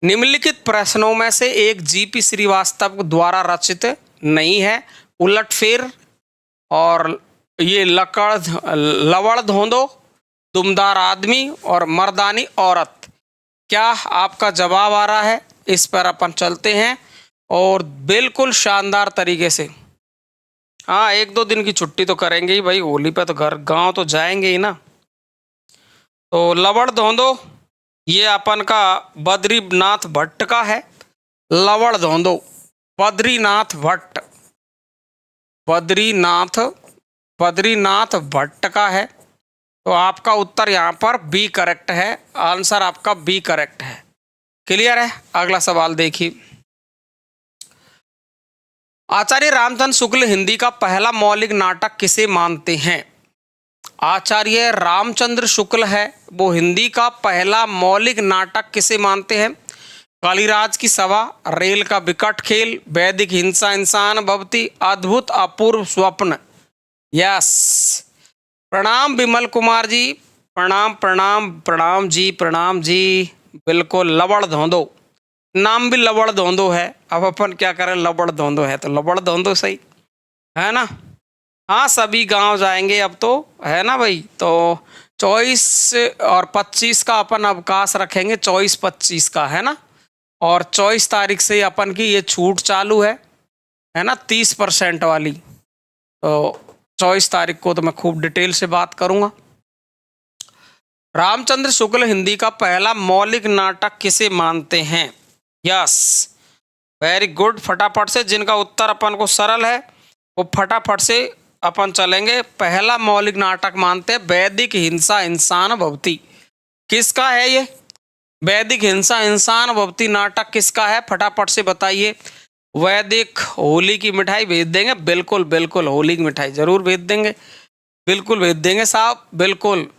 निम्नलिखित प्रश्नों में से एक जीपी श्रीवास्तव द्वारा रचित नहीं है। उलटफेर और ये लवड़ धोंदो, दुमदार आदमी और मर्दानी औरत। क्या आपका जवाब आ रहा है? इस पर अपन चलते हैं और बिल्कुल शानदार तरीके से। हाँ, 1-2 दिन की छुट्टी तो करेंगे ही भाई, होली पे तो घर गांव तो जाएंगे ही ना। तो लवड़ धोंदो ये अपन का बद्रीनाथ भट्ट का है। लवड़ धोंदो बद्रीनाथ भट्ट, बद्रीनाथ भट्ट का है। तो आपका उत्तर यहाँ पर बी करेक्ट है। आंसर आपका बी करेक्ट है। क्लियर है? अगला सवाल देखिए। आचार्य रामचंद्र शुक्ल हिंदी का पहला मौलिक नाटक किसे मानते हैं? आचार्य रामचंद्र शुक्ल है वो हिंदी का पहला मौलिक नाटक किसे मानते हैं? कालीराज की सभा, रेल का विकट खेल, वैदिक हिंसा इंसान भवती, अद्भुत अपूर्व स्वप्न। यस, प्रणाम विमल कुमार जी, प्रणाम प्रणाम प्रणाम जी, प्रणाम जी। बिल्कुल, लवड़ धोंदो, नाम भी लवड़ धोंदो है। अब अपन क्या करें, लवड़ धोंदो है तो लवड़ धोंदो सही है ना। हाँ, सभी गांव जाएंगे अब तो, है ना भाई। तो 24 और 25 का अपन अवकाश रखेंगे, 24-25 का, है ना। और 24 तारीख से अपन की ये छूट चालू है ना, 30% वाली। तो 24 तारीख को तो मैं खूब डिटेल से बात करूंगा। रामचंद्र शुक्ल हिंदी का पहला मौलिक नाटक किसे मानते हैं? Yes, very good. फटाफट से जिनका उत्तर अपन को सरल है वो फटाफट से अपन चलेंगे। पहला मौलिक नाटक मानते हैं वैदिक हिंसा इंसान भवती। किसका है ये? वैदिक हिंसा इंसान भवती नाटक किसका है? फटाफट से बताइए। वैदिक होली की मिठाई भेज देंगे, बिल्कुल बिल्कुल, होली की मिठाई जरूर भेज देंगे, बिल्कुल भेज देंगे साहब, बिल्कुल।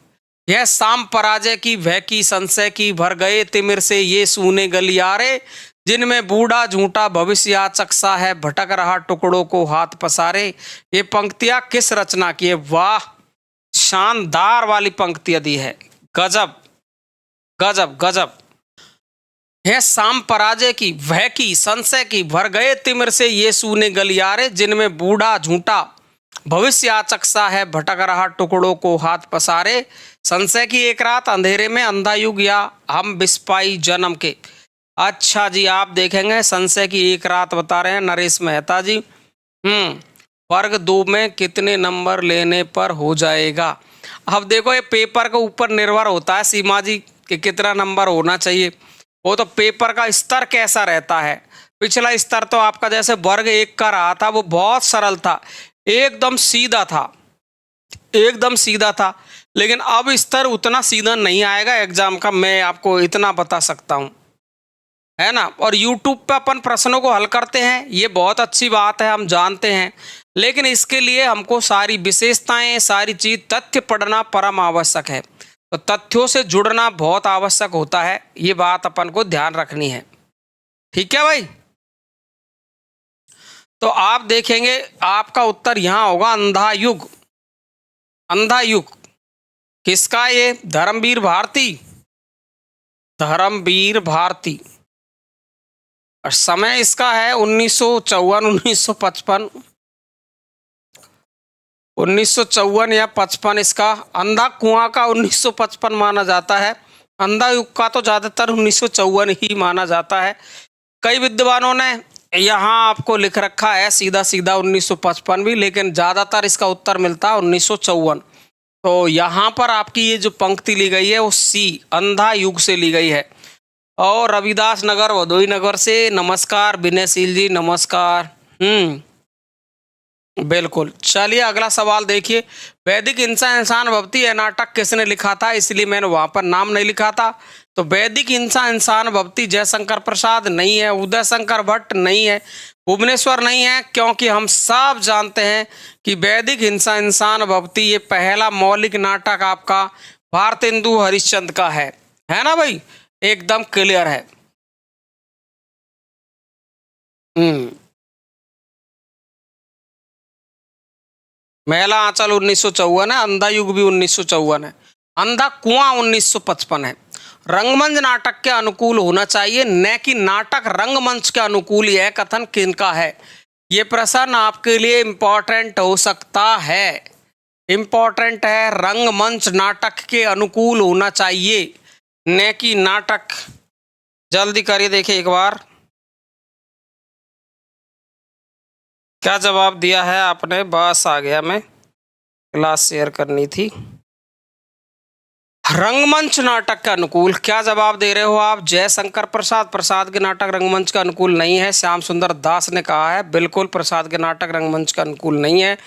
यह शाम पराजय की भय की संशय की भर गए तिमिर से ये सूने गलियारे, जिनमें बूढ़ा झूठा भविष्य याचक सा है भटक रहा टुकड़ों को हाथ पसारे। ये पंक्तियां किस रचना की है? वाह, शानदार वाली पंक्तियां दी है, गजब गजब गजब। यह शाम पराजय की भय की संशय की भर गए तिमिर से ये सूने गलियारे, जिनमें बूढ़ा झूठा भविष्य याचक सा है भटक रहा टुकड़ों को हाथ पसारे। संशय की एक रात अंधेरे में अंधा युग या हम बिस्पाई जन्म के। अच्छा जी, आप देखेंगे संशय की एक रात बता रहे हैं नरेश मेहता जी। वर्ग 2 में कितने नंबर लेने पर हो जाएगा? अब देखो, ये पेपर के ऊपर निर्भर होता है सीमा जी कि कितना नंबर होना चाहिए। वो तो पेपर का स्तर कैसा रहता है। पिछला स्तर तो आपका जैसे वर्ग 1 का रहा था, वो बहुत सरल था, एकदम सीधा था, एकदम सीधा था। लेकिन अब स्तर उतना सीधा नहीं आएगा एग्जाम का, मैं आपको इतना बता सकता हूं, है ना। और YouTube पे अपन प्रश्नों को हल करते हैं, ये बहुत अच्छी बात है, हम जानते हैं। लेकिन इसके लिए हमको सारी विशेषताएं, सारी चीज, तथ्य पढ़ना परम आवश्यक है। तो तथ्यों से जुड़ना बहुत आवश्यक होता है, ये बात अपन को ध्यान रखनी है। ठीक है भाई। तो आप देखेंगे आपका उत्तर यहां होगा अंधा युग। अंधा युग किसका? ये धर्मवीर भारती, धर्मवीर भारती। और समय इसका है 1954, 1955, 1954 या 55। इसका अंधा कुआं का 1955 माना जाता है। अंधा युग का तो ज्यादातर 1954 ही माना जाता है। कई विद्वानों ने यहाँ आपको लिख रखा है सीधा सीधा 1955 भी, लेकिन ज्यादातर इसका उत्तर मिलता है 1954। तो यहाँ पर आपकी ये जो पंक्ति ली गई है वो सी, अंधा युग से ली गई है। और रविदास नगर, भदोही नगर से नमस्कार विनयशील जी, नमस्कार। बिल्कुल। चलिए अगला सवाल देखिए। वैदिक हिंसा इंसान भवती यह नाटक किसने लिखा था? इसलिए मैंने वहां पर नाम नहीं लिखा था। तो वैदिक हिंसा इंसान भवती जयशंकर प्रसाद नहीं है, उदय शंकर भट्ट नहीं है, भुवनेश्वर नहीं है, क्योंकि हम सब जानते हैं कि वैदिक हिंसा इंसान भवती ये पहला मौलिक नाटक आपका भारतेंदु हरिश्चंद्र का है ना भाई, एकदम क्लियर है। महिला आंचल 1954 है, अंधा युग भी 1954 है, अंधा कुआं 1955 है। रंगमंच नाटक के अनुकूल होना चाहिए, न कि नाटक रंगमंच के अनुकूल। यह कथन किनका है? ये प्रश्न आपके लिए इम्पोर्टेंट हो सकता है। इम्पोर्टेंट है, रंगमंच नाटक के अनुकूल होना चाहिए, न कि नाटक। जल्दी करिए, देखिए एक बार क्या जवाब दिया है आपने। बस आ गया, मैं क्लास शेयर करनी थी। रंगमंच नाटक के अनुकूल क्या जवाब दे रहे हो आप? जयशंकर प्रसाद। प्रसाद के नाटक रंगमंच का अनुकूल नहीं है। श्याम सुंदर दास ने कहा है बिल्कुल प्रसाद के नाटक रंगमंच का अनुकूल नहीं है।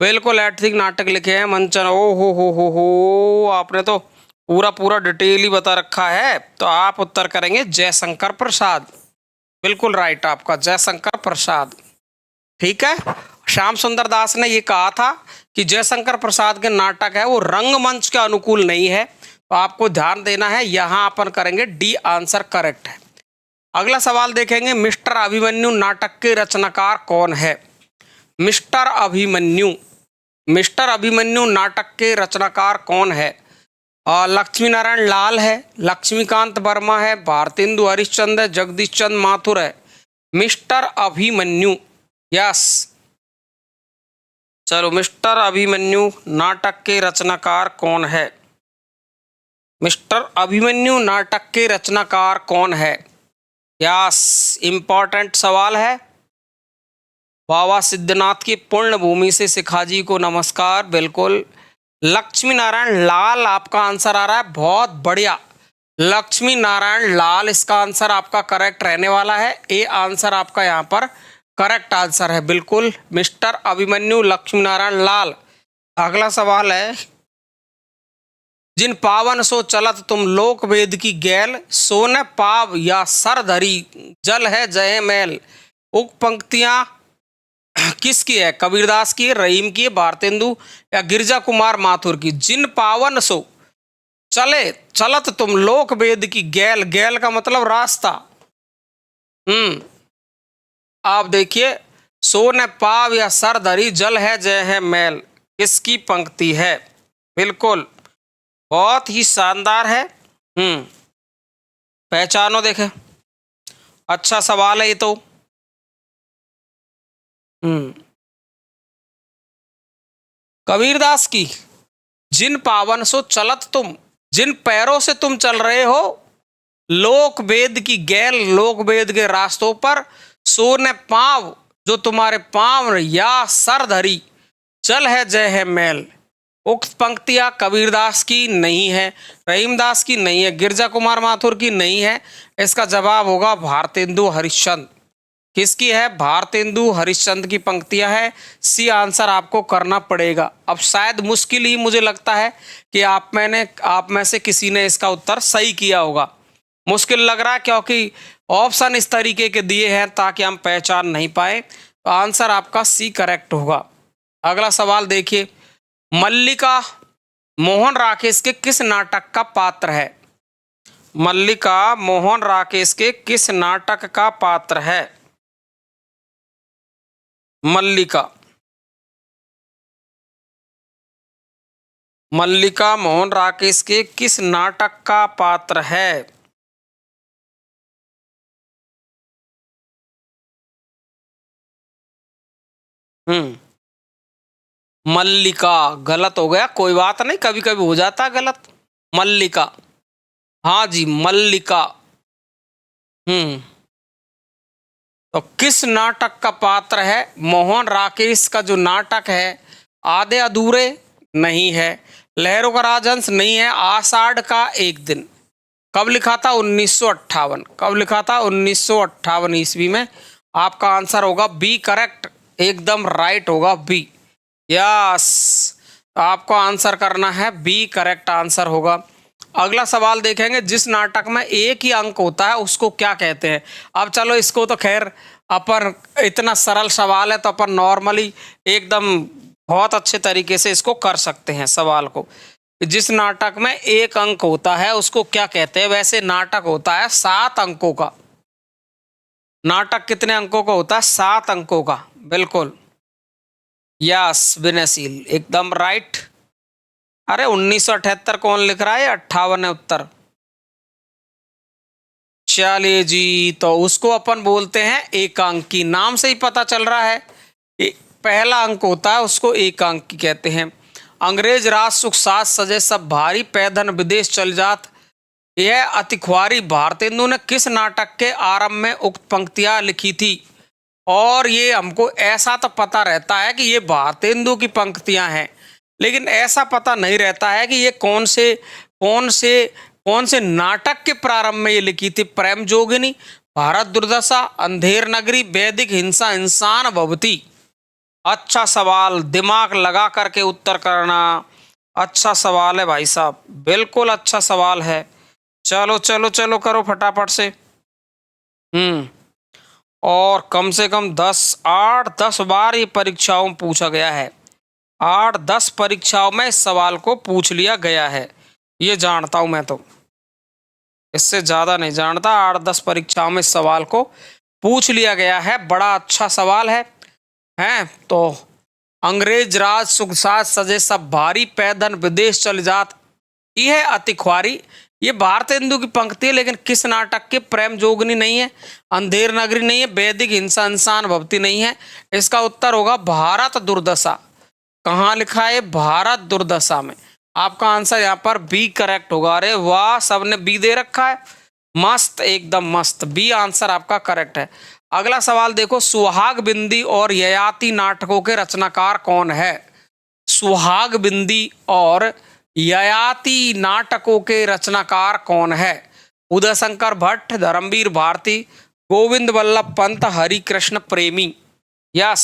बिल्कुल ऐतिहासिक नाटक लिखे हैं मंचन। ओ हो, आपने तो पूरा पूरा डिटेल ही बता रखा है। तो आप उत्तर करेंगे जयशंकर प्रसाद। बिल्कुल राइट आपका, जयशंकर प्रसाद। ठीक है। श्याम सुंदर दास ने ये कहा था कि जयशंकर प्रसाद के नाटक है वो रंगमंच के अनुकूल नहीं है। तो आपको ध्यान देना है, यहां अपन करेंगे डी, आंसर करेक्ट है। अगला सवाल देखेंगे, मिस्टर अभिमन्यु नाटक के रचनाकार कौन है? मिस्टर अभिमन्यु। मिस्टर अभिमन्यु नाटक के रचनाकार कौन है? लक्ष्मी नारायण लाल है, लक्ष्मीकांत वर्मा है, भारतेंदु हरिश्चंद्र है, जगदीश चंद्र माथुर है। Mister Abhimanyu, yes. चलो, मिस्टर अभिमन्यु नाटक के रचनाकार कौन है? मिस्टर अभिमन्यु नाटक के रचनाकार कौन है? यस, इंपॉर्टेंट सवाल है। बाबा सिद्धनाथ की पुण्य भूमि से शिखाजी को नमस्कार। बिल्कुल लक्ष्मी नारायण लाल आपका आंसर आ रहा है, बहुत बढ़िया। लक्ष्मी नारायण लाल इसका आंसर आपका करेक्ट रहने वाला है। ए आंसर आपका यहाँ पर करेक्ट आंसर है। बिल्कुल मिस्टर अभिमन्यु लक्ष्मी नारायण लाल। अगला सवाल है, जिन पावन सो चलत तुम लोक वेद की गैल, सोने पाव या सर धरी जल है जय मैल। उक्त पंक्तियां किसकी है? कबीरदास की, रहीम की, भारतेंदु या गिरजा कुमार माथुर की? जिन पावन सो चले चलत तुम लोक वेद की गैल, गैल का मतलब रास्ता। आप देखिए, सोने पाव या सर धरी जल है जय है मैल, किसकी पंक्ति है? बिल्कुल बहुत ही शानदार है। पहचानो, देखे अच्छा सवाल है ये तो। कबीरदास की जिन पावन सो चलत तुम, जिन पैरों से तुम चल रहे हो लोक वेद की गैल, लोक वेद के रास्तों पर, सोने पाव जो तुम्हारे पांव या सर धरी जल है जय है मैल। उक्त पंक्तियां कबीरदास की नहीं है, रहीमदास की नहीं है, गिरजा कुमार माथुर की नहीं है। इसका जवाब होगा भारतेंदु हरिश्चंद्र। किसकी है? भारतेंदु हरिश्चंद्र की पंक्तियां है। सी आंसर आपको करना पड़ेगा। अब शायद मुश्किल ही मुझे लगता है कि आप में से किसी ने इसका उत्तर सही किया होगा। मुश्किल लग रहा है क्योंकि ऑप्शन इस तरीके के दिए हैं ताकि हम पहचान नहीं पाए। तो आंसर आपका सी करेक्ट होगा। अगला सवाल देखिए, मल्लिका मोहन राकेश के किस नाटक का पात्र है? मल्लिका मोहन राकेश के किस नाटक का पात्र है? मल्लिका, मल्लिका मोहन राकेश के किस नाटक का पात्र है? मल्लिका गलत हो गया, कोई बात नहीं, कभी कभी हो जाता है गलत। मल्लिका, हाँ जी मल्लिका। तो किस नाटक का पात्र है? मोहन राकेश का जो नाटक है आधे अधूरे नहीं है, लहरों का राजहंस नहीं है, आषाढ़ का एक दिन। कब लिखा था? 1958। कब लिखा था? 1958 ईस्वी में। आपका आंसर होगा बी करेक्ट, एकदम राइट होगा बी। यस, आपको आंसर करना है बी, करेक्ट आंसर होगा। अगला सवाल देखेंगे, जिस नाटक में एक ही अंक होता है उसको क्या कहते हैं? अब चलो इसको तो खैर अपन, इतना सरल सवाल है तो अपन नॉर्मली एकदम बहुत अच्छे तरीके से इसको कर सकते हैं सवाल को। जिस नाटक में एक अंक होता है उसको क्या कहते हैं? वैसे नाटक होता है 7 अंकों का। नाटक कितने अंकों का होता है? 7 अंकों का। बिल्कुल यस विनयशील, एकदम राइट। अरे 1978 कौन लिख रहा है? 58 है उत्तर। चलिए जी, तो उसको अपन बोलते हैं एकांकी। नाम से ही पता चल रहा है, पहला अंक होता है उसको एकांकी कहते हैं। अंग्रेज राज सुख साथ सजे सब भारी, पैदन विदेश चल जात। यह अतिख्वारी भारतेंदु ने किस नाटक के आरंभ में उक्त पंक्तियां लिखी थी? और ये हमको ऐसा तो पता रहता है कि ये भारतेंदु की पंक्तियां हैं, लेकिन ऐसा पता नहीं रहता है कि ये कौन से नाटक के प्रारंभ में ये लिखी थी। प्रेम जोगिनी, भारत दुर्दशा, अंधेर नगरी, वैदिक हिंसा, इंसान भवती। अच्छा सवाल, दिमाग लगा करके उत्तर करना। अच्छा सवाल है भाई साहब, बिल्कुल अच्छा सवाल है। चलो चलो चलो करो फटाफट से। और कम से कम 8-10 बार ये परीक्षाओं में पूछा गया है। 8-10 परीक्षाओं में इस सवाल को पूछ लिया गया है, ये जानता हूं मैं तो, इससे ज्यादा नहीं जानता। 8-10 परीक्षाओं में इस सवाल को पूछ लिया गया है। बड़ा अच्छा सवाल है। तो अंग्रेज राज सुख साथ सजे सब भारी, पैदन विदेश चल जात। यह अतिख्वारी, ये भारतेंदु की पंक्ति है, लेकिन किस नाटक के? प्रेम जोगनी नहीं है, अंधेर नगरी नहीं है, वैदिक हिंसा इंसान भवती नहीं है। इसका उत्तर होगा भारत दुर्दशा। कहाँ लिखा है? भारत दुर्दशा में। आपका आंसर यहाँ पर बी करेक्ट होगा। अरे वाह, सबने बी दे रखा है, मस्त, एकदम मस्त। बी आंसर आपका करेक्ट है। अगला सवाल देखो, सुहाग बिंदी और ययाति नाटकों के रचनाकार कौन है? सुहाग बिंदी और ययाति नाटकों के रचनाकार कौन है? उदय शंकर भट्ट, धर्मवीर भारती, गोविंद वल्लभ पंत, हरि कृष्ण प्रेमी। यस,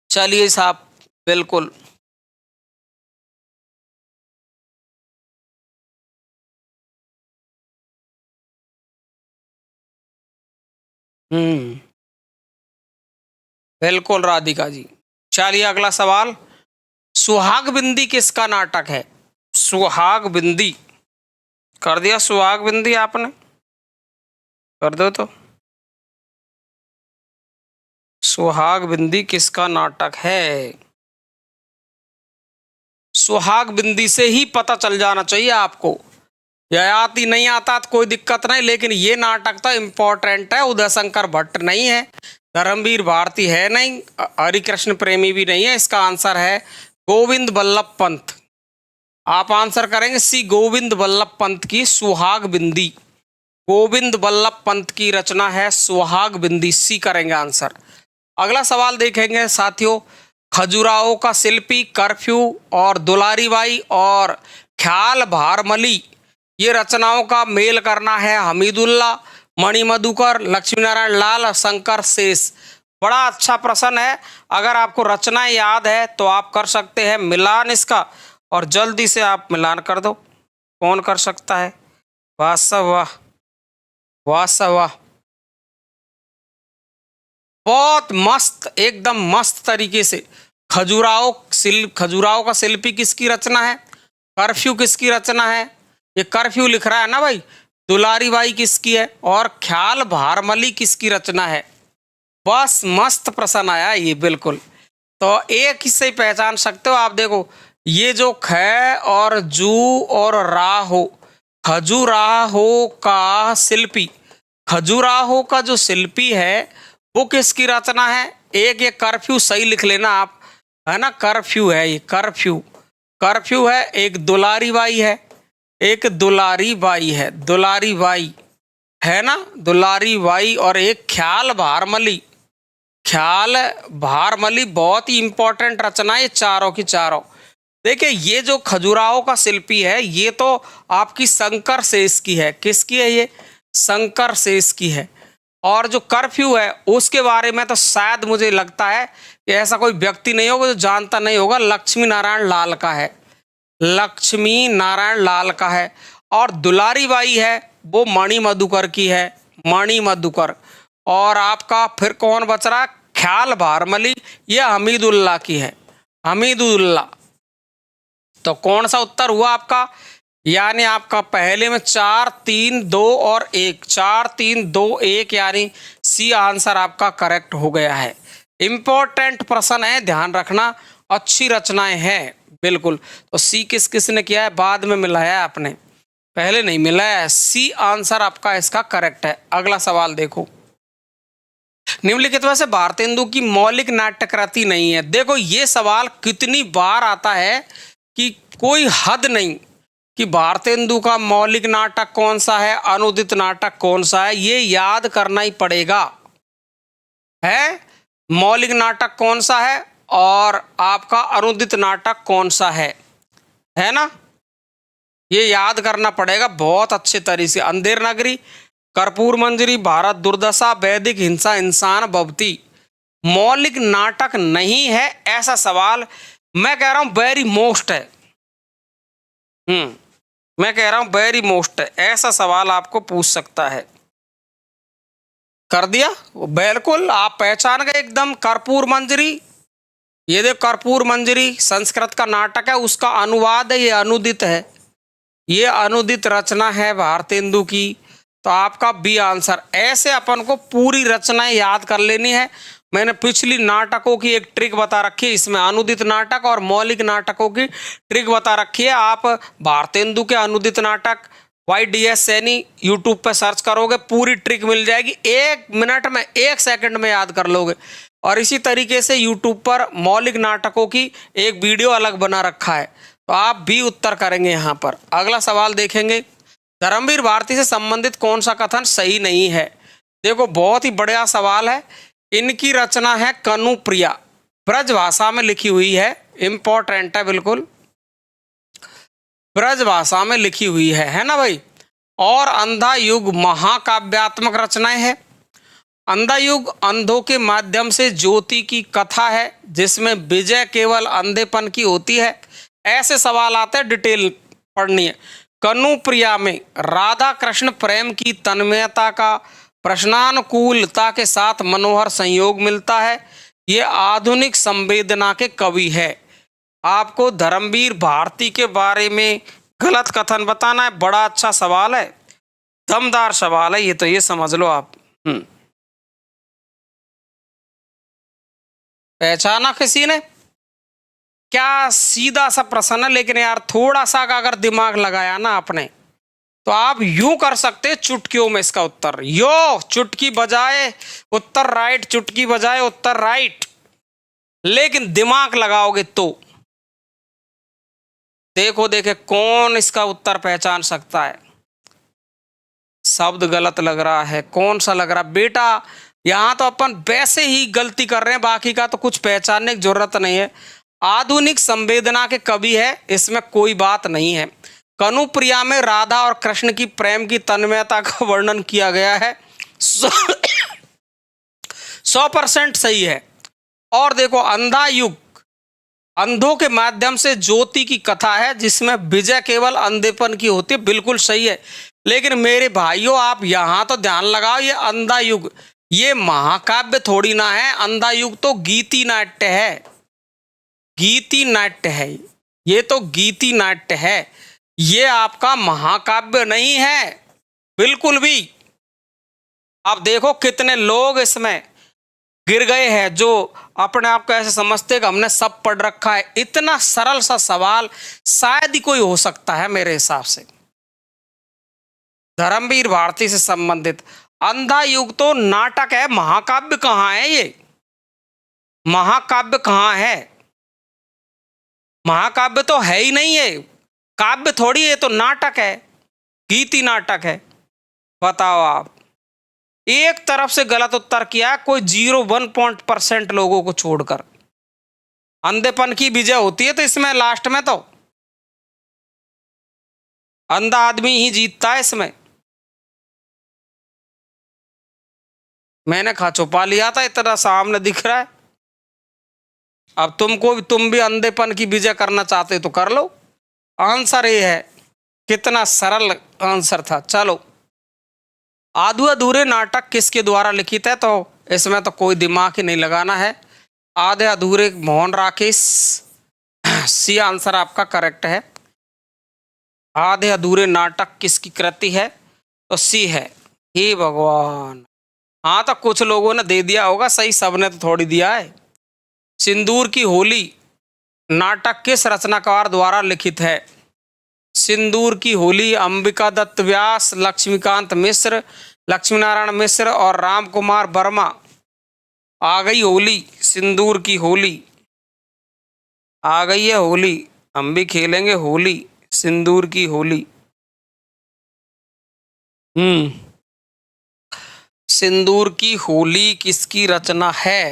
चलिए साहब, बिल्कुल। बिल्कुल राधिका जी। चलिए अगला सवाल, सुहाग बिंदी किसका नाटक है? सुहाग बिंदी, कर दिया सुहाग बिंदी आपने? कर दो तो। सुहाग बिंदी किसका नाटक है? सुहाग बिंदी से ही पता चल जाना चाहिए आपको। ययाति नहीं आता तो कोई दिक्कत नहीं, लेकिन ये नाटक तो इम्पोर्टेंट है। उदय शंकर भट्ट नहीं है, धर्मवीर भारती है नहीं, हरिकृष्ण प्रेमी भी नहीं है। इसका आंसर है गोविंद वल्लभ पंत। आप आंसर करेंगे सी, गोविंद वल्लभ पंत की सुहाग बिंदी। गोविंद वल्लभ पंत की रचना है सुहाग बिंदी, सी करेंगे आंसर। अगला सवाल देखेंगे साथियों, खजुराहो का शिल्पी, कर्फ्यू और दुलारी बाई और ख्याल भारमली, ये रचनाओं का मेल करना है हमीदुल्ला, मणि मधुकर, लक्ष्मी नारायण लाल, शंकर शेष। बड़ा अच्छा प्रश्न है। अगर आपको रचना याद है तो आप कर सकते हैं मिलान इसका, और जल्दी से आप मिलान कर दो। कौन कर सकता है? वाह वाह, वाह वाह, बहुत मस्त, एकदम मस्त तरीके से। खजुराहो का शिल्पी किसकी रचना है? कर्फ्यू किसकी रचना है? ये कर्फ्यू लिख रहा है ना भाई। दुलारी बाई किसकी है? और ख्याल भारमली किसकी रचना है? बस मस्त प्रश्न आया ये, बिल्कुल। तो एक हिस्से ही पहचान सकते हो आप। देखो, ये जो ख और जू और रा हो, खजुराहो का शिल्पी, खजुराहो का जो शिल्पी है वो किसकी रचना है? एक ये कर्फ्यू सही लिख लेना आप, है ना, कर्फ्यू है ये, कर्फ्यू है। एक दुलारी बाई है, एक दुलारी बाई है, दुलारी बाई है ना, दुलारी बाई। और एक ख्याल भारमली, ख्याल भारमली बहुत ही इंपॉर्टेंट रचना है, ये चारों की चारों। देखिए, ये जो खजुराहो का शिल्पी है ये तो आपकी शंकर शेष की है। किसकी है ये? शंकर शेष की है। और जो कर्फ्यू है उसके बारे में तो शायद मुझे लगता है कि ऐसा कोई व्यक्ति नहीं होगा जो जानता नहीं होगा, लक्ष्मी नारायण लाल का है, लक्ष्मी नारायण लाल का है। और दुलारी बाई है वो मणि मधुकर की है, मणि मधुकर। और आपका फिर कौन बच रहा? ख्याल भारमली, ये हमीदुल्ला की है, हमीदुल्ला। तो कौन सा उत्तर हुआ आपका? यानी आपका पहले में 4, 3, 2 और 1, 4, 3, 2, 1, यानी सी आंसर आपका करेक्ट हो गया है। इंपॉर्टेंट प्रश्न है, ध्यान रखना, अच्छी रचनाएं हैं, बिल्कुल। तो सी किस किस ने किया है? बाद में मिलाया है आपने। पहले नहीं मिला है। सी आंसर आपका इसका करेक्ट है। अगला सवाल देखो, निम्नलिखित में से भारतेंदु की मौलिक नाट्य कृति नहीं है। देखो ये सवाल कितनी बार आता है कि कोई हद नहीं कि भारतेंदु का मौलिक नाटक कौन सा है, अनुदित नाटक कौन सा है, ये याद करना ही पड़ेगा। है मौलिक नाटक कौन सा है और आपका अनुदित नाटक कौन सा है ना, ये याद करना पड़ेगा बहुत अच्छे तरीके से। अंधेर नगरी, कर्पूर मंजरी, भारत दुर्दशा, वैदिक हिंसा, इंसान भवती मौलिक नाटक नहीं है, ऐसा सवाल मैं कह रहा हूं वेरी मोस्ट है। मैं कह रहा हूं वेरी मोस्ट है, ऐसा सवाल आपको पूछ सकता है। कर दिया बिल्कुल, आप पहचान गए एकदम। कर्पूर मंजरी, ये देखो कर्पूर मंजरी संस्कृत का नाटक है, उसका अनुवाद है, ये अनुदित है, ये अनुदित रचना है भारतेंदु की। तो आपका बी आंसर। ऐसे अपन को पूरी रचनाएं याद कर लेनी है। मैंने पिछली नाटकों की एक ट्रिक बता रखी है, इसमें अनुदित नाटक और मौलिक नाटकों की ट्रिक बता रखी है। आप भारतेंदु के अनुदित नाटक YDS सैनी यूट्यूब पे सर्च करोगे, पूरी ट्रिक मिल जाएगी, 1 मिनट में 1 सेकंड में याद कर लोगे। और इसी तरीके से यूट्यूब पर मौलिक नाटकों की एक वीडियो अलग बना रखा है, तो आप भी उत्तर करेंगे यहाँ पर। अगला सवाल देखेंगे, धर्मवीर भारती से संबंधित कौन सा कथन सही नहीं है। देखो बहुत ही बढ़िया सवाल है। इनकी रचना है कनुप्रिया, ब्रज भाषा में लिखी हुई है, इंपॉर्टेंट है बिल्कुल, ब्रज भाषा में लिखी हुई है ना भाई। और अंधा युग महाकाव्यात्मक रचनाएं है। अंधा युग अंधों के माध्यम से ज्योति की कथा है, जिसमें विजय केवल अंधेपन की होती है। ऐसे सवाल आते हैं, डिटेल पढ़नी है। कनुप्रिया में राधा कृष्ण प्रेम की तन्मयता का प्रश्नानुकूलता के साथ मनोहर संयोग मिलता है। ये आधुनिक संवेदना के कवि है। आपको धर्मवीर भारती के बारे में गलत कथन बताना है। बड़ा अच्छा सवाल है, दमदार सवाल है ये, तो ये समझ लो आप। पहचाना किसी ने? क्या सीधा सा प्रश्न है, लेकिन यार थोड़ा सा अगर दिमाग लगाया ना आपने, तो आप यूं कर सकते चुटकियों में इसका उत्तर। यो चुटकी बजाए उत्तर राइट, चुटकी बजाए उत्तर राइट, लेकिन दिमाग लगाओगे तो देखो देखे कौन इसका उत्तर पहचान सकता है। शब्द गलत लग रहा है, कौन सा लग रहा बेटा? यहां तो अपन वैसे ही गलती कर रहे हैं, बाकी का तो कुछ पहचानने की जरूरत नहीं है। आधुनिक संवेदना के कवि है, इसमें कोई बात नहीं है। कनुप्रिया में राधा और कृष्ण की प्रेम की तन्मयता का वर्णन किया गया है, 100% सही है। और देखो अंधा युग अंधों के माध्यम से ज्योति की कथा है, जिसमें विजय केवल अंधेपन की होती है, बिल्कुल सही है। लेकिन मेरे भाइयों आप यहां तो ध्यान लगाओ, ये अंधा युग ये महाकाव्य थोड़ी ना है। अंधा युग तो गीति नाट्य है, गीति नाट्य है, ये तो गीति नाट्य है, ये आपका महाकाव्य नहीं है बिल्कुल भी। अब देखो कितने लोग इसमें गिर गए हैं जो अपने आप को ऐसे समझते कि हमने सब पढ़ रखा है। इतना सरल सा सवाल शायद ही कोई हो सकता है मेरे हिसाब से। धर्मवीर भारती से संबंधित अंधा युग तो नाटक है, महाकाव्य कहाँ है? ये महाकाव्य कहाँ है? महाकाव्य तो है ही नहीं, है काव्य थोड़ी है, तो नाटक है, गीति नाटक है। बताओ आप, एक तरफ से गलत उत्तर किया कोई 0.1% लोगों को छोड़कर। अंधेपन की विजय होती है तो इसमें लास्ट में तो अंधा आदमी ही जीतता है इसमें। मैंने खा छुपा लिया था, इतना सामने दिख रहा है। अब तुम भी अंधेपन की विजय करना चाहते तो कर लो। आंसर ये है, कितना सरल आंसर था। चलो, आधे अधूरे नाटक किसके द्वारा लिखित है? तो इसमें तो कोई दिमाग ही नहीं लगाना है। आधे अधूरे मोहन राकेश, सी आंसर आपका करेक्ट है। आधे अधूरे नाटक किसकी कृति है? तो सी है। हे भगवान, हाँ तो कुछ लोगों ने दे दिया होगा सही, सबने तो थोड़ी दिया है। सिंदूर की होली नाटक किस रचनाकार द्वारा लिखित है? सिंदूर की होली, अंबिका दत्त व्यास, लक्ष्मीकांत मिश्र, लक्ष्मी नारायण मिश्र और राम कुमार वर्मा। आ गई होली, सिंदूर की होली आ गई है होली, हम भी खेलेंगे होली, सिंदूर की होली। हम्म सिंदूर की होली किसकी रचना है?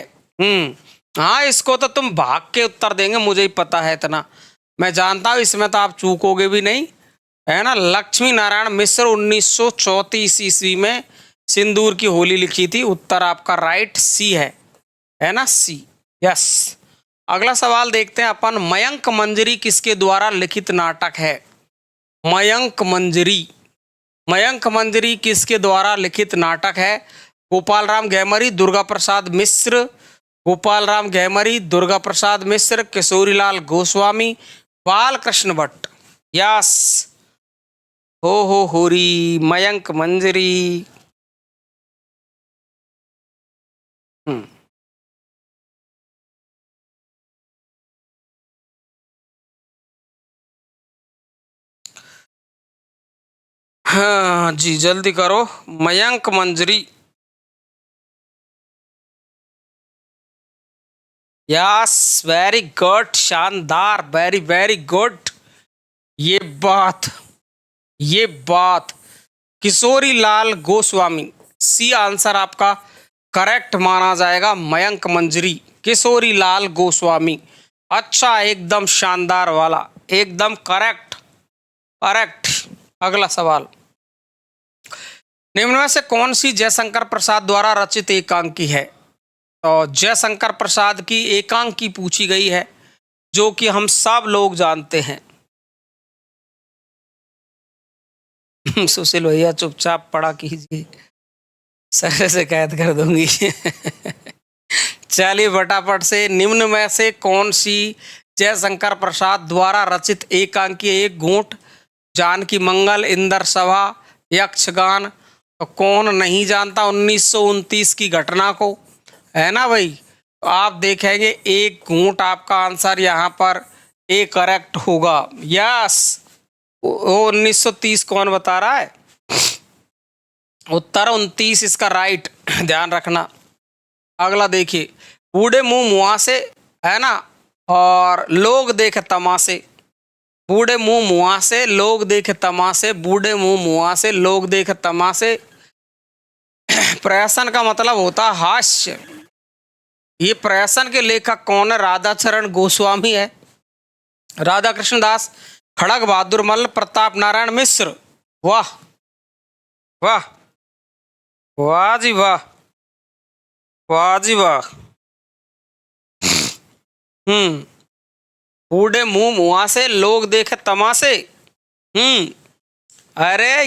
हाँ, इसको तो तुम भाग के उत्तर देंगे, मुझे ही पता है इतना, मैं जानता हूं इसमें तो आप चूकोगे भी नहीं, है ना। लक्ष्मी नारायण मिश्र 1934 ईस्वी में सिंदूर की होली लिखी थी। उत्तर आपका राइट सी है ना, सी, यस। अगला सवाल देखते हैं अपन, मयंक मंजरी किसके द्वारा लिखित नाटक है? मयंक मंजरी, मयंक मंजरी किसके द्वारा लिखित नाटक है? गोपाल राम गैमरी, दुर्गा प्रसाद मिश्र, गोपाल राम गैमरी, दुर्गा प्रसाद मिश्र, किशोरीलाल गोस्वामी, बालकृष्ण भट्ट। यस, हो होरी, मयंक मंजरी। हम्म हाँ जी, जल्दी करो, मयंक मंजरी। यस, वेरी गुड, शानदार, वेरी वेरी गुड। ये बात, ये बात, किशोरी लाल गोस्वामी, सी आंसर आपका करेक्ट माना जाएगा। मयंक मंजरी, किशोरी लाल गोस्वामी। अच्छा, एकदम शानदार वाला, एकदम करेक्ट, करेक्ट। अगला सवाल, निम्न में से कौन सी जयशंकर प्रसाद द्वारा रचित एकांकी है? तो जयशंकर प्रसाद की एकांकी पूछी गई है, जो कि हम सब लोग जानते हैं। सुशील भैया चुपचाप पढ़ा कीजिए, सर से कैद कर दूंगी। चलिए फटाफट से, निम्न में से कौन सी जयशंकर प्रसाद द्वारा रचित एकांकी? एक घूंट, जानकी मंगल, इंदर सभा, यक्षगान। तो कौन नहीं जानता 1929 की घटना को, है ना भाई। तो आप देखेंगे एक घूंट आपका आंसर यहाँ पर ए करेक्ट होगा। यस, वो 1930 कौन बता रहा है? उत्तर 29 इसका राइट, ध्यान रखना। अगला देखिए, बूढ़े मुंह मुहासे, है ना, और लोग देखे तमाशे। बूढ़े मुंह मुहासे, लोग देखे तमाशे, बूढ़े मुंह मुहासे, लोग देखे तमाशे। प्रहसन का मतलब होता है हास्य। ये प्रहसन के लेखक कौन है? राधाचरण गोस्वामी है, राधा कृष्ण दास, खड़ग बहादुर मल्ल, प्रताप नारायण मिश्र। वाह वाह, वाह जी वाह, वाह जी वाह। हम्म बूढ़े मुंह मुहासे, लोग देखे तमाशे। अरे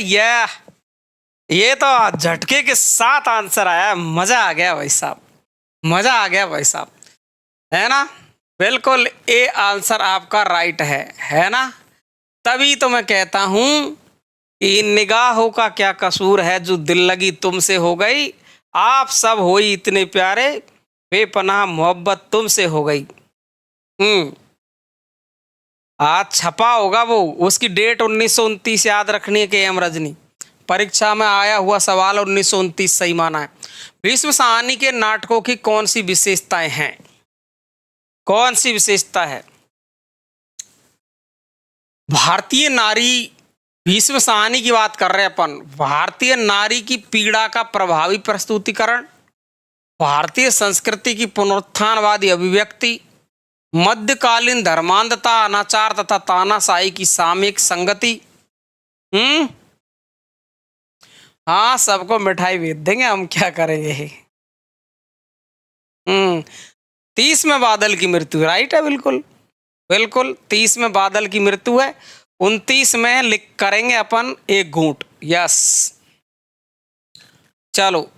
ये तो झटके के साथ आंसर आया, मजा आ गया भाई साहब, मजा आ गया भाई साहब, है ना। बिल्कुल, ए आंसर आपका राइट है ना। तभी तो मैं कहता हूं कि इन निगाहों का क्या कसूर है, जो दिल लगी तुमसे हो गई। आप सब होई इतने प्यारे, बेपनाह मोहब्बत तुमसे हो गई। हम्म आज छपा होगा वो, उसकी डेट 1929 याद रखनी है। के एम रजनी, परीक्षा में आया हुआ सवाल 1929 सही माना है। भीष्म साहनी के नाटकों की कौन सी विशेषताएं हैं? कौन सी विशेषता है? भारतीय नारी, भीष्म साहनी की बात कर रहे हैं अपन। भारतीय नारी की पीड़ा का प्रभावी प्रस्तुतिकरण, भारतीय संस्कृति की पुनरुत्थानवादी अभिव्यक्ति, मध्यकालीन धर्मांधता, अनाचार तथा तानाशाही की सामयिक संगति। हाँ, सबको मिठाई भेज देंगे हम, क्या करेंगे। 30 में बादल की मृत्यु, राइट है, बिल्कुल बिल्कुल, 30 में बादल की मृत्यु है। 29 में लिख करेंगे अपन एक घूंट। यस, चलो,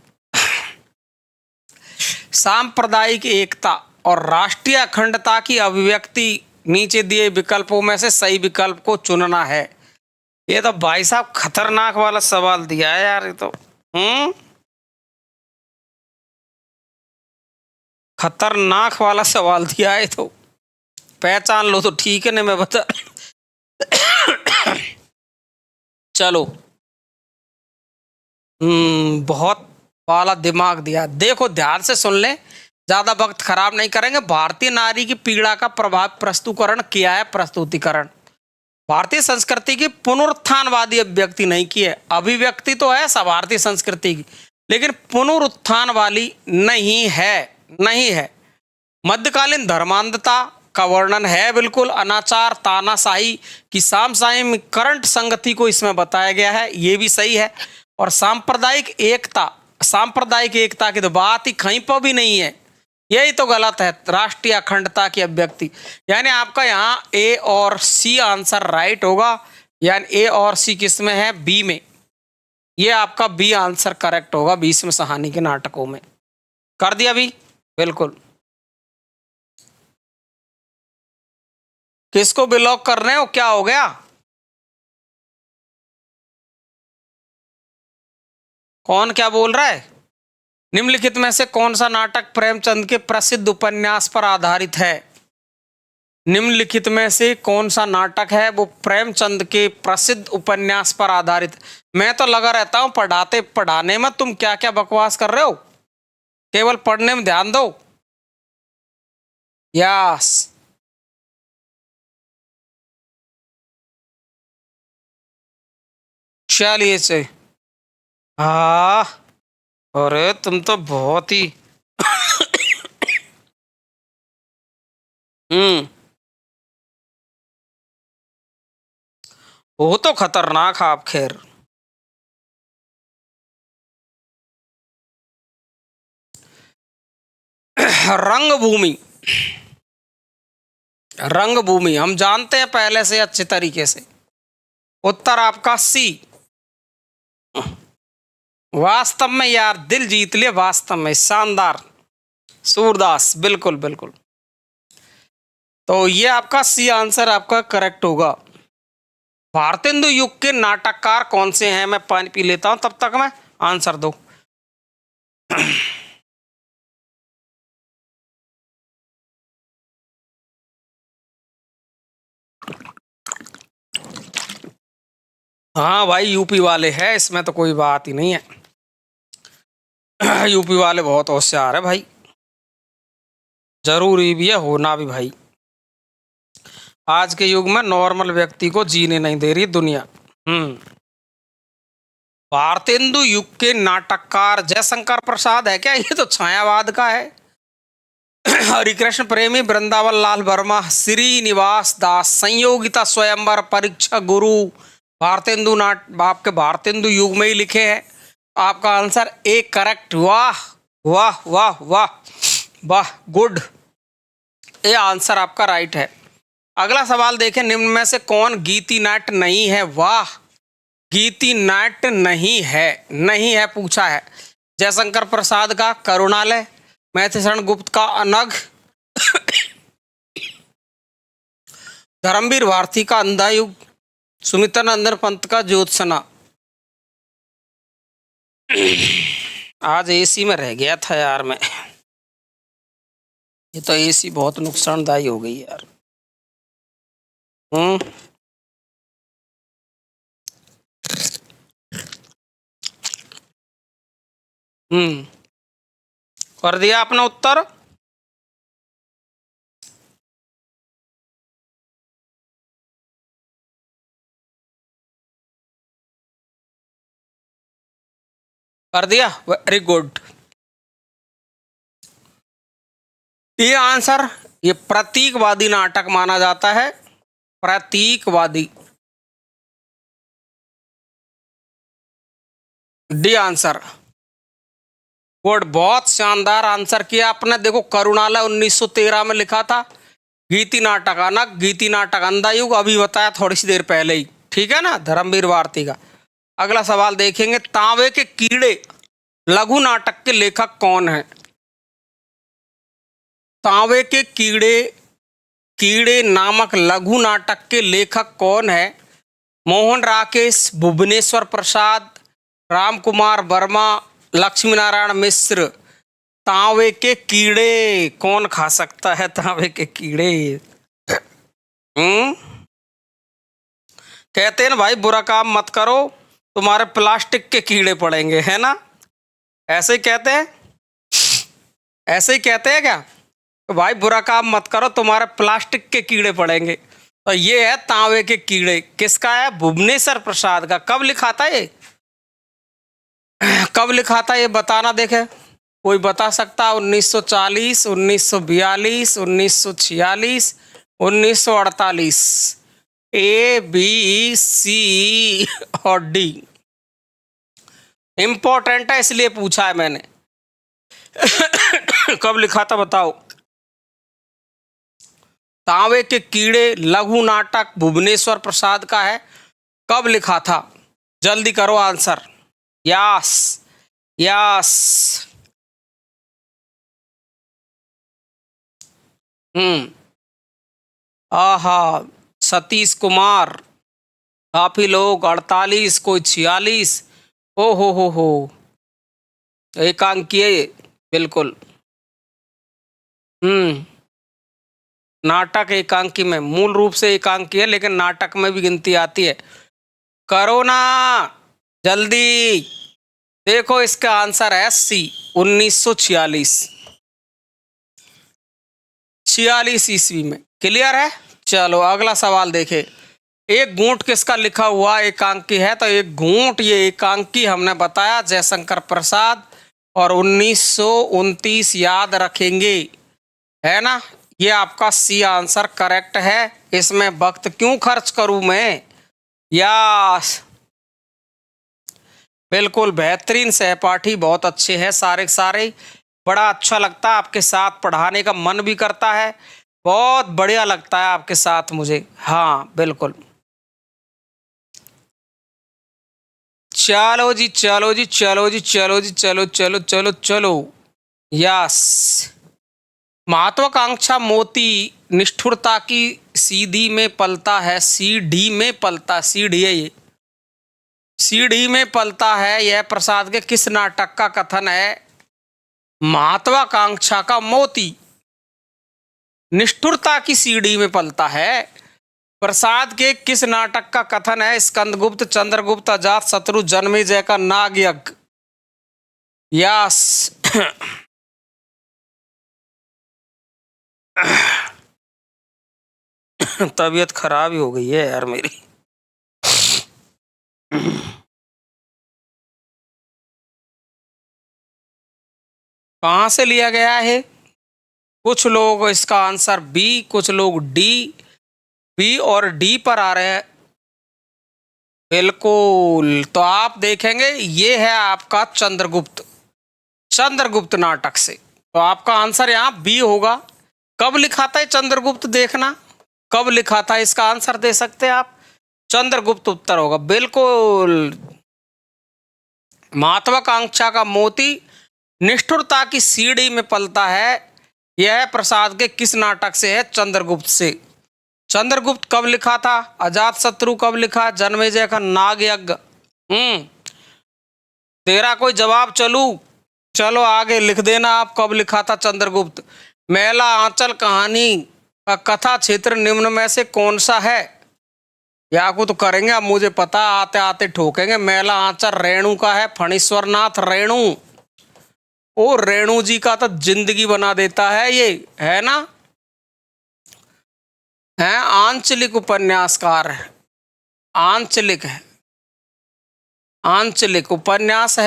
सांप्रदायिक एकता और राष्ट्रीय अखंडता की अभिव्यक्ति, नीचे दिए विकल्पों में से सही विकल्प को चुनना है। ये तो भाई साहब खतरनाक वाला सवाल दिया है यार, ये तो खतरनाक वाला सवाल दिया है। तो पहचान लो तो ठीक है, नहीं मैं बता चलो, बहुत वाला दिमाग दिया। देखो ध्यान से सुन ले, ज्यादा वक्त खराब नहीं करेंगे। भारतीय नारी की पीड़ा का प्रभाव प्रस्तुतिकरण किया है। प्रस्तुतिकरण भारतीय संस्कृति की पुनरुत्थानवादी अभिव्यक्ति नहीं की है। अभिव्यक्ति तो है सब भारतीय संस्कृति की, लेकिन पुनरुत्थान वाली नहीं है, नहीं है। मध्यकालीन धर्मांधता का वर्णन है बिल्कुल। अनाचार, तानाशाही की सामसाही में करंट संगति को इसमें बताया गया है, ये भी सही है। और सांप्रदायिक एकता की तो बात ही कहीं पर भी नहीं है, यही तो गलत है। राष्ट्रीय अखंडता की अभिव्यक्ति, यानी आपका यहाँ ए और सी आंसर राइट होगा। यानी ए और सी किस में है? बी में। ये आपका बी आंसर करेक्ट होगा। 20 में सहानी के नाटकों में कर दिया भी बिल्कुल। किसको बिलोंग कर रहे हो? क्या हो गया? कौन क्या बोल रहा है? निम्नलिखित में से कौन सा नाटक प्रेमचंद के प्रसिद्ध उपन्यास पर आधारित है? निम्नलिखित में से कौन सा नाटक है वो प्रेमचंद के प्रसिद्ध उपन्यास पर आधारित? मैं तो लगा रहता हूं पढ़ाते पढ़ाने में, तुम क्या क्या बकवास कर रहे हो? केवल पढ़ने में ध्यान दो। यस, चलिए से। हाँ, अरे तुम तो बहुत ही वो तो खतरनाक है आप। खैर, रंगभूमि, रंगभूमि हम जानते हैं पहले से अच्छे तरीके से। उत्तर आपका सी। वास्तव में यार दिल जीत लिया, वास्तव में शानदार। सूरदास, बिल्कुल बिल्कुल। तो ये आपका सी आंसर आपका करेक्ट होगा। भारतेंदु युग के नाटककार कौन से हैं? मैं पानी पी लेता हूं तब तक मैं, आंसर दो। हाँ भाई, यूपी वाले हैं, इसमें तो कोई बात ही नहीं है। यूपी वाले बहुत होशियार है भाई, जरूरी भी है होना भी भाई। आज के युग में नॉर्मल व्यक्ति को जीने नहीं दे रही दुनिया। भारतेंदु युग के नाटककार जयशंकर प्रसाद है क्या? ये तो छायावाद का है। हरिकृष्ण प्रेमी, वृंदावन लाल वर्मा, श्रीनिवास दास, संयोगिता स्वयंवर, परीक्षा गुरु, भारतेंदु आपके भारतेंदु युग में ही लिखे हैं। आपका आंसर ए करेक्ट। वाह वाह वाह वाह वाह, गुड। ये आंसर आपका राइट है। अगला सवाल देखें, निम्न में से कौन गीति नाट्य नहीं है? वाह, गीति नाट्य नहीं है, नहीं है पूछा है। जयशंकर प्रसाद का करुणालय, मैथिशरण गुप्त का अनघ, धर्मवीर भारती का अंधा युग, सुमित्रानंदन पंत का ज्योत्सना। आज एसी में रह गया था यार मैं, ये तो एसी बहुत नुकसानदायी हो गई यार। कर दिया अपना उत्तर। कर दिया, वेरी गुड। ये आंसर, ये प्रतीकवादी नाटक माना जाता है। प्रतीकवादी, डी आंसर। गुड, बहुत शानदार आंसर किया आपने। देखो करुणालय 1913 में लिखा था, गीति नाटक अनक, गीति नाटक अंधा युग, अभी बताया थोड़ी सी देर पहले ही, ठीक है ना, धर्मवीर भारती का। अगला सवाल देखेंगे, तांबे के कीड़े लघु नाटक के लेखक कौन है? तांबे के कीड़े, कीड़े नामक लघु नाटक के लेखक कौन है? मोहन राकेश, भुवनेश्वर प्रसाद, राम कुमार वर्मा, लक्ष्मी नारायण मिश्र। तांबे के कीड़े कौन खा सकता है? तांबे के कीड़े। कहते हैं ना भाई, बुरा काम मत करो तुम्हारे प्लास्टिक के कीड़े पड़ेंगे, है ना? ऐसे ही कहते हैं, ऐसे ही कहते हैं क्या? तो भाई बुरा काम मत करो तुम्हारे प्लास्टिक के कीड़े पड़ेंगे। तो ये है तांबे के कीड़े, किसका है? भुवनेश्वर प्रसाद का। कब लिखा था ये? कब लिखा था ये बताना, देखे कोई बता सकता? 1940, 1942, 1946, 1948। ए, बी, सी और डी। इंपॉर्टेंट है इसलिए पूछा है मैंने। कब लिखा था बताओ? तांबे के कीड़े लघु नाटक भुवनेश्वर प्रसाद का है। कब लिखा था? जल्दी करो आंसर। Yes, yes. आहा, सतीश कुमार। काफी लोग 48, कोई 46। ओ हो, एकांकीय, बिल्कुल। नाटक एकांकी में, मूल रूप से एकांकी है लेकिन नाटक में भी गिनती आती है। करो ना जल्दी। देखो इसका आंसर है सी, 1946। 46 ईस्वी में। क्लियर है? चलो अगला सवाल देखे। एक घूंट किसका लिखा हुआ एकांकी है? तो एक घूंट ये एकांकी हमने बताया जयशंकर प्रसाद, और 1929 याद रखेंगे, है ना? ये आपका सी आंसर करेक्ट है। इसमें वक्त क्यों खर्च करूं मैं? यस, बिल्कुल बेहतरीन सहपाठी, बहुत अच्छे हैं सारे सारे। बड़ा अच्छा लगता है आपके साथ, पढ़ाने का मन भी करता है। बहुत बढ़िया लगता है आपके साथ मुझे। हाँ बिल्कुल। चलो जी, चलो जी, चलो जी, चलो जी, चलो चलो चलो चलो। यस। महत्वाकांक्षा मोती निष्ठुरता की सीधी में पलता है, सीढ़ी में पलता, सीढ़ी है ये, सीढ़ी में पलता है। यह प्रसाद के किस नाटक का कथन है? महत्वाकांक्षा का मोती निष्ठुरता की सीढ़ी में पलता है, प्रसाद के किस नाटक का कथन है? स्कंदगुप्त, चंद्रगुप्त, अजात शत्रु, जन्मेजय का नाग यज्ञ। यस। तबीयत खराब ही हो गई है यार मेरी। कहाँ से लिया गया है? कुछ लोग इसका आंसर बी, कुछ लोग डी, बी और डी पर आ रहे हैं। बिल्कुल, तो आप देखेंगे ये है आपका चंद्रगुप्त, चंद्रगुप्त नाटक से। तो आपका आंसर यहाँ बी होगा। कब लिखा था चंद्रगुप्त? देखना कब लिखा था, इसका आंसर दे सकते हैं आप। चंद्रगुप्त उत्तर होगा, बिल्कुल। महत्वाकांक्षा का मोती निष्ठुरता की सीढ़ी में पलता है, यह प्रसाद के किस नाटक से है? चंद्रगुप्त से। चंद्रगुप्त कब लिखा था? अजात शत्रु कब लिखा? जन्मेजय का नाग यज्ञ। तेरा कोई जवाब? चलो आगे लिख देना आप, कब लिखा था चंद्रगुप्त। मैला आंचल कहानी का कथा क्षेत्र निम्न में से कौन सा है? या को तो करेंगे अब, मुझे पता, आते आते ठोकेंगे। मैला आंचल रेणु का है, फणीश्वर नाथ रेणु। ओ रेणु जी का तो जिंदगी बना देता है ये, है ना? है आंचलिक उपन्यासकार है, आंचलिक है, आंचलिक उपन्यास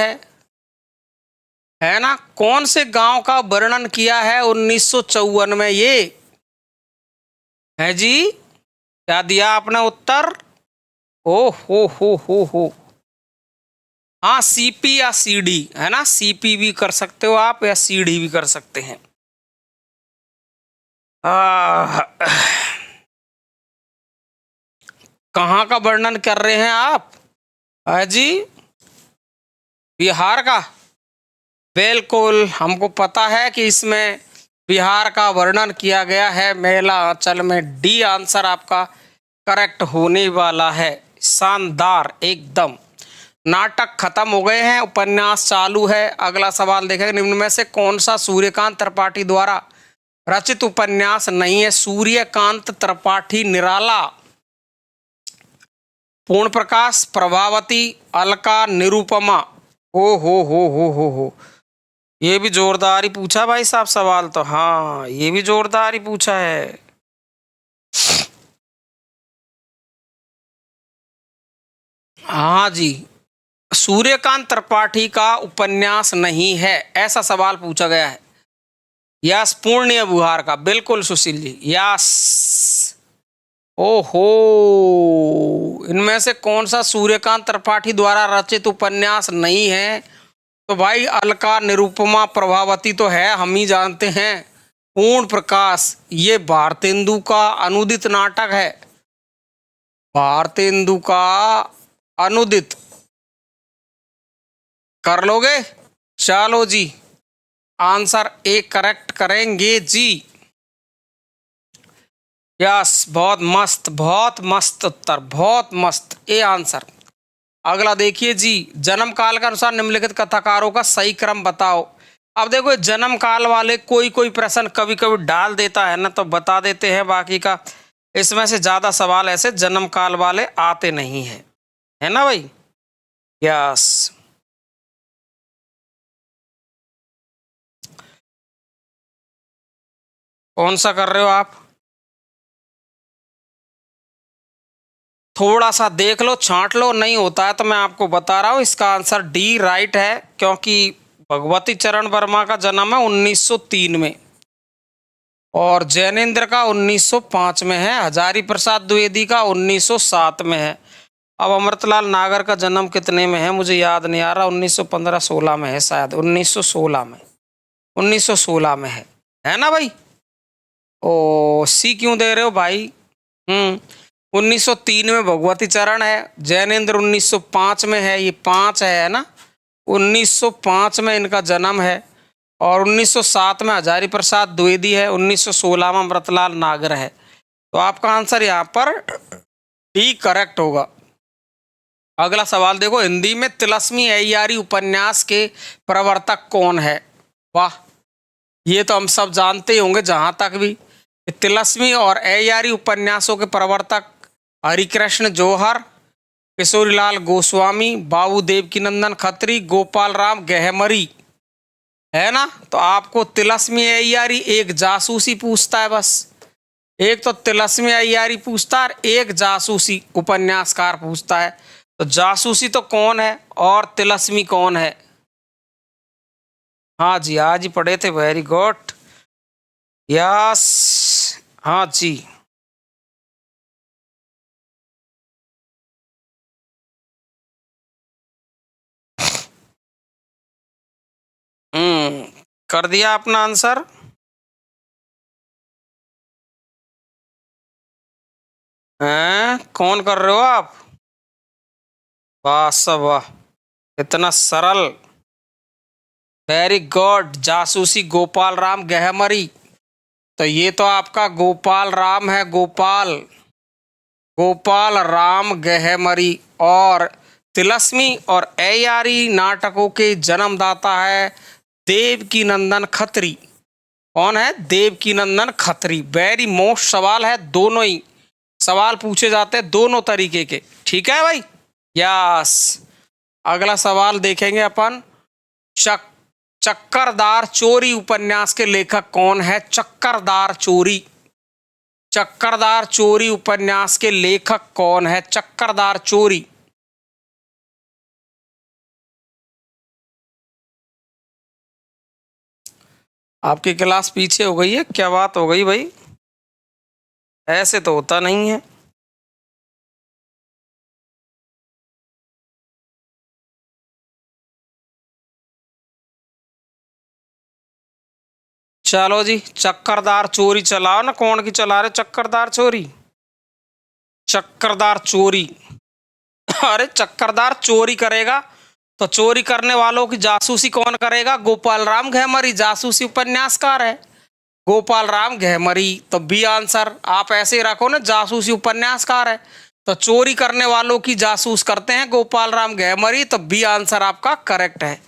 है ना? कौन से गांव का वर्णन किया है 1954 में ये? है जी, क्या दिया आपने उत्तर? ओ हो। हाँ, सीपी या सीडी, है ना? सीपी भी कर सकते हो आप या सीडी भी कर सकते हैं। कहाँ का वर्णन कर रहे हैं आप? है जी, बिहार का। बिल्कुल, हमको पता है कि इसमें बिहार का वर्णन किया गया है, मेला आंचल में। डी आंसर आपका करेक्ट होने वाला है। शानदार एकदम। नाटक खत्म हो गए हैं, उपन्यास चालू है। अगला सवाल देखेंगे, निम्न में से कौन सा सूर्यकांत त्रिपाठी द्वारा रचित उपन्यास नहीं है? सूर्यकांत त्रिपाठी निराला पूर्ण प्रकाश, प्रभावती, अलका, निरुपमा। ओ हो, ये भी जोरदार ही पूछा भाई साहब सवाल तो। हाँ, ये भी जोरदार ही पूछा है। हाँ जी, सूर्यकांत त्रिपाठी का उपन्यास नहीं है, ऐसा सवाल पूछा गया है। यस, पूर्ण्य बुहार का, बिल्कुल सुशील जी, यस। ओहो, इनमें से कौन सा सूर्यकांत त्रिपाठी द्वारा रचित उपन्यास नहीं है? तो भाई अलका, निरुपमा, प्रभावती तो है, हम ही जानते हैं। पूर्ण प्रकाश ये भारतेंदु का अनुदित नाटक है, भारतेंदु का अनुदित। कर लोगे? चलो जी, आंसर ए करेक्ट करेंगे जी। यस, बहुत मस्त उत्तर, बहुत मस्त, ए आंसर। अगला देखिए जी, जन्म काल के अनुसार निम्नलिखित कथाकारों का सही क्रम बताओ। अब देखो, जन्म काल वाले कोई कोई प्रश्न कभी कभी डाल देता है ना, तो बता देते हैं, बाकी का इसमें से ज्यादा सवाल ऐसे जन्म काल वाले आते नहीं हैं, है ना भाई। यस, कौन सा कर रहे हो आप? थोड़ा सा देख लो, छांट लो, नहीं होता है तो मैं आपको बता रहा हूं, इसका आंसर डी राइट है, क्योंकि भगवती चरण वर्मा का जन्म है 1903 में और जैनेन्द्र का 1905 में है, हजारी प्रसाद द्विवेदी का 1907 में है। अब अमृतलाल नागर का जन्म कितने में है मुझे याद नहीं आ रहा, 1915-16 में है शायद, 1916 में, 1916 में है ना भाई। ओ सी क्यों दे रहे हो भाई? 1903 में भगवती चरण है, जैनेन्द्र 1905 में है, ये 5 है ना, 1905 में इनका जन्म है और 1907 में हजारी प्रसाद द्विवेदी है, 1916 में अमृतलाल नागर है। तो आपका आंसर यहाँ पर डी करेक्ट होगा। अगला सवाल देखो, हिंदी में तिलस्मी अय्यारी उपन्यास के प्रवर्तक कौन है? वाह, ये तो हम सब जानते ही होंगे जहां तक भी। तिलस्मी और अय्यारी उपन्यासों के प्रवर्तक हरिकृष्ण जौहर, किशोरीलाल गोस्वामी, बाबू देवकीनंदन खत्री, गोपाल राम गहमरी, है ना। तो आपको तिलस्मी अय्यारी एक जासूसी पूछता है बस, एक तो तिलस्मी अय्यारी पूछता है, एक जासूसी उपन्यासकार पूछता है। तो जासूसी तो कौन है और तिलस्मी कौन है? हाँ जी, आज ही पढ़े थे, वेरी गुड, यस, हाँ जी। कर दिया अपना आंसर। हैं, कौन कर रहे हो आप? वाह सब वाह, इतना सरल, वेरी गुड, जासूसी गोपाल राम गहमरी। तो ये तो आपका गोपाल राम है, गोपाल राम गहमरी। और तिलस्मी और अय्यारी नाटकों के जन्मदाता है देवकीनंदन खत्री। कौन है? देवकीनंदन खत्री। वेरी मोस्ट सवाल है, दोनों ही सवाल पूछे जाते हैं दोनों तरीके के, ठीक है भाई। यस, अगला सवाल देखेंगे अपन, चक्करदार चोरी उपन्यास के लेखक कौन है? चक्करदार चोरी, चक्करदार चोरी उपन्यास के लेखक कौन है? चक्करदार चोरी। आपकी क्लास पीछे हो गई है, क्या बात हो गई भाई? ऐसे तो होता नहीं है। चलो जी, चक्करदार चोरी चलाओ ना, कौन की चला रहे चक्करदार चोरी? चक्करदार चोरी अरे चक्करदार चोरी करेगा तो चोरी करने वालों की जासूसी कौन करेगा? गोपाल राम गहमरी, जासूसी उपन्यासकार है गोपाल राम गहमरी। तो बी आंसर आप ऐसे ही रखो ना, जासूसी उपन्यासकार है तो चोरी करने वालों की जासूस करते हैं गोपाल राम गहमरी। तो बी आंसर आपका करेक्ट है।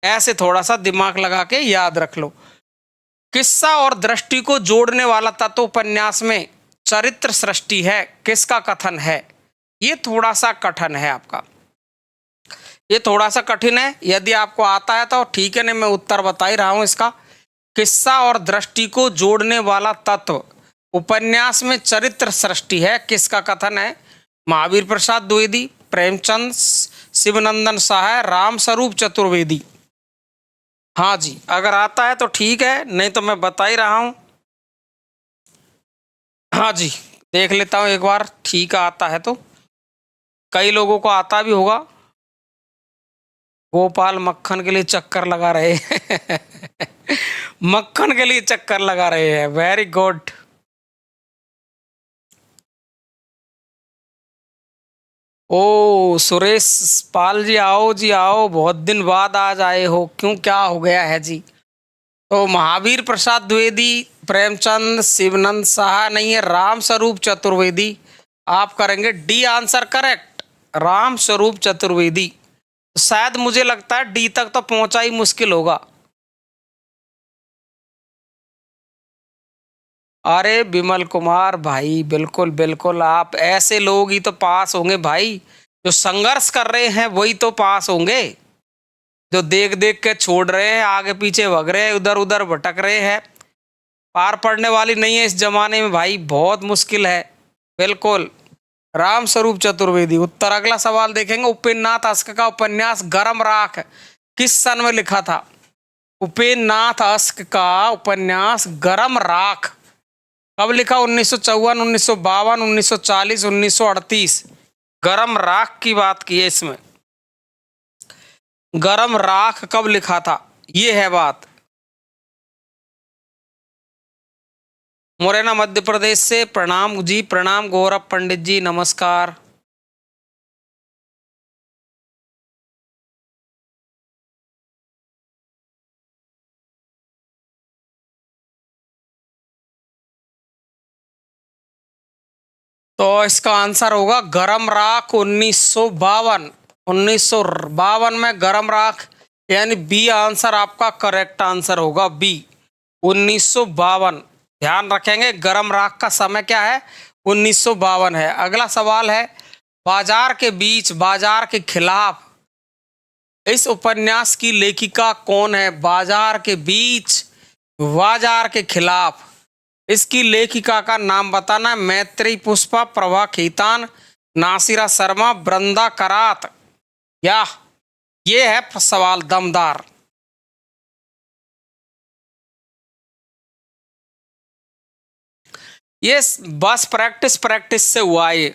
ऐसे थोड़ा सा दिमाग लगा के याद रख लो। किस्सा और दृष्टि को जोड़ने वाला तत्व उपन्यास में चरित्र सृष्टि है, किसका कथन है? ये थोड़ा सा कठिन है आपका, ये थोड़ा सा कठिन है। यदि आपको आता है तो ठीक है, नहीं मैं उत्तर बता ही रहा हूं इसका। किस्सा और दृष्टि को जोड़ने वाला तत्व उपन्यास में चरित्र सृष्टि है। किसका कथन है? महावीर प्रसाद द्विवेदी, प्रेमचंद, शिवनंदन सहाय, राम स्वरूप चतुर्वेदी। हाँ जी, अगर आता है तो ठीक है, नहीं तो मैं बता ही रहा हूं। हाँ जी, देख लेता हूं एक बार, ठीक आता है तो। कई लोगों को आता भी होगा। गोपाल मक्खन के लिए चक्कर लगा रहे हैं मक्खन के लिए चक्कर लगा रहे हैं, वेरी गुड। ओ सुरेश पाल जी, आओ जी आओ, बहुत दिन बाद आज आए हो, क्यों क्या हो गया है जी? तो महावीर प्रसाद द्विवेदी, प्रेमचंद, शिवनंद साहा नहीं है, राम स्वरूप चतुर्वेदी। आप करेंगे D answer correct, Ram Swaroop Chaturvedi. शायद मुझे लगता है डी तक तो पहुंचा ही मुश्किल होगा। अरे विमल कुमार भाई, बिल्कुल बिल्कुल, आप ऐसे लोग ही तो पास होंगे भाई। जो संघर्ष कर रहे हैं वही तो पास होंगे। जो देख देख के छोड़ रहे हैं, आगे पीछे भग रहे हैं, उधर उधर भटक रहे हैं, पार पड़ने वाली नहीं है इस जमाने में भाई, बहुत मुश्किल है। बिल्कुल, राम स्वरूप चतुर्वेदी उत्तर। अगला सवाल देखेंगे, उपेन्द्रनाथ अश्क का उपन्यास गरम राख किस सन में लिखा था? उपेन्द्रनाथ अश्क का उपन्यास गरम राख कब लिखा? 1954, 1952, 1940, 1938। गरम राख की बात की है इसमें। गरम राख कब लिखा था, ये है बात। मुरैना मध्य प्रदेश से प्रणाम जी, प्रणाम गौरव पंडित जी, नमस्कार। तो इसका आंसर होगा गरम राख 1952। 1952 में गरम राख, यानी बी आंसर आपका करेक्ट आंसर होगा, बी 1952। ध्यान रखेंगे, गरम राख का समय क्या है? 1952 है। अगला सवाल है, बाजार के बीच बाजार के खिलाफ इस उपन्यास की लेखिका कौन है? बाजार के बीच बाजार के खिलाफ इसकी लेखिका का नाम बताना है। मैत्री पुष्पा, प्रभा खेतान, नासिरा शर्मा, वृंदा करात। या ये है सवाल दमदार। ये बस प्रैक्टिस प्रैक्टिस से हुआ ये।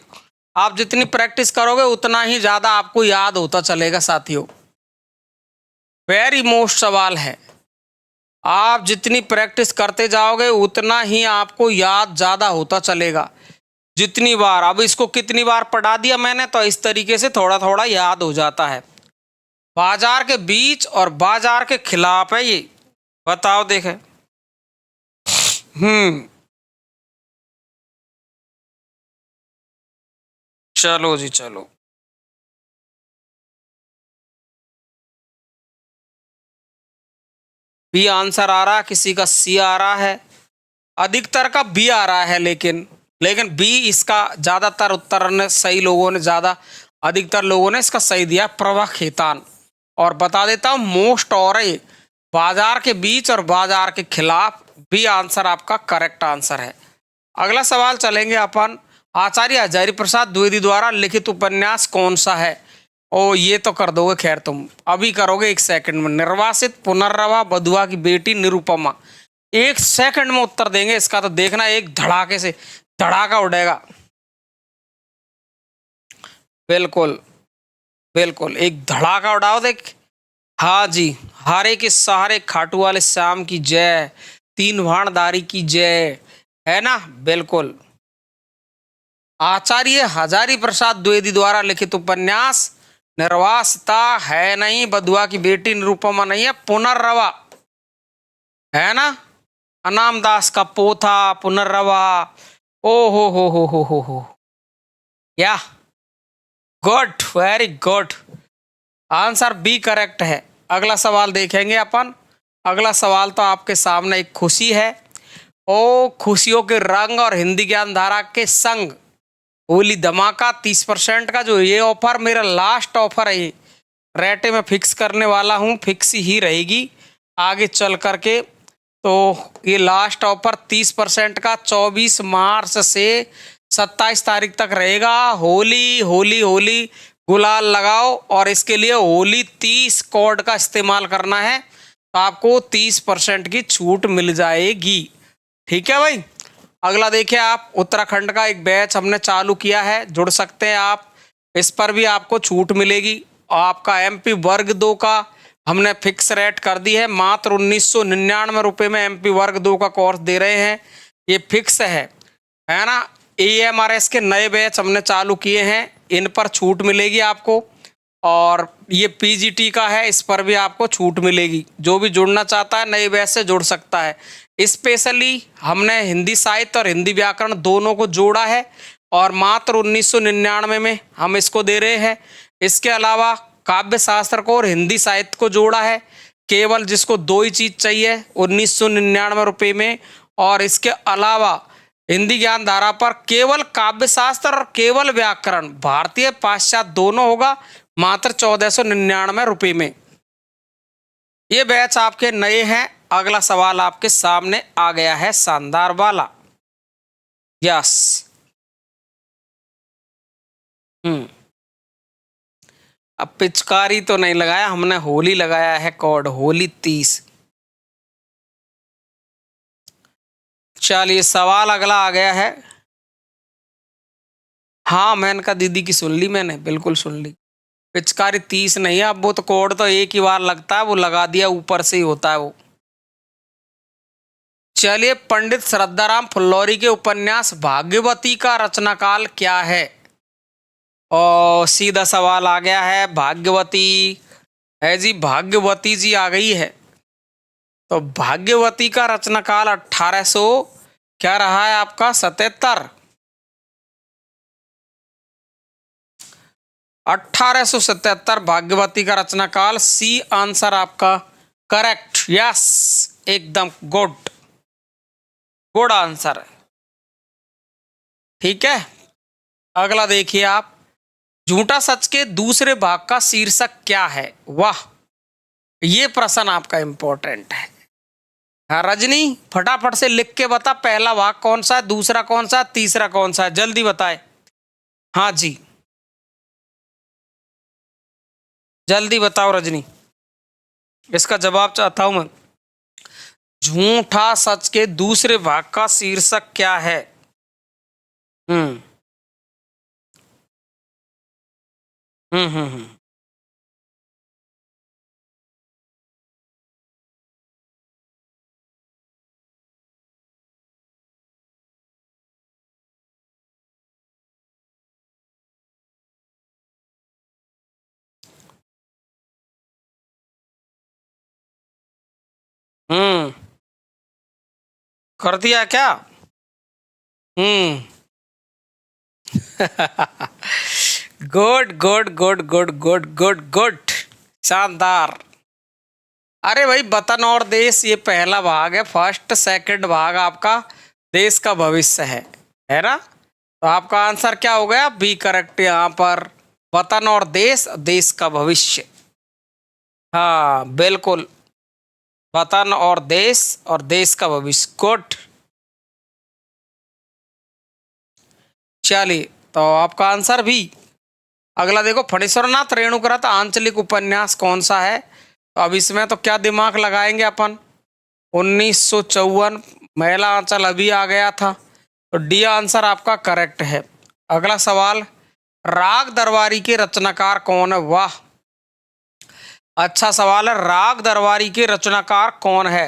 आप जितनी प्रैक्टिस करोगे उतना ही ज्यादा आपको याद होता चलेगा साथियों। वेरी मोस्ट सवाल है, आप जितनी प्रैक्टिस करते जाओगे उतना ही आपको याद ज्यादा होता चलेगा। जितनी बार, अब इसको कितनी बार पढ़ा दिया मैंने, तो इस तरीके से थोड़ा थोड़ा याद हो जाता है। बाजार के बीच और बाजार के खिलाफ है ये, बताओ देखें। चलो जी चलो, बी आंसर आ रहा, किसी का सी आ रहा है, अधिकतर का बी आ रहा है, लेकिन बी इसका ज्यादातर उत्तर ने सही, लोगों ने ज्यादा, अधिकतर लोगों ने इसका सही दिया, प्रभा खेतान। और बता देता हूं, मोस्ट और ये बाजार के बीच और बाजार के खिलाफ, बी आंसर आपका करेक्ट आंसर है। अगला सवाल चलेंगे अपन, आचार्य हजारी प्रसाद द्विवेदी द्वारा लिखित उपन्यास कौन सा है? ओ ये तो कर दोगे, खैर तुम अभी करोगे 1 सेकंड में। निर्वासित, पुनर्रवा, बधुआ की बेटी, निरुपमा। 1 सेकंड में उत्तर देंगे इसका, तो देखना एक धड़ाके से धड़ाका उड़ेगा। बिल्कुल बिल्कुल, एक धड़ाका उड़ाओ देख। हाँ जी, हारे के सहारे खाटू वाले श्याम की जय, तीन भाणधारी की जय, है ना? बिल्कुल। आचार्य हजारी प्रसाद द्विवेदी द्वारा लिखित उपन्यास निर्वासिता है नहीं, बधुआ की बेटी निरुपमा नहीं है, पुनर्रवा है ना? अनाम दास का पोथा, पुनर्रवा। ओ हो, yeah good, very good, answer B correct है। अगला सवाल देखेंगे अपन। अगला सवाल तो आपके सामने एक खुशी है। ओ खुशियों के रंग और हिंदी ज्ञान धारा के संग होली धमाका 30% का जो ये ऑफर मेरा लास्ट ऑफर है, ये रेट मैं फिक्स करने वाला हूँ, फिक्स ही रहेगी आगे चल करके। तो ये लास्ट ऑफर 30% का 24 मार्च से 27 तारीख तक रहेगा। होली होली होली गुलाल लगाओ, और इसके लिए होली 30 कोड का इस्तेमाल करना है, तो आपको 30% की छूट मिल जाएगी। ठीक है भाई। अगला देखिए आप, उत्तराखंड का एक बैच हमने चालू किया है, जुड़ सकते हैं आप, इस पर भी आपको छूट मिलेगी। और आपका एमपी वर्ग 2 का हमने फिक्स रेट कर दी है, मात्र 1999 रुपये में एमपी वर्ग 2 का कोर्स दे रहे हैं, ये फिक्स है ना। एएमआरएस के नए बैच हमने चालू किए हैं, इन पर छूट मिलेगी आपको। और ये पीजीटी का है, इस पर भी आपको छूट मिलेगी। जो भी जुड़ना चाहता है नए बैच से जुड़ सकता है। स्पेशली हमने हिंदी साहित्य और हिंदी व्याकरण दोनों को जोड़ा है, और मात्र 1999 में हम इसको दे रहे हैं। इसके अलावा काव्य शास्त्र को और हिंदी साहित्य को जोड़ा है, केवल जिसको दो ही चीज़ चाहिए 1999 रुपये में। और इसके अलावा हिंदी ज्ञान धारा पर केवल काव्य शास्त्र और केवल व्याकरण, भारतीय पाश्चात्य दोनों होगा, मात्र 1499 रुपये में। ये बैच आपके नए हैं। अगला सवाल आपके सामने आ गया है, शानदार वाला। यस। अब पिचकारी तो नहीं लगाया हमने, होली लगाया है कोड, होली 30। चलिए सवाल अगला आ गया है। हाँ मैंने कहा दीदी की सुन ली, मैंने बिल्कुल सुन ली। पिचकारी 30 नहीं है, अब वो तो कोड तो एक ही बार लगता है, वो लगा दिया, ऊपर से ही होता है वो। चलिए, पंडित श्रद्धाराम फुल्लौरी के उपन्यास भाग्यवती का रचनाकाल क्या है? और सीधा सवाल आ गया है, भाग्यवती है जी, भाग्यवती जी आ गई है। तो भाग्यवती का रचनाकाल 1800 क्या रहा है आपका? 77। 1877 भाग्यवती का रचनाकाल, सी आंसर आपका करेक्ट। यस, एकदम गुड, गुड आंसर है। ठीक है, अगला देखिए आप, झूठा सच के दूसरे भाग का शीर्षक क्या है? वाह, ये प्रश्न आपका इंपॉर्टेंट है। हाँ रजनी, फटाफट से लिख के बता, पहला भाग कौन सा है, दूसरा कौन सा है, तीसरा कौन सा है, जल्दी बताए। हाँ जी, जल्दी बताओ रजनी, इसका जवाब चाहता हूं मैं। झूठा सच के दूसरे भाग का शीर्षक क्या है? हम्म हम्म हम्म हम्म हम्म, कर दिया क्या? हम्म। Good good good good good good good, शानदार। अरे भाई, वतन और देश ये पहला भाग है, फर्स्ट सेकंड भाग आपका देश का भविष्य है ना। तो आपका आंसर क्या हो गया? बी करेक्ट यहाँ पर, वतन और देश, देश का भविष्य। हाँ बिल्कुल, वतन और देश का भविष्य, गुड। चलिए, तो आपका आंसर भी। अगला देखो, फणीश्वरनाथ रेणुकृत आंचलिक उपन्यास कौन सा है? तो अब इसमें तो क्या दिमाग लगाएंगे अपन, 1954 महिला आंचल अभी आ गया था, तो डी आंसर आपका करेक्ट है। अगला सवाल, राग दरबारी के रचनाकार कौन है? वाह, अच्छा सवाल है, राग दरबारी के रचनाकार कौन है?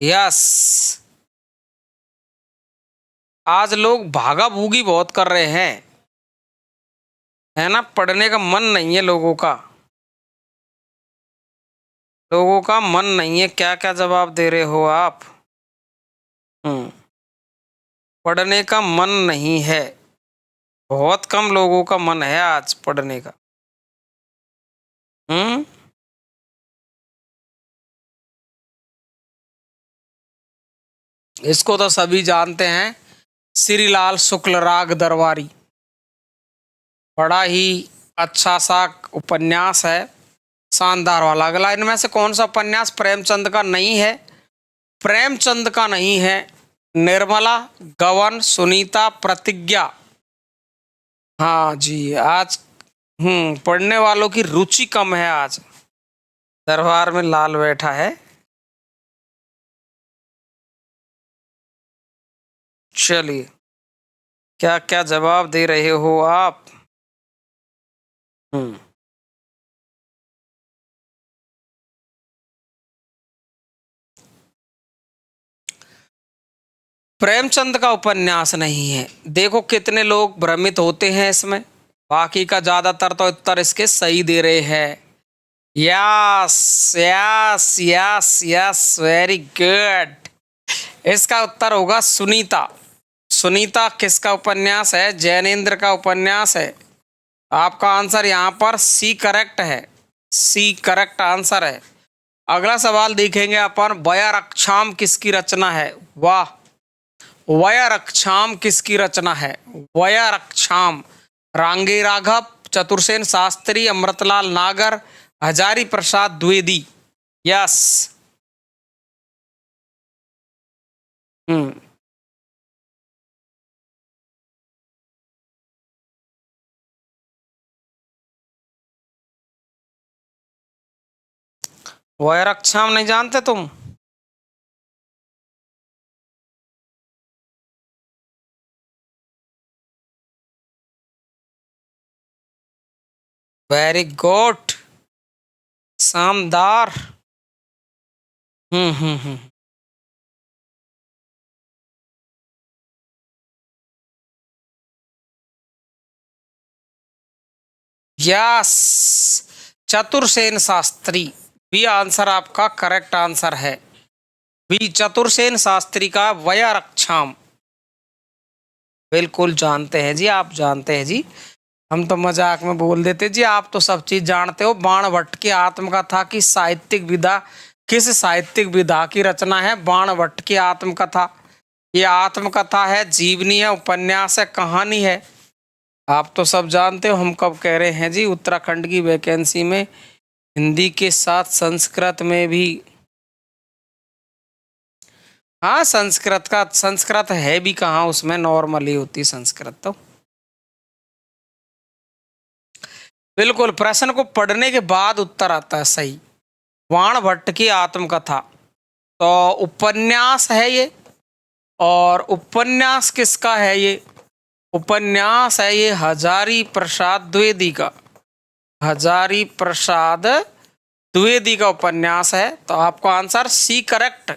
यस, आज लोग भागा भूगी बहुत कर रहे हैं, है ना, पढ़ने का मन नहीं है लोगों का, लोगों का मन नहीं है। क्या क्या जवाब दे रहे हो आप? हम्म, पढ़ने का मन नहीं है, बहुत कम लोगों का मन है आज पढ़ने का। हम्म, इसको तो सभी जानते हैं, श्रीलाल शुक्ल राग दरबारी। बड़ा ही अच्छा सा उपन्यास है, शानदार वाला। अगला, इनमें से कौन सा उपन्यास प्रेमचंद का नहीं है? प्रेमचंद का नहीं है निर्मला, गवन, सुनीता, प्रतिज्ञा। हाँ जी, आज पढ़ने वालों की रुचि कम है। आज दरबार में लाल बैठा है। चलिए, क्या क्या जवाब दे रहे हो आप? हम्म प्रेमचंद का उपन्यास नहीं है। देखो कितने लोग भ्रमित होते हैं इसमें। बाकी का ज्यादातर तो उत्तर इसके सही दे रहे हैं। Yes yes yes yes, very good. इसका उत्तर होगा सुनीता। सुनीता किसका उपन्यास है? जैनेन्द्र का उपन्यास है। आपका आंसर यहाँ पर सी करेक्ट है। सी करेक्ट आंसर है। अगला सवाल देखेंगे अपन, वयरक्षाम किसकी रचना है? वाह, वयरक्षाम किसकी रचना है? वयरक्षाम रांगे राघव, चतुरसेन शास्त्री, अमृतलाल नागर, हजारी प्रसाद द्विवेदी। यस। हम्म वयरक्षाम नहीं जानते तुम? वेरी गुड, शानदार। हम्म। Yes, Chatursen Shastri. B answer आपका करेक्ट आंसर है। बी चतुरसेन शास्त्री का वयरक्षाम। बिल्कुल जानते हैं जी, आप जानते हैं जी। हम तो मजाक में बोल देते जी, आप तो सब चीज जानते हो। बाणभट्ट की आत्मकथा की साहित्यिक विधा किस साहित्यिक विधा की रचना है? बाणभट्ट की आत्मकथा। ये आत्मकथा है, जीवनी है, उपन्यास है, कहानी है? आप तो सब जानते हो। हम कब कह रहे हैं जी, उत्तराखंड की वैकेंसी में हिंदी के साथ संस्कृत में भी। हाँ, संस्कृत है भी कहाँ उसमें, नॉर्मली होती संस्कृत तो। बिल्कुल, प्रश्न को पढ़ने के बाद उत्तर आता है सही। बाणभट्ट की आत्मकथा तो उपन्यास है ये। और उपन्यास किसका है ये? उपन्यास है ये हजारी प्रसाद द्विवेदी का। हजारी प्रसाद द्विवेदी का उपन्यास है। तो आपका आंसर सी करेक्ट।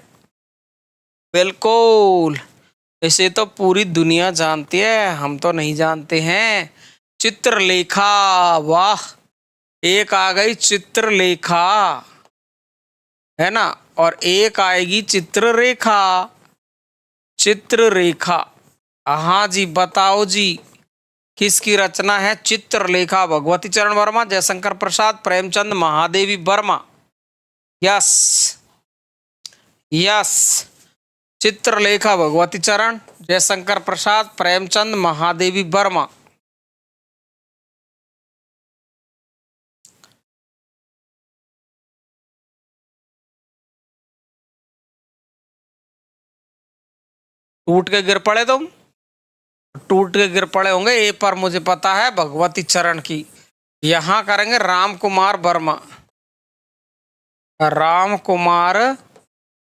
बिल्कुल, इसे तो पूरी दुनिया जानती है, हम तो नहीं जानते हैं। चित्रलेखा, वाह, एक आ गई चित्रलेखा, है ना? और एक आएगी चित्ररेखा। चित्ररेखा, हाँ जी, बताओ जी, किसकी रचना है चित्रलेखा? भगवती चरण वर्मा, जयशंकर प्रसाद, प्रेमचंद, महादेवी वर्मा। यस यस, चित्रलेखा भगवती चरण, जयशंकर प्रसाद, प्रेमचंद, महादेवी वर्मा। टूट के गिर पड़े तुम? टूट के गिर पड़े होंगे। ए पर मुझे पता है भगवती चरण की। यहां करेंगे राम कुमार वर्मा। राम कुमार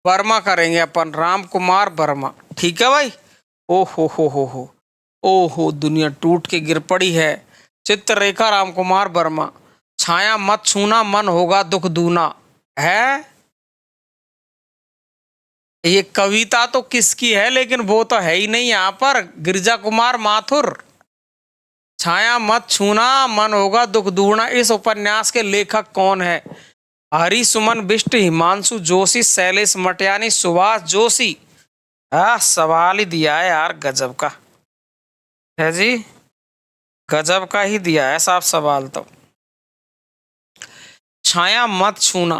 वर्मा करेंगे अपन, राम कुमार वर्मा। ठीक है भाई। ओ हो, ओ हो, दुनिया टूट के गिर पड़ी है। चित्ररेखा राम कुमार वर्मा। छाया मत छूना, मन होगा दुख दूना। है ये कविता तो किसकी है? लेकिन वो तो है ही नहीं यहाँ पर। गिरजा कुमार माथुर। छाया मत छूना, मन होगा दुख दूना, इस उपन्यास के लेखक कौन है? हरि सुमन बिष्ट, हिमांशु जोशी, शैलेश मटियानी, सुभाष जोशी। सवाल ही दिया है यार, गजब का है जी, गजब का ही दिया है साहब सवाल तो। छाया मत छूना,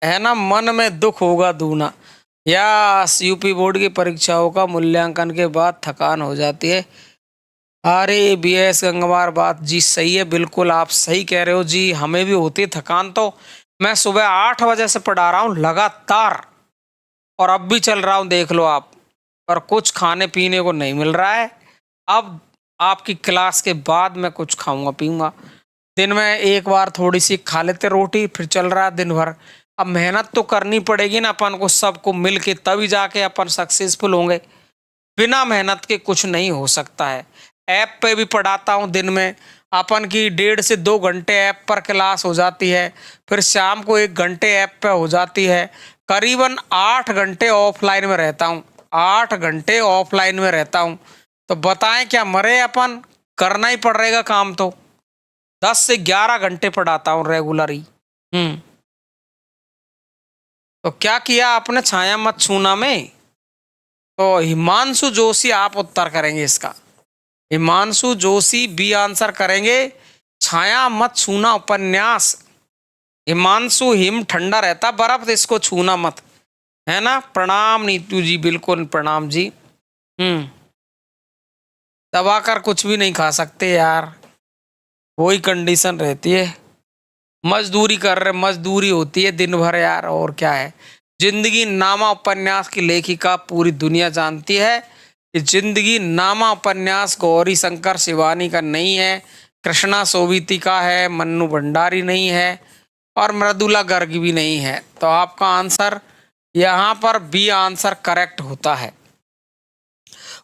है ना, मन में दुख होगा दूना। यस, यूपी बोर्ड की परीक्षाओं का मूल्यांकन के बाद थकान हो जाती है। अरे बीएस गंगवार, बात जी सही है, बिल्कुल आप सही कह रहे हो जी, हमें भी होती है थकान। तो मैं सुबह 8 बजे से पढ़ा रहा हूँ लगातार, और अब भी चल रहा हूँ देख लो आप, पर कुछ खाने पीने को नहीं मिल रहा है। अब आपकी क्लास के बाद मैं कुछ खाऊंगा पीऊंगा। दिन में एक बार थोड़ी सी खा लेते रोटी, फिर चल रहा है दिन भर। अब मेहनत तो करनी पड़ेगी ना अपन को, सबको मिल के, तभी जाके अपन सक्सेसफुल होंगे। बिना मेहनत के कुछ नहीं हो सकता है। ऐप पे भी पढ़ाता हूँ दिन में, अपन की 1.5 से 2 घंटे ऐप पर क्लास हो जाती है, फिर शाम को 1 घंटे ऐप पे हो जाती है। करीबन 8 घंटे ऑफलाइन में रहता हूँ, 8 घंटे ऑफलाइन में रहता हूँ। तो बताएं क्या मरे अपन, करना ही पड़ेगा काम तो। 10 से 11 घंटे पढ़ाता हूँ रेगुलर ही। हम्म। तो क्या किया आपने छाया मत छूना में? तो हिमांशु जोशी आप उत्तर करेंगे इसका। हिमांशु जोशी बी आंसर करेंगे, छाया मत छूना उपन्यास। हिमांशु, हिम ठंडा रहता बर्फ, तो इसको छूना मत, है ना। प्रणाम नीतू जी, बिल्कुल प्रणाम जी। हम्म। दबाकर कुछ भी नहीं खा सकते यार, वही कंडीशन रहती है। मजदूरी कर रहे, मजदूरी होती है दिन भर यार, और क्या है। जिंदगी नामा उपन्यास की लेखिका पूरी दुनिया जानती है कि जिंदगी नामा उपन्यास गौरी शंकर शिवानी का नहीं है, कृष्णा सोविती का है, मन्नू भंडारी नहीं है, और मृदुला गर्ग भी नहीं है। तो आपका आंसर यहाँ पर बी आंसर करेक्ट होता है।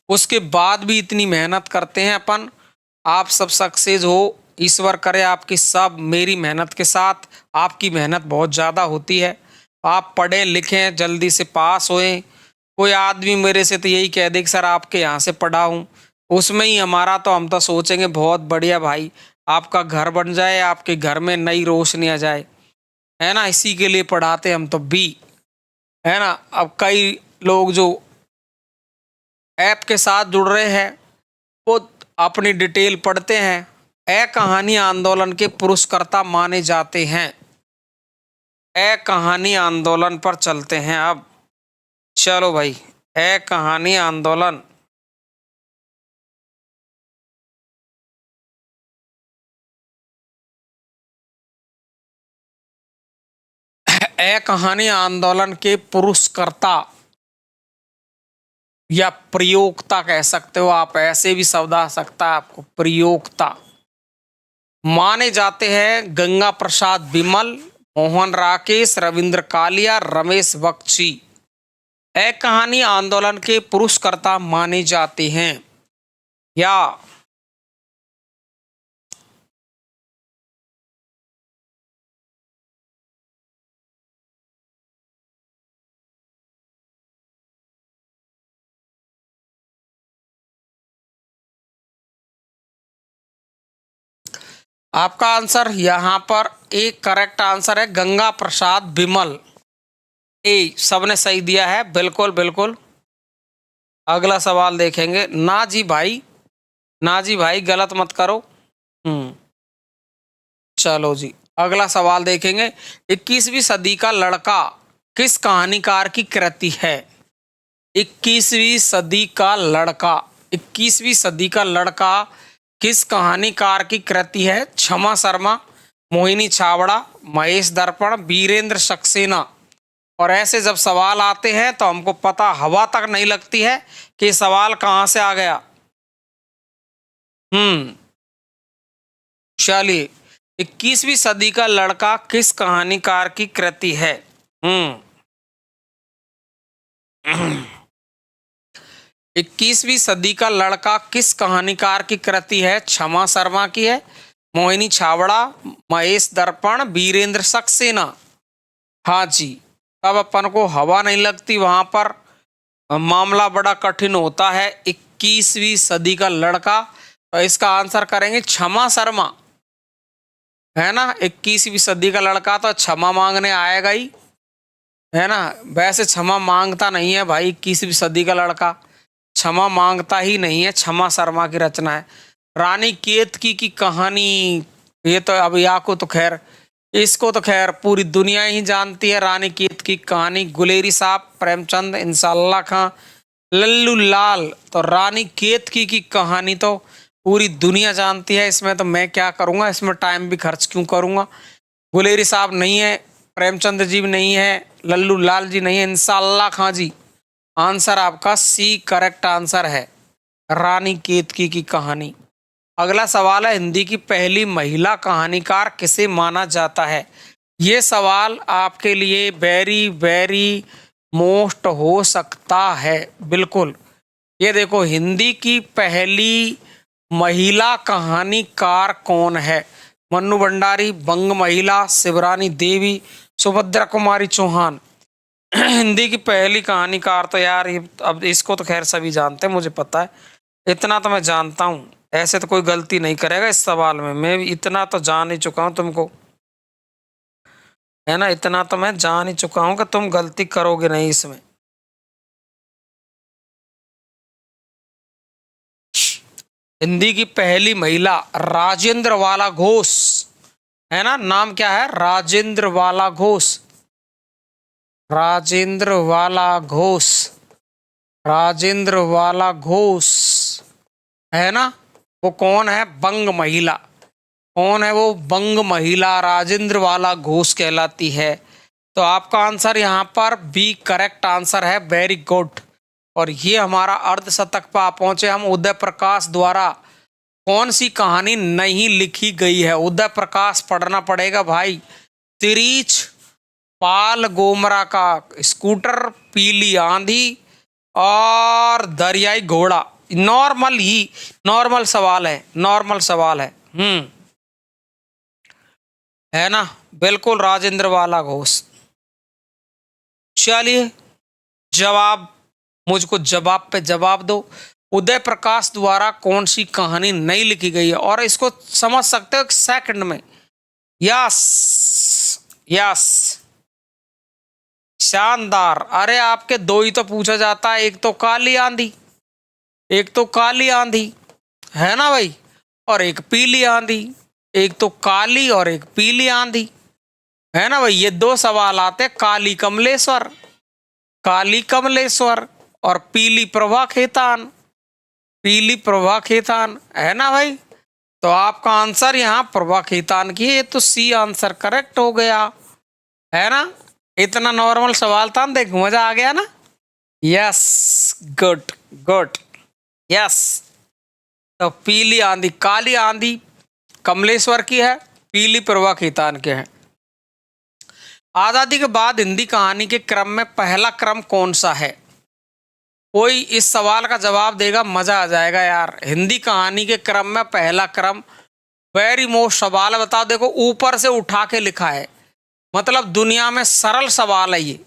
उसके बाद भी इतनी मेहनत करते हैं अपन, आप सब सक्सेस हो, ईश्वर करे आपकी सब मेरी मेहनत के साथ। आपकी मेहनत बहुत ज़्यादा होती है, आप पढ़ें लिखें जल्दी से पास होएं। कोई आदमी मेरे से तो यही कह दे कि सर आपके यहाँ से पढ़ा हूँ, उसमें ही हमारा तो, हम तो सोचेंगे बहुत बढ़िया भाई, आपका घर बन जाए, आपके घर में नई रोशनी आ जाए, है ना। इसी के लिए पढ़ाते हम तो बी, है ना। अब कई लोग जो ऐप के साथ जुड़ रहे हैं वो अपनी डिटेल पढ़ते हैं। ए कहानी आंदोलन के पुरस्कर्ता माने जाते हैं। ए कहानी आंदोलन पर चलते हैं अब। चलो भाई, ए कहानी आंदोलन। ए कहानी आंदोलन के पुरस्कर्ता या प्रयोक्ता कह सकते हो आप, ऐसे भी शब्द आ सकता है आपको, प्रयोक्ता माने जाते हैं गंगा प्रसाद बिमल, मोहन राकेश, रविंद्र कालिया, रमेश बख्शी। ए कहानी आंदोलन के पुरस्कर्ता माने जाते हैं। या आपका आंसर यहाँ पर एक करेक्ट आंसर है, गंगा प्रसाद बिमल। ए सबने सही दिया है, बिल्कुल बिल्कुल। अगला सवाल देखेंगे। ना जी भाई, ना जी भाई गलत मत करो। हम्म। चलो जी, अगला सवाल देखेंगे। 21वीं सदी का लड़का किस कहानीकार की कृति है? 21वीं सदी का लड़का, 21वीं सदी का लड़का किस कहानीकार की कृति है? क्षमा शर्मा, मोहिनी छाबड़ा, महेश दर्पण, वीरेंद्र सक्सेना। और ऐसे जब सवाल आते हैं तो हमको पता हवा तक नहीं लगती है कि सवाल कहाँ से आ गया। हम्म। चलिए, 21वीं सदी का लड़का किस कहानीकार की कृति है? हम्म। 21वीं सदी का लड़का किस कहानीकार की कृति है? क्षमा शर्मा की है, मोहिनी छाबड़ा, महेश दर्पण, वीरेंद्र सक्सेना। हाँ जी, तब अपन को हवा नहीं लगती वहां पर, मामला बड़ा कठिन होता है। 21वीं सदी का लड़का, तो इसका आंसर करेंगे क्षमा शर्मा, है ना। 21वीं सदी का लड़का तो क्षमा मांगने आएगा ही, है ना। वैसे क्षमा मांगता नहीं है भाई 21वीं सदी का लड़का, क्षमा मांगता ही नहीं है, क्षमा शर्मा की रचना है। रानी केतकी की कहानी, ये तो अब या को तो खैर इसको तो खैर पूरी दुनिया ही जानती है, रानी केत की कहानी। गुलेरी साहब, प्रेमचंद, इंशाल्लाह खां, लल्लू लाल। तो रानी केतकी की कहानी तो पूरी दुनिया जानती है, इसमें तो मैं क्या करूँगा, इसमें टाइम भी खर्च क्यों करूँगा। गुलेरी साहब नहीं है, प्रेमचंद जी भी नहीं है, लल्लू लाल जी नहीं है, इंशाल्लाह खां जी। आंसर आपका सी करेक्ट आंसर है, रानी केतकी की कहानी। अगला सवाल है, हिंदी की पहली महिला कहानीकार किसे माना जाता है। ये सवाल आपके लिए वेरी वेरी मोस्ट हो सकता है, बिल्कुल। ये देखो, हिंदी की पहली महिला कहानीकार कौन है। मन्नू भंडारी, बंग महिला, शिवरानी देवी, सुभद्रा कुमारी चौहान। हिंदी की पहली कहानीकार तो यार ये, अब इसको तो खैर सभी जानते हैं, मुझे पता है, इतना तो मैं जानता हूँ। ऐसे तो कोई गलती नहीं करेगा इस सवाल में, मैं इतना तो जान ही चुका हूँ तुमको, है ना। इतना तो मैं जान ही चुका हूँ कि तुम गलती करोगे नहीं इसमें। हिंदी की पहली महिला राजेंद्र वाला घोष, है ना। नाम क्या है, राजेंद्र वाला घोष, राजेंद्र वाला घोष, राजेंद्र वाला घोष, है ना। वो कौन है, बंग महिला। कौन है वो, बंग महिला राजेंद्र वाला घोष कहलाती है। तो आपका आंसर यहाँ पर बी करेक्ट आंसर है, वेरी गुड। और ये हमारा अर्धशतक पर आप पहुंचे हम। उदय प्रकाश द्वारा कौन सी कहानी नहीं लिखी गई है। उदय प्रकाश पढ़ना पड़ेगा भाई। तिरीच, पाल गोमरा का स्कूटर, पीली आंधी और दरियाई घोड़ा। नॉर्मल ही, नॉर्मल सवाल है, नॉर्मल सवाल है। है ना, बिल्कुल राजेंद्र वाला घोष। चलिए, जवाब, मुझको जवाब पे जवाब दो। उदय प्रकाश द्वारा कौन सी कहानी नहीं लिखी गई है, और इसको समझ सकते हो एक सेकंड में। यस यस, शानदार। अरे आपके दो ही तो पूछा जाता है, एक तो काली आंधी, एक तो काली आंधी, है ना भाई, और एक पीली आंधी। एक तो काली और एक पीली आंधी, है ना भाई। ये दो सवाल आते, काली कमलेश्वर, काली कमलेश्वर और पीली प्रभा खेतान, पीली प्रभा खेतान, है ना भाई। तो आपका आंसर यहाँ प्रभा खेतान की है, तो सी आंसर करेक्ट हो गया, है ना। इतना नॉर्मल सवाल था, देख मजा आ गया ना। Yes, good good, yes. तो पीली आंधी, काली आंधी कमलेश्वर की है, पीली प्रभा खेतान के हैं। आजादी के बाद हिंदी कहानी के क्रम में पहला क्रम कौन सा है। कोई इस सवाल का जवाब देगा, मजा आ जाएगा यार। हिंदी कहानी के क्रम में पहला क्रम, वेरी मोस्ट सवाल है, बताओ। देखो ऊपर से उठा के लिखा है, मतलब दुनिया में सरल सवाल है ये,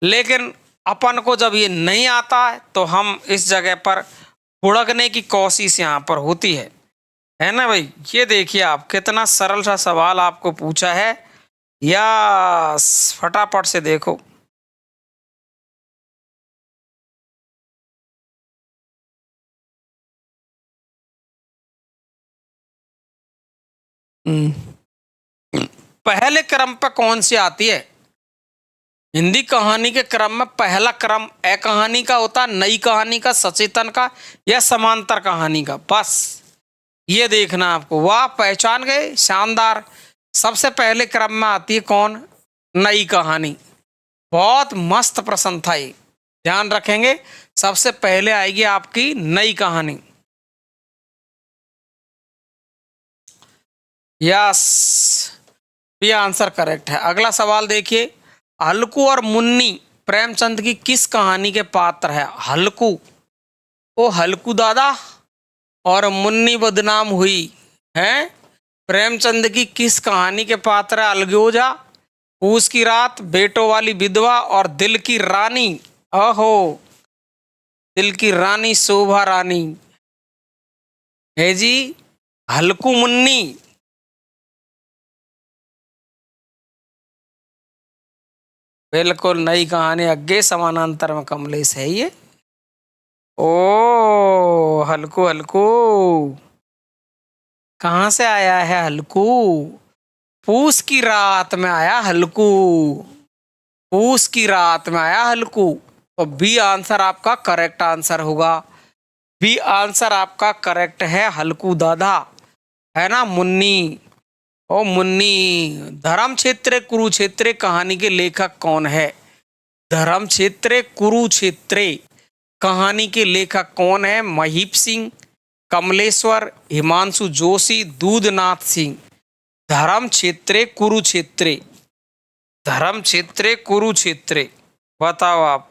लेकिन अपन को जब ये नहीं आता है तो हम इस जगह पर भुड़कने की कोशिश यहाँ पर होती है ना भाई। ये देखिए आप, कितना सरल सा सवाल आपको पूछा है, या फटाफट से देखो। पहले क्रम पर कौन सी आती है हिंदी कहानी के क्रम में। पहला क्रम ए कहानी का होता, नई कहानी का, सचेतन का, या समांतर कहानी का। बस ये देखना आपको। वाह, पहचान गए, शानदार। सबसे पहले क्रम में आती है कौन, नई कहानी। बहुत मस्त प्रश्न था ये, ध्यान रखेंगे। सबसे पहले आएगी आपकी नई कहानी। यस, ये आंसर करेक्ट है। अगला सवाल देखिए, हल्कू और मुन्नी प्रेमचंद की किस कहानी के पात्र है। हल्कू, ओ हल्कू दादा, और मुन्नी बदनाम हुई है, प्रेमचंद की किस कहानी के पात्र है। अलगोजा, पूस की रात, बेटों वाली विधवा और दिल की रानी। ओहो, दिल की रानी शोभा रानी है जी, हल्कू मुन्नी। बिल्कुल नई कहानी, अग्गे समानांतर में कमलेश है ये। ओ हल्कू, हल्कू कहाँ से आया है हल्कू। पूस की रात में आया हल्कू, पूस की रात में आया हल्कू। तो बी आंसर आपका करेक्ट आंसर होगा। बी आंसर आपका करेक्ट है, हल्कू दादा, है ना मुन्नी। ओ मुन्नी। धर्म क्षेत्र कुरुक्षेत्र कहानी के लेखक कौन है? धर्म क्षेत्र कुरुक्षेत्र कहानी के लेखक कौन है? महीप सिंह, कमलेश्वर, हिमांशु जोशी, दूधनाथ सिंह। धर्म क्षेत्र कुरुक्षेत्र, धर्म क्षेत्र कुरुक्षेत्र, बताओ आप।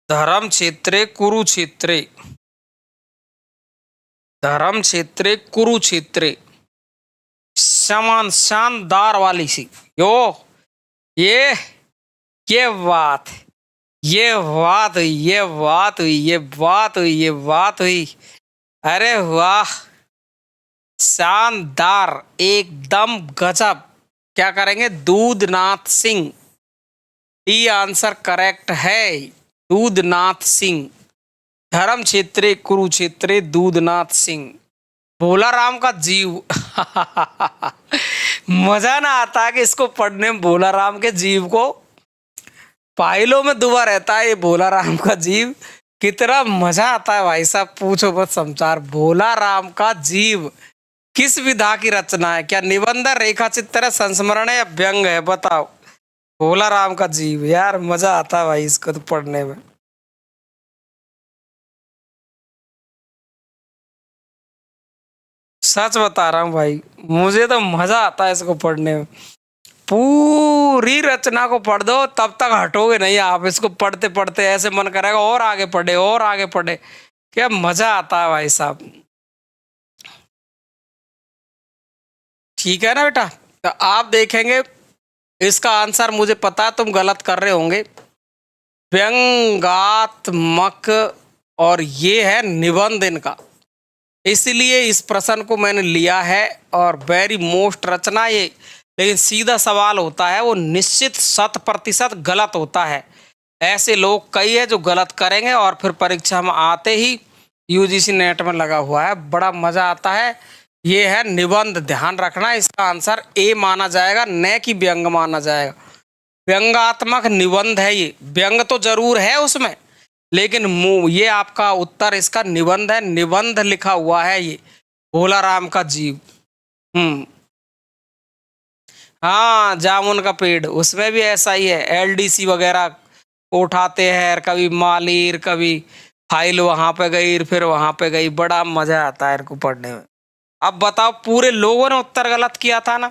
धर्म क्षेत्र कुरुक्षेत्र, धर्म क्षेत्र कुरुक्षेत्र। समान शानदार वाली सी यो, ये ये बात, ये बात हुई, ये बात हुई, ये बात हुई, ये बात हुई। अरे वाह, शानदार, एकदम गजब। क्या करेंगे? दूधनाथ सिंह। ई आंसर करेक्ट है, दूधनाथ सिंह। धर्म क्षेत्र कुरुक्षेत्र, दूधनाथ सिंह। भोला राम का जीव। मजा ना आता कि इसको पढ़ने में, भोला राम के जीव को फाइलों में दुबा रहता है ये भोला राम का जीव। कितना मजा आता है भाई साहब, पूछो मत समाचार। भोला राम का जीव किस विधा की रचना है? क्या निबंध, रेखा चित्र है, संस्मरण है या व्यंग है? बताओ। भोला राम का जीव, यार मजा आता है भाई इसको तो पढ़ने में। सच बता रहा हूँ भाई, मुझे तो मजा आता है इसको पढ़ने में। पूरी रचना को पढ़ दो तब तक हटोगे नहीं आप। इसको पढ़ते पढ़ते ऐसे मन करेगा और आगे पढ़े और आगे पढ़े। क्या मजा आता है भाई साहब। ठीक है ना बेटा? तो आप देखेंगे इसका आंसर, मुझे पता है तुम गलत कर रहे होंगे। व्यंगात्मक, और ये है निबंध इनका, इसलिए इस प्रश्न को मैंने लिया है। और वेरी मोस्ट रचना ये, लेकिन सीधा सवाल होता है वो निश्चित 100% गलत होता है। ऐसे लोग कई है जो गलत करेंगे और फिर परीक्षा में आते ही यूजीसी नेट में लगा हुआ है, बड़ा मजा आता है। ये है निबंध, ध्यान रखना इसका आंसर ए माना जाएगा, न कि व्यंग माना जाएगा। व्यंगात्मक निबंध है ये, व्यंग तो जरूर है उसमें, लेकिन ये आपका उत्तर इसका निबंध है। निबंध लिखा हुआ है ये भोला राम का जीव। हाँ, जामुन का पेड़, उसमें भी ऐसा ही है। एलडीसी वगैरह को उठाते हैं, कभी मालिर, कभी फाइल वहां पे गई, फिर वहां पे गई, बड़ा मजा आता है इनको पढ़ने में। अब बताओ, पूरे लोगों ने उत्तर गलत किया था ना?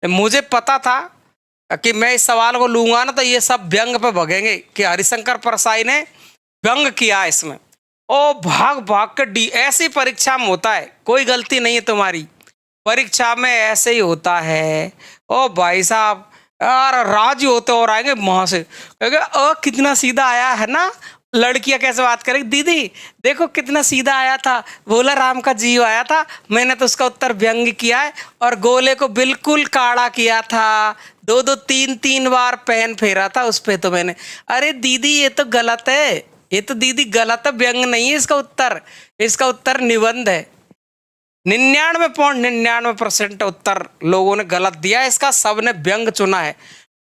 मुझे पता था कि मैं इस सवाल को लूंगा ना तो ये सब व्यंग पे भगेंगे कि हरिशंकर परसाई ने व्यंग किया इसमें। ओ भाग भाग के डी, ऐसी परीक्षा में होता है, कोई गलती नहीं है तुम्हारी, परीक्षा में ऐसे ही होता है। ओ भाई साहब, यार राजी होते और आएंगे वहां से, कहेंगे ओ कितना सीधा आया है ना। लड़कियां कैसे बात करेंगी, दीदी देखो कितना सीधा आया था, भोला राम का जीव आया था, मैंने तो उसका उत्तर व्यंग किया है और गोले को बिल्कुल काड़ा किया था, दो दो तीन तीन बार पेन फेरा था उस पे तो मैंने। अरे दीदी ये तो गलत है, ये तो दीदी गलत है, व्यंग नहीं है इसका उत्तर, इसका उत्तर निबंध है। 99.99% उत्तर लोगों ने गलत दिया, इसका सबने व्यंग चुना है।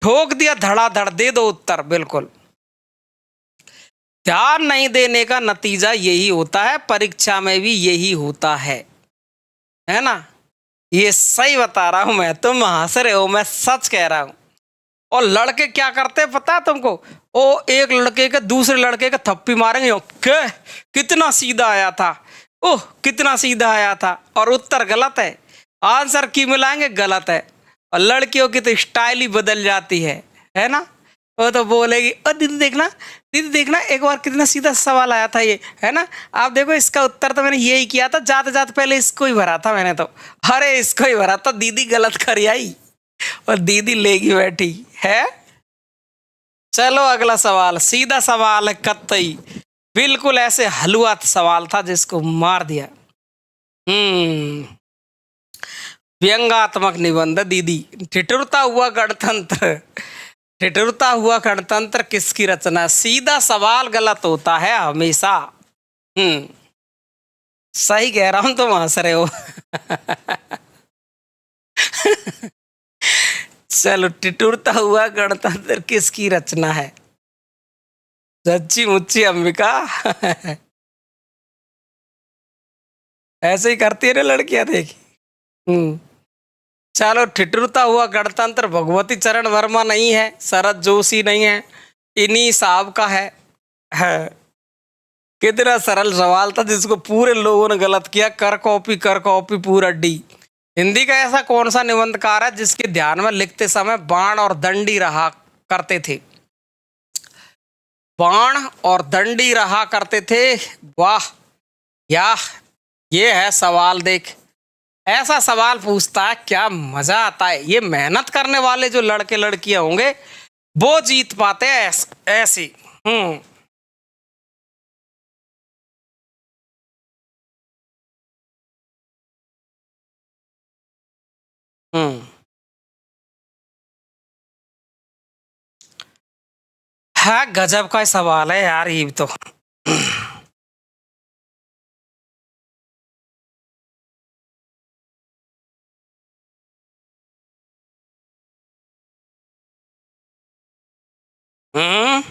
ठोक दिया धड़ाधड़, दे दो उत्तर बिल्कुल। ध्यान नहीं देने का नतीजा यही होता है, परीक्षा में भी यही होता है ना? ये सही बता रहा हूं मैं, तुम हंस रहे हो, मैं सच कह रहा हूं। और लड़के क्या करते हैं पता है तुमको? ओ एक लड़के के दूसरे लड़के के थप्पी मारेंगे, ओके कितना सीधा आया था, ओह कितना सीधा आया था, और उत्तर गलत है। आंसर की मिलाएंगे, गलत है। और लड़कियों की तो स्टाइल ही बदल जाती है ना? वो तो बोलेगी ओ दीदी देखना, दीदी देखना एक बार कितना सीधा सवाल आया था ये, है ना? आप देखो इसका उत्तर तो मैंने यही किया था, जाते जाते पहले इसको ही भरा था मैंने तो, अरे इसको ही भरा था, दीदी गलत कर आई और दीदी लेगी बैठी है। चलो अगला सवाल, सीधा सवाल है कतई, बिल्कुल ऐसे हलवा सवाल था जिसको मार दिया। व्यंगात्मक निबंध, दीदी ठिठुरता हुआ गणतंत्र, ठिठुरता हुआ गणतंत्र किसकी रचना? सीधा सवाल गलत होता है हमेशा, हम्म, सही कह रहा हूं, तुम हंस रहे हो। चलो, टिटुरता हुआ गणतंत्र किसकी रचना है? सच्ची मुच्ची अंबिका। ऐसे ही करती है ना लड़कियां, देखी। हम्म। चलो, ठिठुरता हुआ गणतंत्र भगवती चरण वर्मा नहीं है, शरद जोशी नहीं है, इन्हीं साहब का है। कितना सरल सवाल था जिसको पूरे लोगों ने गलत किया। कर कॉपी पूरा डी। हिंदी का ऐसा कौन सा निबंधकार है जिसके ध्यान में लिखते समय बाण और दंडी रहा करते थे? बाण और दंडी रहा करते थे। वाह, या ये है सवाल, देख। ऐसा सवाल पूछता है, क्या मजा आता है। ये मेहनत करने वाले जो लड़के लड़कियां होंगे वो जीत पाते हैं ऐसी। हम्म। हम्म। है, गजब का सवाल है यार ये तो। हम्म।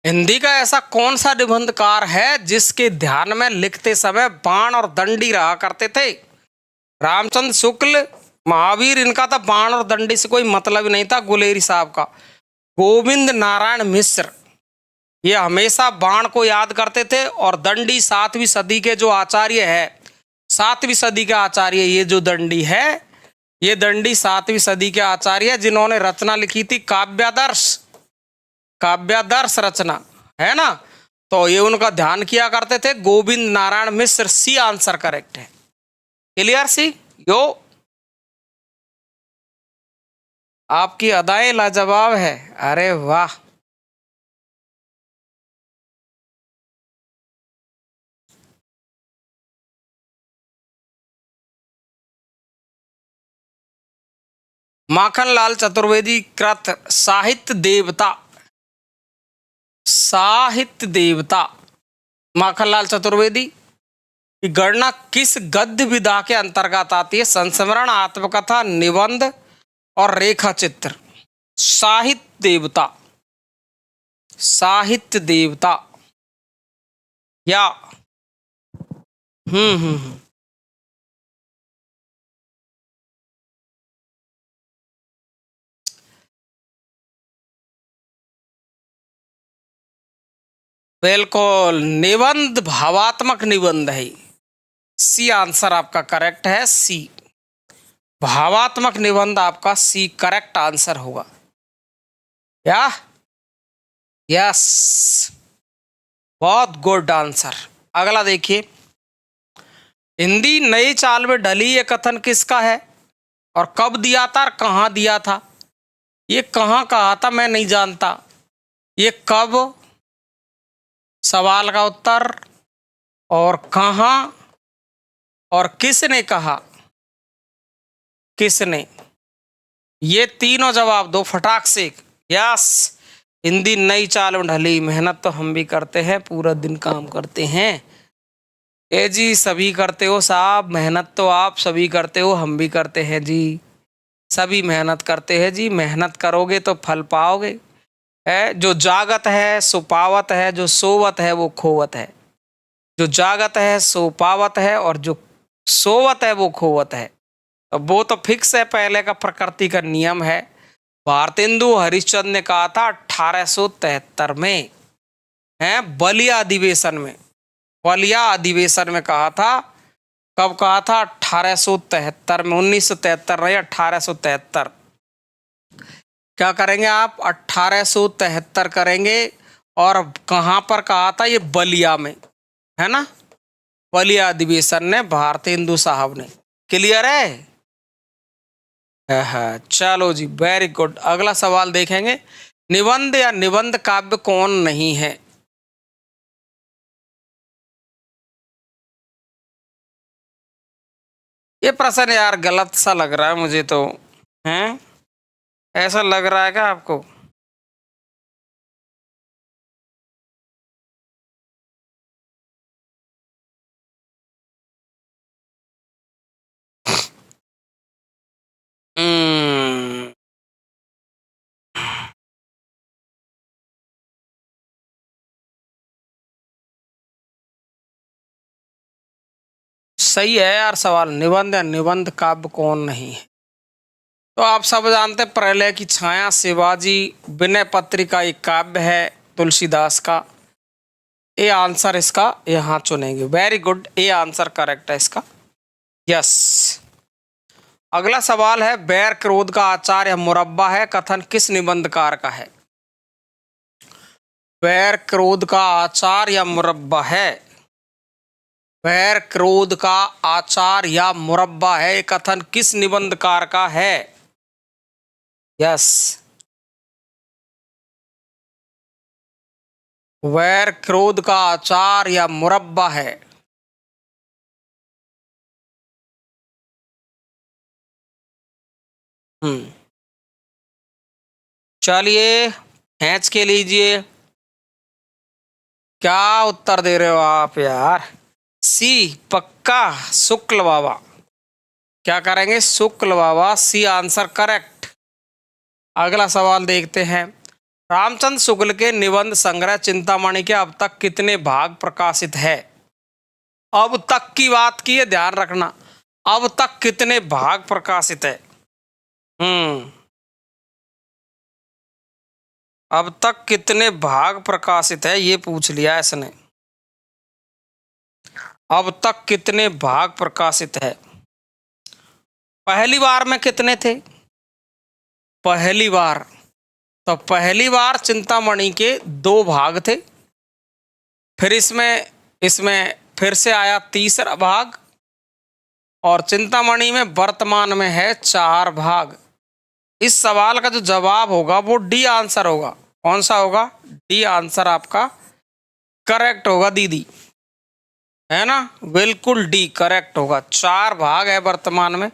हिंदी का ऐसा कौन सा निबंधकार है जिसके ध्यान में लिखते समय बाण और दंडी रहा करते थे? रामचंद्र शुक्ल, महावीर, इनका तो बाण और दंडी से कोई मतलब ही नहीं था। गुलेरी साहब का गोविंद नारायण मिश्र, ये हमेशा बाण को याद करते थे। और दंडी 7वीं सदी के जो आचार्य है, 7वीं सदी के आचार्य, ये जो दंडी है, ये दंडी 7वीं सदी के आचार्य है जिन्होंने रचना लिखी थी काव्यादर्श। काव्यादर्श रचना है ना। तो ये उनका ध्यान किया करते थे, Govind Narayan Mishra. C answer correct है। क्लियर सी। यो, आपकी अदाएं लाजवाब है। अरे वाह। माखनलाल चतुर्वेदी कृत साहित्य देवता। साहित्य देवता माखनलाल चतुर्वेदी की गणना किस गद्य विधा के अंतर्गत आती है? संस्मरण, आत्मकथा, निबंध और रेखा चित्र। साहित्य देवता, साहित्य देवता। या हम्म। बिल्कुल, निबंध भावात्मक निबंध है। सी आंसर आपका करेक्ट है। सी, भावात्मक निबंध आपका सी करेक्ट आंसर होगा। या यस, बहुत गुड आंसर। अगला देखिए, हिंदी नई चाल में ढली ये कथन किसका है और कब दिया था और कहाँ दिया था? ये कहाँ कहा था मैं नहीं जानता, ये कब, सवाल का उत्तर, और कहाँ, और किसने कहा, किसने। ये तीनों जवाब दो फटाक से। यस, हिंदी नई चाल में ढली। मेहनत तो हम भी करते हैं, पूरा दिन काम करते हैं। ए जी, सभी करते हो साहब, मेहनत तो आप सभी करते हो, हम भी करते हैं जी। सभी मेहनत करते हैं जी। मेहनत करोगे तो फल पाओगे। है, जो जागत है सो पावत है, जो सोवत है वो खोवत है। जो जागत है सो पावत है और जो सोवत है वो खोवत है। अब वो तो फिक्स है, पहले का प्रकृति का नियम है। भारतेंदु हरिश्चंद्र ने कहा था 1873 में, है, बलिया अधिवेशन में। बलिया अधिवेशन में कहा था। कब कहा था? 1873 में। 1973 नहीं, 1873। क्या करेंगे आप? 1873 करेंगे। और कहाँ पर कहा था? ये बलिया में, है ना। बलिया अधिवेशन ने भारतेंदु साहब ने। क्लियर है? हाँ, चलो जी, वेरी गुड। अगला सवाल देखेंगे, निबंध या निबंध काव्य कौन नहीं है? ये प्रश्न यार गलत सा लग रहा है मुझे तो। हैं, ऐसा लग रहा है क्या आपको? सही है यार सवाल, निबंध या निबंध काव्य कौन नहीं है। तो आप सब जानते हैं प्रलय की छाया, शिवाजी, विनय पत्रिका एक काव्य है तुलसीदास का। ए आंसर इसका यहाँ चुनेंगे। Very good, A answer correct है इसका। यस। अगला सवाल है, बैर क्रोध का आचार या मुरब्बा है, कथन किस निबंधकार का है। बैर क्रोध का आचार या मुरब्बा है, बैर क्रोध का आचार या मुरब्बा है, कथन किस निबंधकार का है। यस, वैर क्रोध का आचार या मुरब्बा है। चलिए खींच के लीजिए। क्या उत्तर दे रहे हो आप यार। सी पक्का, शुक्ल बाबा। क्या करेंगे, शुक्ल बाबा, सी आंसर करेक्ट। अगला सवाल देखते हैं, रामचंद्र शुक्ल के निबंध संग्रह चिंतामणि के अब तक कितने भाग प्रकाशित है। अब तक की बात की है, ध्यान रखना, अब तक कितने भाग प्रकाशित है। अब तक कितने भाग प्रकाशित है ये पूछ लिया इसने। अब तक कितने भाग प्रकाशित है। पहली बार में कितने थे, पहली बार, तो पहली बार चिंतामणि के 2 भाग थे, फिर इसमें इसमें फिर से आया तीसरा भाग, और चिंतामणि में वर्तमान में है 4 भाग। इस सवाल का जो जवाब होगा वो डी आंसर होगा। कौन सा होगा, डी आंसर आपका करेक्ट होगा दीदी, है ना, बिल्कुल डी करेक्ट होगा। 4 भाग है वर्तमान में,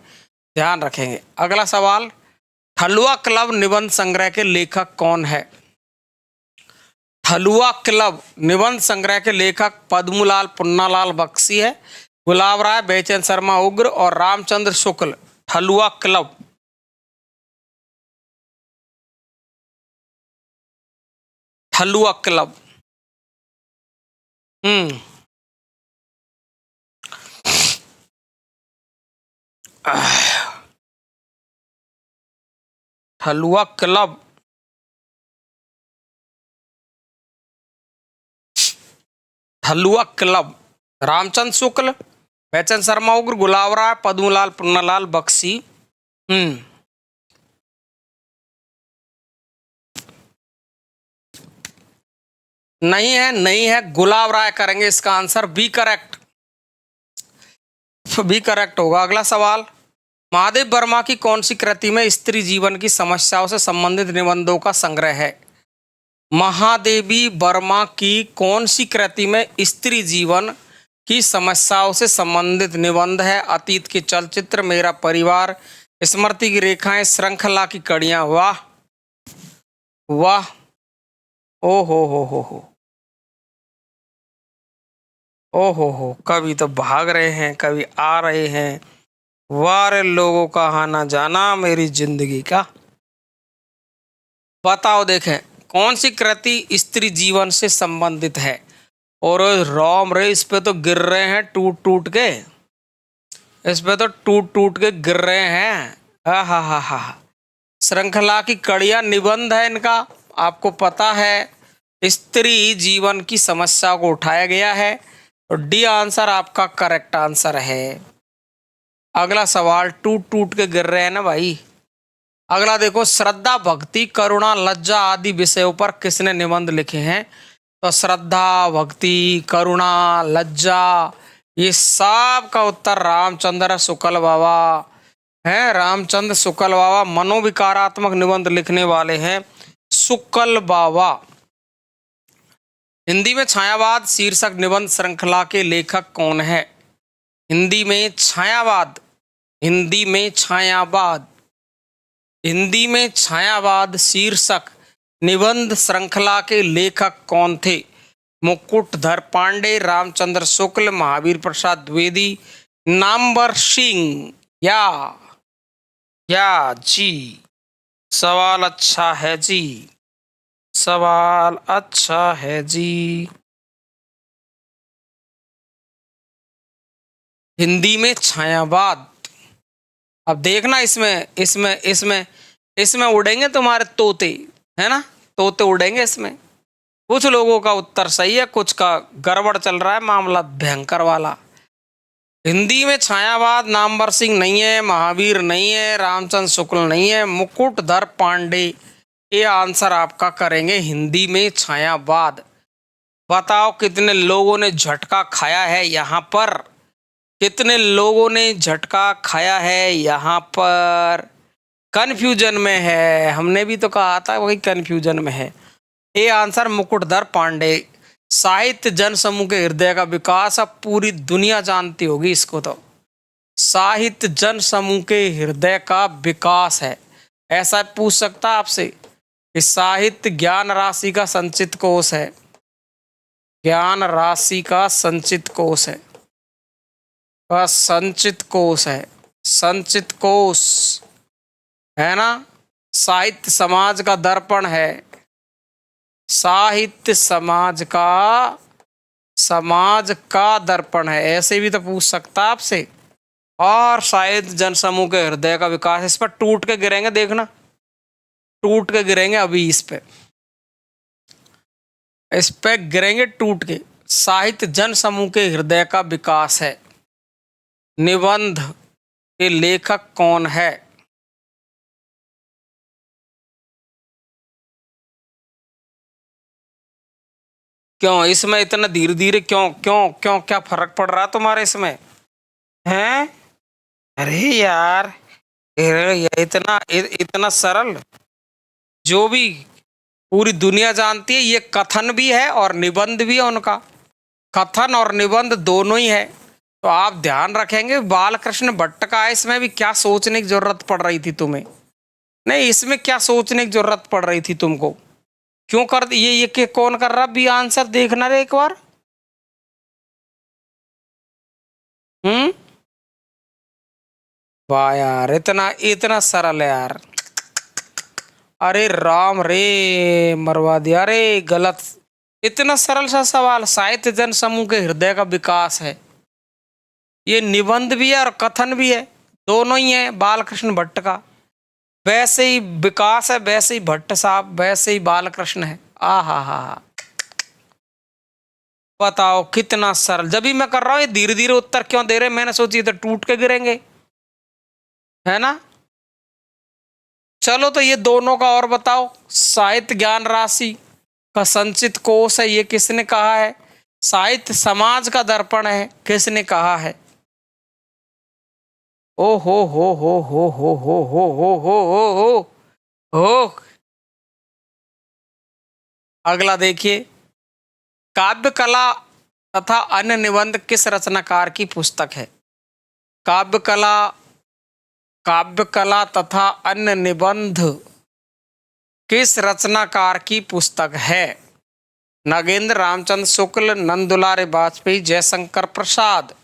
ध्यान रखेंगे। अगला सवाल, ठलुआ क्लब निबंध संग्रह के लेखक कौन है। ठलुआ क्लब निबंध संग्रह के लेखक पद्मलाल पुन्नालाल बख्शी है, गुलाब राय, बेचैन शर्मा उग्र और Ramchandra Shukla. Thalua club, Thalua club. Thalua club, Thalua club, Ramchandra Shukla, Bechain Sharma उग्र, गुलाब राय, पद्मलाल पुन्नालाल बख्शी। नहीं है, नहीं है, गुलाब राय करेंगे इसका answer, B correct, B correct होगा। अगला सवाल, महादेव वर्मा की कौन सी कृति में स्त्री जीवन की समस्याओं से संबंधित निबंधों का संग्रह है। महादेवी वर्मा की कौन सी कृति में स्त्री जीवन की समस्याओं से संबंधित निबंध है। अतीत के चलचित्र, मेरा परिवार, स्मृति की रेखाएं, श्रृंखला की कड़ियां। वाह वाह, ओ हो, ओ हो, कभी तो भाग रहे हैं, कभी आ रहे हैं। वारे लोगों का आना जाना मेरी जिंदगी का। बताओ देखें कौन सी कृति स्त्री जीवन से संबंधित है। और राम रे, इस पे तो गिर रहे हैं टूट टूट के, इस पे तो टूट टूट के गिर रहे हैं। हा। श्रृंखला की कड़ियां निबंध है इनका, आपको पता है। स्त्री जीवन की समस्या को उठाया गया है, तो डी आंसर आपका करेक्ट आंसर है। अगला सवाल, टूट टूट के गिर रहे हैं ना भाई। अगला देखो, श्रद्धा, भक्ति, करुणा, लज्जा आदि विषयों पर किसने निबंध लिखे हैं। तो श्रद्धा, भक्ति, करुणा, लज्जा, ये सब का उत्तर रामचंद्र शुक्ल बाबा है। रामचंद्र शुक्ल बाबा मनोविकारात्मक निबंध लिखने वाले हैं, शुक्ल बाबा। हिंदी में छायावाद शीर्षक निबंध श्रृंखला के लेखक कौन है। हिंदी में छायावाद, हिंदी में छायावाद, हिंदी में छायावाद शीर्षक निबंध श्रृंखला के लेखक कौन थे। मुकुटधर पांडे, रामचंद्र शुक्ल, महावीर प्रसाद द्विवेदी, नामवर सिंह। या जी, सवाल अच्छा है जी, सवाल अच्छा है जी। हिंदी में छायावाद। अब देखना इसमें इसमें इसमें इसमें उड़ेंगे तुम्हारे तोते, है ना, तोते उड़ेंगे इसमें। कुछ लोगों का उत्तर सही है, कुछ का गड़बड़ चल रहा है मामला भयंकर वाला। हिंदी में छायावाद नामवर सिंह नहीं है, महावीर नहीं है, रामचंद्र शुक्ल नहीं है, मुकुटधर पांडे। ये आंसर आपका करेंगे हिंदी में छायावाद। बताओ कितने लोगों ने झटका खाया है यहाँ पर, कितने लोगों ने झटका खाया है यहाँ पर। कन्फ्यूजन में है, हमने भी तो कहा था वही कन्फ्यूजन में है। ये आंसर मुकुटधर पांडे। साहित्य जन समूह के हृदय का विकास, अब पूरी दुनिया जानती होगी इसको। तो साहित्य जन समूह के हृदय का विकास है, ऐसा पूछ सकता आपसे कि साहित्य ज्ञान राशि का संचित कोश है, ज्ञान राशि का संचित कोश है, संचित कोश है, संचित कोश है ना। साहित्य समाज का दर्पण है, साहित्य समाज का दर्पण है, ऐसे भी तो पूछ सकता आपसे। और साहित्य जनसमूह के हृदय का विकास, इस पर टूट के गिरेंगे, देखना टूट के गिरेंगे अभी, इस पे गिरेंगे टूट के। साहित्य जनसमूह के हृदय का विकास है, निबंध के लेखक कौन है? क्यों इसमें इतना धीरे धीरे, क्यों क्यों क्यों, क्या फर्क पड़ रहा तुम्हारे इसमें हैं? अरे यार, ये इतना सरल, जो भी पूरी दुनिया जानती है, ये कथन भी है और निबंध भी है उनका, कथन और निबंध दोनों ही है। तो आप ध्यान रखेंगे बालकृष्ण भट्ट का है, इसमें भी क्या सोचने की जरूरत पड़ रही थी तुम्हें? नहीं, इसमें क्या सोचने की जरूरत पड़ रही थी तुमको? क्यों कर ये के कौन कर रहा भी आंसर, देखना रे एक बार। वाह यार, इतना इतना सरल है यार। अरे राम रे, मरवा दिया रे, गलत। इतना सरल सा सवाल, साहित्य जन समूह के हृदय का विकास है, ये निबंध भी है और कथन भी है, दोनों ही है बालकृष्ण भट्ट का। वैसे ही विकास है, वैसे ही भट्ट साहब, वैसे ही बालकृष्ण है। आ हा, बताओ कितना सरल। जब भी मैं कर रहा हूं ये धीरे धीरे उत्तर क्यों दे रहे, मैंने सोची तो टूट के गिरेंगे, है ना। चलो तो ये दोनों का और बताओ। साहित्य ज्ञान राशि का संचित कोश है, ये किसने कहा है? साहित्य समाज का दर्पण है, किसने कहा है? ओ हो। अगला देखिए, काव्य कला तथा अन्य निबंध किस रचनाकार की पुस्तक है? काव्य कला तथा अन्य निबंध किस रचनाकार की पुस्तक है? नगेंद्र, रामचंद्र शुक्ल, नंदुलारे वाजपेयी, जयशंकर प्रसाद।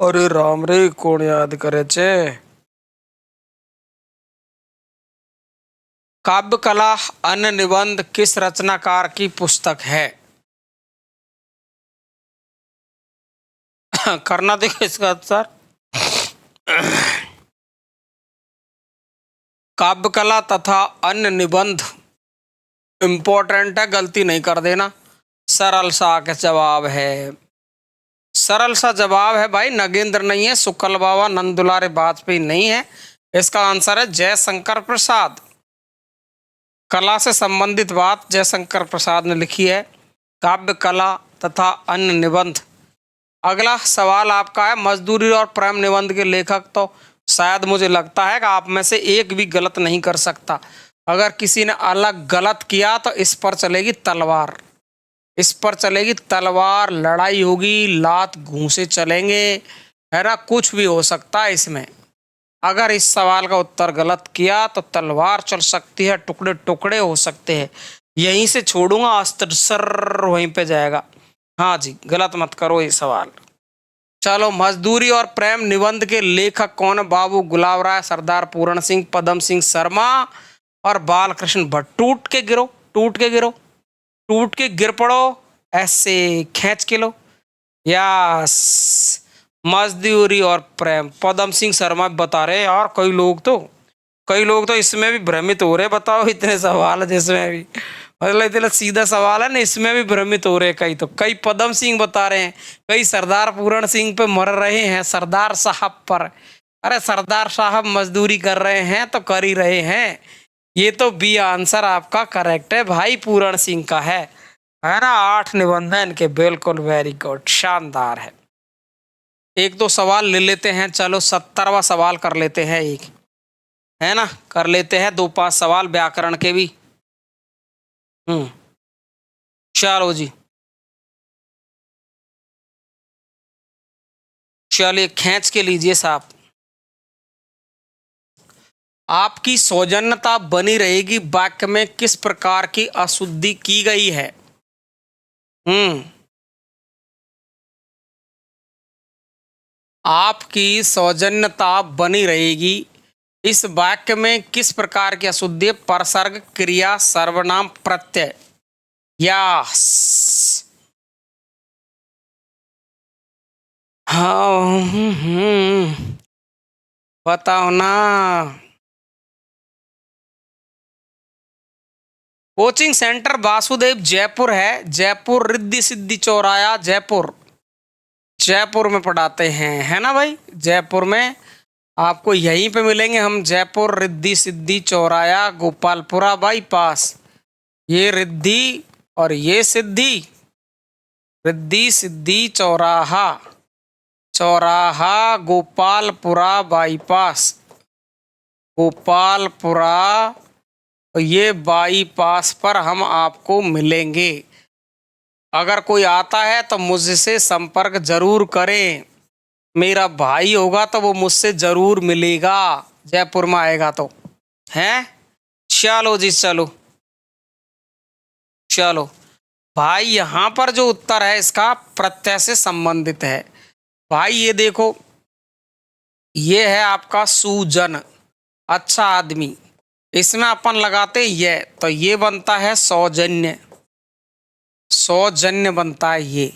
अरे राम रे, कौन याद करे छे? काव्य कला अन्य निबंध किस रचनाकार की पुस्तक है? करना देखो इसका आंसर। काव्य कला तथा अन्य निबंध इंपॉर्टेंट है, गलती नहीं कर देना। सरल सा के जवाब है, सरल सा जवाब है भाई। नगेंद्र नहीं है, शुक्ल बाबा, नंदुलारे वाजपेयी नहीं है, इसका आंसर है जयशंकर प्रसाद। कला से संबंधित बात जयशंकर प्रसाद ने लिखी है, काव्य कला तथा अन्य निबंध। अगला सवाल आपका है, मजदूरी और प्रेम निबंध के लेखक। तो शायद मुझे लगता है कि आप में से एक भी गलत नहीं कर सकता। अगर किसी ने अलग गलत किया तो इस पर चलेगी तलवार, इस पर चलेगी तलवार, लड़ाई होगी, लात घूंसे चलेंगे, है ना, कुछ भी हो सकता है इसमें। अगर इस सवाल का उत्तर गलत किया तो तलवार चल सकती है, टुकड़े टुकड़े हो सकते हैं। यहीं से छोड़ूंगा, अस्त्र सर वहीं पे जाएगा। हाँ जी, गलत मत करो ये सवाल। चलो, मजदूरी और प्रेम निबंध के लेखक कौन है? बाबू गुलाब राय, सरदार पूरण सिंह, पदम सिंह शर्मा, और बाल कृष्ण भट्ट। टूट के गिरो, टूट के गिरो, टूट के गिर पड़ो, ऐसे खींच के लो। यस, मजदूरी और प्रेम। पदम सिंह शर्मा बता रहे यार, कई लोग तो इसमें भी भ्रमित हो रहे। बताओ, इतने सवाल है जिसमें भी, मतलब इतना सीधा सवाल है ना, इसमें भी भ्रमित हो रहे। कई तो कई पदम सिंह बता रहे हैं, कई सरदार पूरण सिंह पे मर रहे हैं, सरदार साहब पर। अरे सरदार साहब मजदूरी कर रहे हैं तो कर ही रहे हैं। ये तो बी आंसर आपका करेक्ट है भाई, पूरण सिंह का है ना। 8 निबंधन के, बिल्कुल वेरी गुड, शानदार है। एक दो सवाल ले लेते हैं, चलो 70वां सवाल कर लेते हैं एक, है ना, कर लेते हैं 2-5 सवाल व्याकरण के भी। चलो जी, चलिए खींच के लीजिए साहब। आपकी सौजन्यता बनी रहेगी वाक्य में किस प्रकार की अशुद्धि की गई है? आपकी सौजन्यता बनी रहेगी इस वाक्य में किस प्रकार की अशुद्धि? परसर्ग, क्रिया, सर्वनाम, प्रत्यय। यस, हाँ, बताओ ना। कोचिंग सेंटर वासुदेव जयपुर है, जयपुर रिद्धि सिद्धि चौराया जयपुर, जयपुर में पढ़ाते हैं, है ना भाई। जयपुर में आपको यहीं पे मिलेंगे हम, जयपुर रिद्धि सिद्धि चौराया गोपालपुरा बाईपास। ये रिद्धि और ये सिद्धि, रिद्धि सिद्धि चौराहा, चौराहा गोपालपुरा बाईपास, गोपालपुरा, ये बाईपास पर हम आपको मिलेंगे। अगर कोई आता है तो मुझसे संपर्क जरूर करें, मेरा भाई होगा तो वो मुझसे जरूर मिलेगा, जयपुर में आएगा तो, हैं। चलो जी, चलो चलो भाई, यहाँ पर जो उत्तर है इसका प्रत्यय से संबंधित है। भाई ये देखो, ये है आपका सुजन, अच्छा आदमी। इसमें अपन लगाते ये, तो ये बनता है सौजन्य, सौजन्य बनता है ये।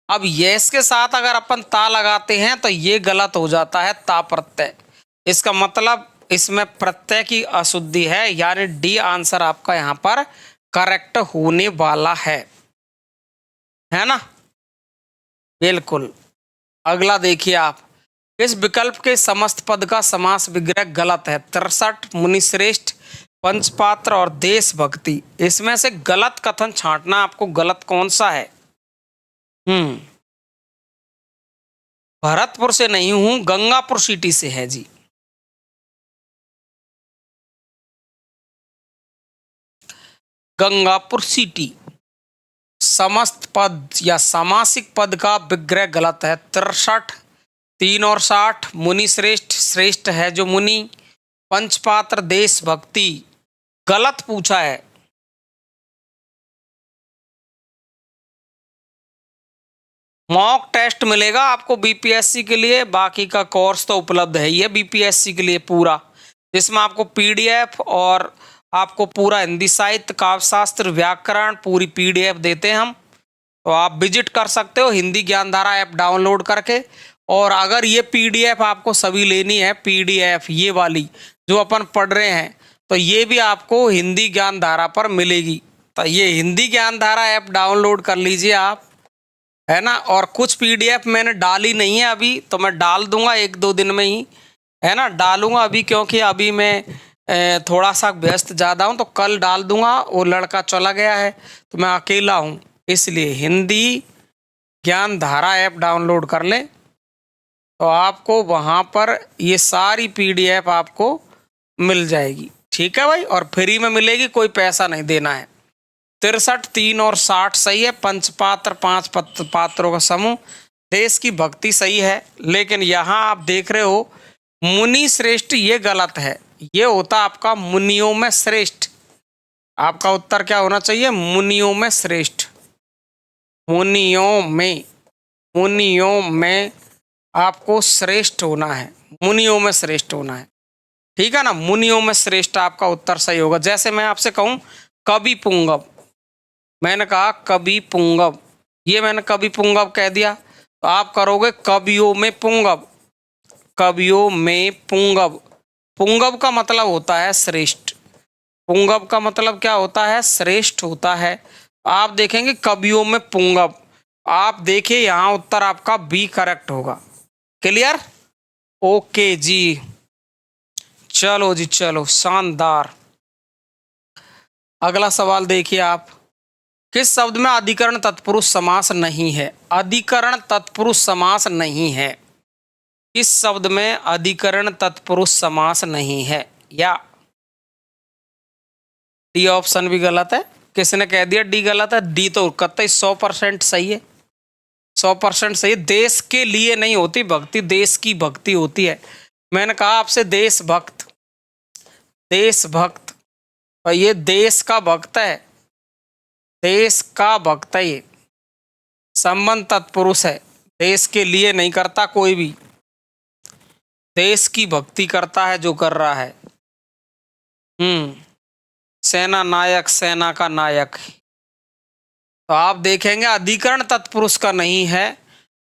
अब यस के साथ अगर अपन ता लगाते हैं तो ये गलत हो जाता है, ता प्रत्यय। इसका मतलब इसमें प्रत्यय की अशुद्धि है, यानी डी आंसर आपका यहाँ पर करेक्ट होने वाला है ना, बिल्कुल। अगला देखिए आप, इस विकल्प के समस्त पद का समास विग्रह गलत है। 63, मुनिश्रेष्ठ, पंचपात्र और देशभक्ति। इसमें से गलत कथन छांटना, आपको गलत कौन सा है? भरतपुर से नहीं हूं, गंगापुर सिटी से है जी। गंगापुर सिटी। समस्त पद या सामासिक पद का विग्रह गलत है। 63, 3 और 60, मुनि श्रेष्ठ, श्रेष्ठ है जो मुनि, पंचपात्र, देशभक्ति, गलत पूछा है। मॉक टेस्ट मिलेगा आपको बीपीएससी के लिए, बाकी का कोर्स तो उपलब्ध है ही है बीपीएससी के लिए पूरा, जिसमें आपको पीडीएफ और आपको पूरा हिंदी साहित्य, काव्यशास्त्र, व्याकरण पूरी पीडीएफ देते हैं हम। तो आप विजिट कर सकते हो हिंदी ज्ञानधारा ऐप डाउनलोड करके। और अगर ये पीडीएफ आपको सभी लेनी है, पीडीएफ ये वाली जो अपन पढ़ रहे हैं, तो ये भी आपको हिंदी ज्ञानधारा पर मिलेगी। तो ये हिंदी ज्ञानधारा ऐप डाउनलोड कर लीजिए आप, है ना। और कुछ पीडीएफ मैंने डाली नहीं है अभी, तो मैं डाल दूंगा 1-2 दिन में ही, है ना, डालूंगा अभी, क्योंकि अभी मैं थोड़ा सा व्यस्त ज़्यादा हूँ, तो कल डाल दूंगा। वो लड़का चला गया है तो मैं अकेला हूँ, इसलिए हिंदी ज्ञानधारा ऐप डाउनलोड कर लें, तो आपको वहाँ पर ये सारी पीडीएफ आपको मिल जाएगी, ठीक है भाई। और फ्री में मिलेगी, कोई पैसा नहीं देना है। 63, 3 और 60 सही है। पंचपात्र, 5 पात्रों का समूह, देश की भक्ति सही है। लेकिन यहाँ आप देख रहे हो मुनि श्रेष्ठ, ये गलत है। ये होता आपका मुनियों में श्रेष्ठ। आपका उत्तर क्या होना चाहिए? मुनियों में श्रेष्ठ। मुनियों में, मुनियों में आपको श्रेष्ठ होना है, मुनियों में श्रेष्ठ होना है। ठीक है ना, मुनियों में श्रेष्ठ आपका उत्तर सही होगा। जैसे मैं आपसे कहूं कवि पुंगव, मैंने कहा कवि पुंगव, ये मैंने कवि पुंगव कह दिया, तो आप करोगे कवियों में पुंगव, कवियों में पुंगव। पुंगव का मतलब होता है श्रेष्ठ, पुंगव का मतलब क्या होता है, श्रेष्ठ होता है। आप देखेंगे कवियों में पुंगव, आप देखिए यहां उत्तर आपका बी करेक्ट होगा। क्लियर, ओके जी, चलो जी चलो, शानदार। अगला सवाल देखिए आप, किस शब्द में अधिकरण तत्पुरुष समास नहीं है, अधिकरण तत्पुरुष समास नहीं है, किस शब्द में अधिकरण तत्पुरुष समास नहीं है, या डी ऑप्शन भी गलत है, किसने कह दिया डी गलत है, डी तो कतई 100% सही है, 100% सही है। देश के लिए नहीं होती भक्ति, देश की भक्ति होती है। मैंने कहा आपसे देशभक्त, देशभक्त, और ये देश का भक्त है, देश का भक्त है, ये संबंध तत्पुरुष है, देश के लिए नहीं करता कोई भी, देश की भक्ति करता है जो कर रहा है। सेना नायक, सेना का नायक। तो आप देखेंगे अधिकरण तत्पुरुष का नहीं है,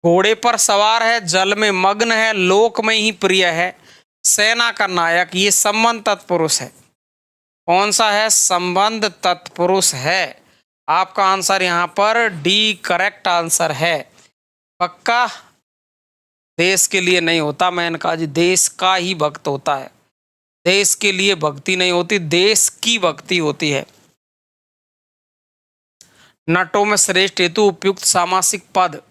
घोड़े पर सवार है, जल में मग्न है, लोक में ही प्रिय है, सेना का नायक, ये संबंध तत्पुरुष है। कौन सा है, संबंध तत्पुरुष है। आपका आंसर यहां पर डी करेक्ट आंसर है, पक्का। देश के लिए नहीं होता, मैंने कहा जी देश का ही भक्त होता है, देश के लिए भक्ति नहीं होती, देश की भक्ति होती है। नटों में श्रेष्ठ हेतु उपयुक्त सामासिक पद,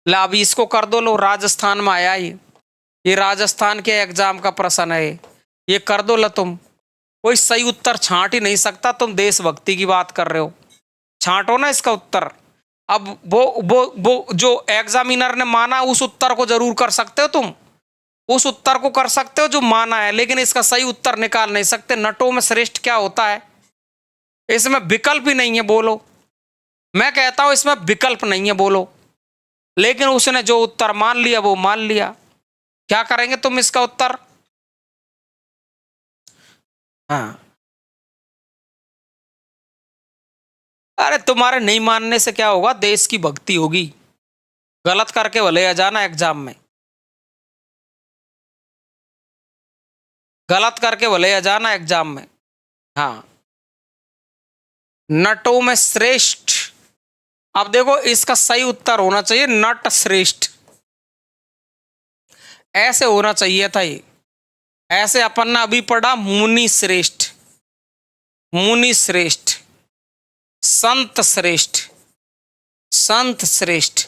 ला अभी इसको कर दो, लो राजस्थान में आया ये राजस्थान के एग्जाम का प्रश्न है, ये कर दो ला तुम, कोई सही उत्तर छांट ही नहीं सकता, तुम देशभक्ति की बात कर रहे हो, छांटो ना इसका उत्तर। अब वो जो एग्जामिनर ने माना उस उत्तर को जरूर कर सकते हो तुम, उस उत्तर को कर सकते हो जो माना है, लेकिन इसका सही उत्तर निकाल नहीं सकते। नटों में श्रेष्ठ क्या होता है, इसमें विकल्प ही नहीं है, बोलो। मैं कहता हूं इसमें विकल्प नहीं है, बोलो, लेकिन उसने जो उत्तर मान लिया वो मान लिया। क्या करेंगे तुम इसका उत्तर? हाँ, अरे तुम्हारे नहीं मानने से क्या होगा, देश की भक्ति होगी। गलत करके भले आ जाना एग्जाम में, गलत करके भले आ जाना एग्जाम में। हाँ, नटों में श्रेष्ठ, अब देखो इसका सही उत्तर होना चाहिए नट श्रेष्ठ, ऐसे होना चाहिए था ये। ऐसे अपन ने अभी पढ़ा मुनि श्रेष्ठ, मुनि श्रेष्ठ, संत श्रेष्ठ, संत श्रेष्ठ,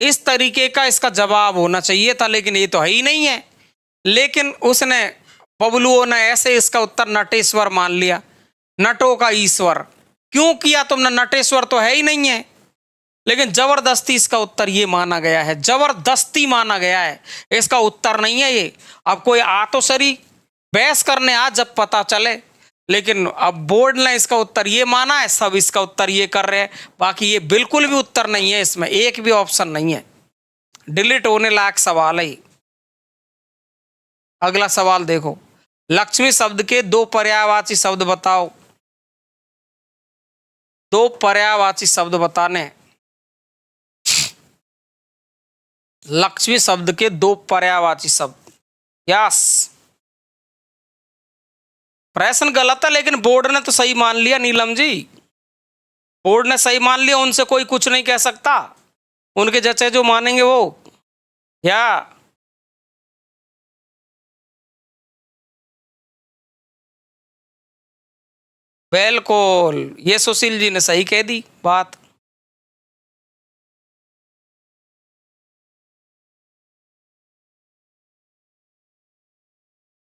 इस तरीके का इसका जवाब होना चाहिए था, लेकिन ये तो है ही नहीं है। लेकिन उसने, बबलुओं ने ऐसे इसका उत्तर नटेश्वर मान लिया, नटों का ईश्वर। क्यों किया तुमने, नटेश्वर तो है ही नहीं है, लेकिन जबरदस्ती इसका उत्तर ये माना गया है, जबरदस्ती माना गया है, इसका उत्तर नहीं है ये। अब कोई आ तो सरी बहस करने आ, जब पता चले, लेकिन अब बोर्ड ने इसका उत्तर ये माना है, सब इसका उत्तर ये कर रहे हैं, बाकी ये बिल्कुल भी उत्तर नहीं है, इसमें एक भी ऑप्शन नहीं है, डिलीट होने लायक सवाल है। अगला सवाल देखो, लक्ष्मी शब्द के दो पर्यायवाची शब्द बताओ, दो पर्यायवाची शब्द बताने हैं। लक्ष्मी शब्द के दो पर्यायवाची शब्द, यस। प्रश्न गलत है, लेकिन बोर्ड ने तो सही मान लिया नीलम जी, बोर्ड ने सही मान लिया, उनसे कोई कुछ नहीं कह सकता, उनके जैसे जो मानेंगे वो। या बिल्कुल, ये सुशील जी ने सही कह दी बात।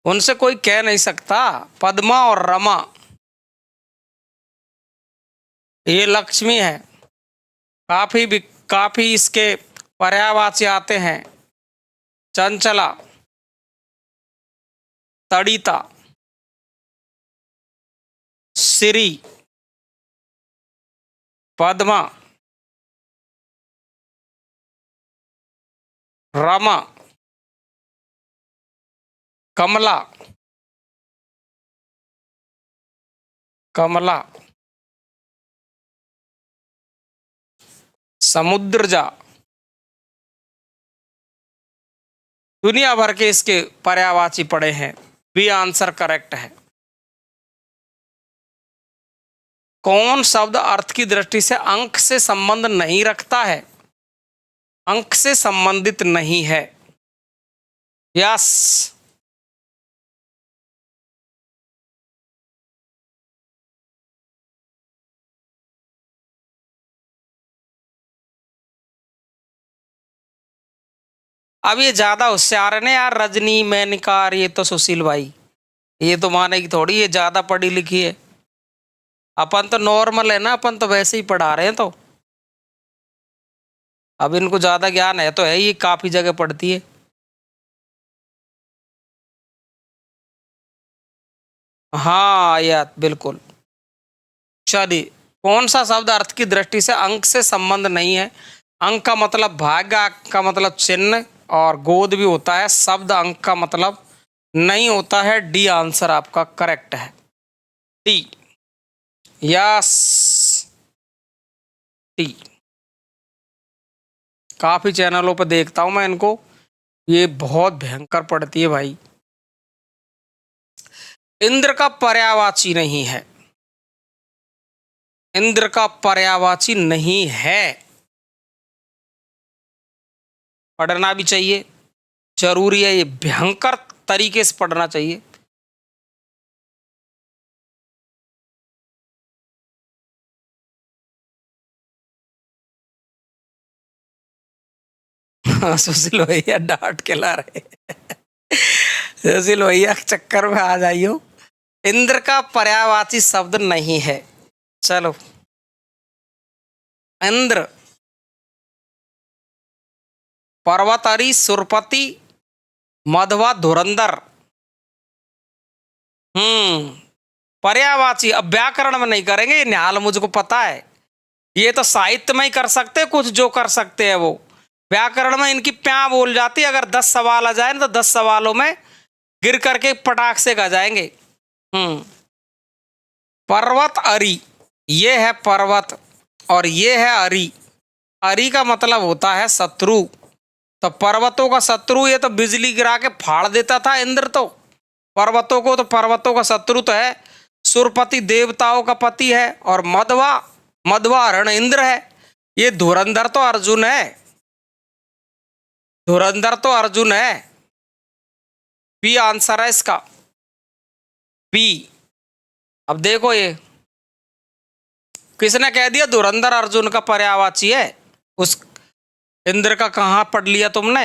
उनसे कोई कह नहीं सकता। पद्मा और रमा, ये लक्ष्मी है, काफी इसके पर्यायवाची आते हैं, चंचला, तड़िता, श्री, पद्मा, रमा, कमला, कमला, समुद्र जा। दुनिया भर के इसके पर्यायवाची पड़े हैं। बी आंसर करेक्ट है। कौन शब्द अर्थ की दृष्टि से अंक से संबंध नहीं रखता है? अंक से संबंधित नहीं है। यस। अब ये ज्यादा होशियार है ना यार, रजनी मेनका, और ये तो सुशील भाई, ये तो मानेगी थोड़ी, ये ज्यादा पढ़ी लिखी है। अपन तो नॉर्मल है ना, अपन तो वैसे ही पढ़ा रहे हैं। तो अब इनको ज्यादा ज्ञान है तो है, ये काफी जगह पढ़ती है। हाँ यार बिल्कुल। चलिए, कौन सा शब्द अर्थ की दृष्टि से अंक से संबंध नहीं है? अंक का मतलब भाग्य, अंक का मतलब चिन्ह, और गोद भी होता है। शब्द अंक का मतलब नहीं होता है। डी आंसर आपका करेक्ट है। डी। Yes, D. काफी चैनलों पर देखता हूं मैं इनको, ये बहुत भयंकर पड़ती है भाई। इंद्र का पर्यायवाची नहीं है। इंद्र का पर्यायवाची नहीं है। पढ़ना भी चाहिए, जरूरी है, ये भयंकर तरीके से पढ़ना चाहिए। सुशील भैया डांट के ला रहे सुशील भैया के चक्कर में आ जाइयो। इंद्र का पर्यायवाची शब्द नहीं है। चलो, इंद्र, पर्वतरी, सुरपति, मधवा, धुरंधर। पर्यायवाची। अब व्याकरण में नहीं करेंगे, ये निहाल मुझको पता है। ये तो साहित्य में ही कर सकते कुछ, जो कर सकते हैं वो। व्याकरण में इनकी प्या बोल जाती है। अगर 10 सवाल आ जाए तो 10 सवालों में गिर करके पटाख से गा जाएंगे। पर्वत अरी, ये है पर्वत और ये है अरी। अरी का मतलब होता है शत्रु। तो पर्वतों का शत्रु, ये तो बिजली गिरा के फाड़ देता था इंद्र तो पर्वतों को। तो पर्वतों का शत्रु तो है। सुरपति देवताओं का पति है, और मधवा, मधवा हरण इंद्र है। ये धुरंधर तो अर्जुन है। धुरंधर तो अर्जुन है। बी आंसर है इसका, बी। अब देखो, ये किसने कह दिया धुरंधर अर्जुन का पर्यायवाची है? उस इंद्र का कहां पढ़ लिया तुमने?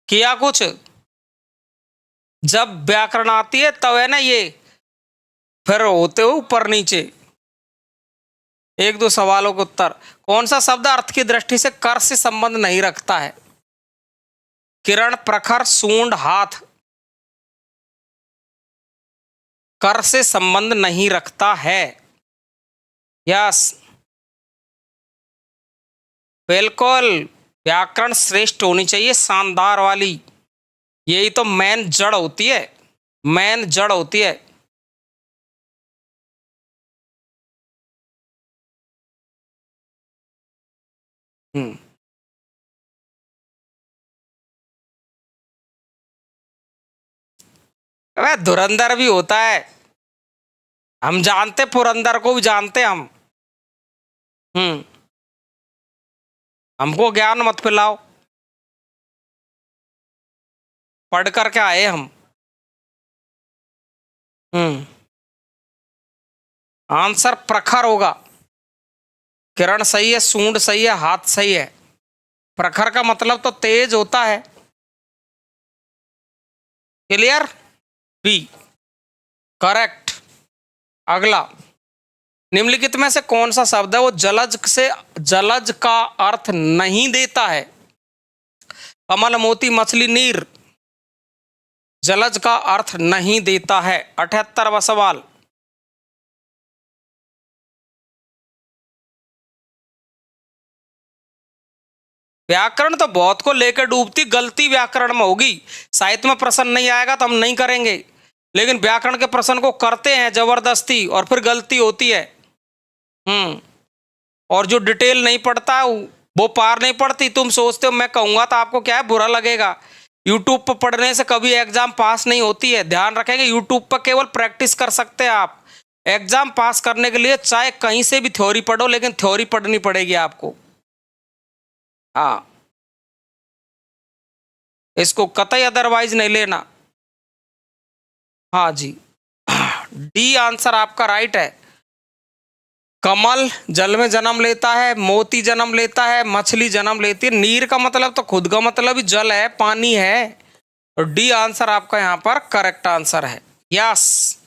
किया कुछ? जब व्याकरण आती है तब है ना, ये फिर होते हो ऊपर नीचे। एक दो सवालों के उत्तर। कौन सा शब्द अर्थ की दृष्टि से कर से संबंध नहीं रखता है? किरण, प्रखर, सूंड, हाथ। कर से संबंध नहीं रखता है। यस, बिल्कुल। व्याकरण श्रेष्ठ होनी चाहिए, शानदार वाली। यही तो मेन जड़ होती है, मेन जड़ होती है। हम्म वह धुरंधर भी होता है, हम जानते, पुरंदर को भी जानते हम। हम्म हमको ज्ञान मत पिलाओ, पढ़ करके आए हम। हम्म आंसर प्रखर होगा। किरण सही है, सूंड सही है, हाथ सही है। प्रखर का मतलब तो तेज होता है। क्लियर? B correct. अगला, निम्नलिखित में से कौन सा शब्द है वो जलज से जलज का अर्थ नहीं देता है? कमल, मोती, मछली, नीर। जलज का अर्थ नहीं देता है। 78वां सवाल। व्याकरण तो बहुत को लेकर डूबती, गलती व्याकरण में होगी। साहित्य में प्रश्न नहीं आएगा तो हम नहीं करेंगे, लेकिन व्याकरण के प्रश्न को करते हैं जबरदस्ती और फिर गलती होती है। और जो डिटेल नहीं पढ़ता वो पार नहीं पड़ती। तुम सोचते हो मैं कहूंगा तो आपको क्या है, बुरा लगेगा। यूट्यूब पर पढ़ने से कभी एग्जाम पास नहीं होती है, ध्यान रखेंगे। यूट्यूब पर केवल प्रैक्टिस कर सकते हैं आप। एग्जाम पास करने के लिए चाहे कहीं से भी थ्योरी पढ़ो, लेकिन थ्योरी पढ़नी पड़ेगी आपको। हाँ, इसको कतई अदरवाइज नहीं लेना। हाँ जी, डी आंसर आपका राइट है। कमल जल में जन्म लेता है, मोती जन्म लेता है, मछली जन्म लेती है। नीर का मतलब तो खुद का मतलब ही जल है, पानी है। और डी आंसर आपका यहां पर करेक्ट आंसर है। यस,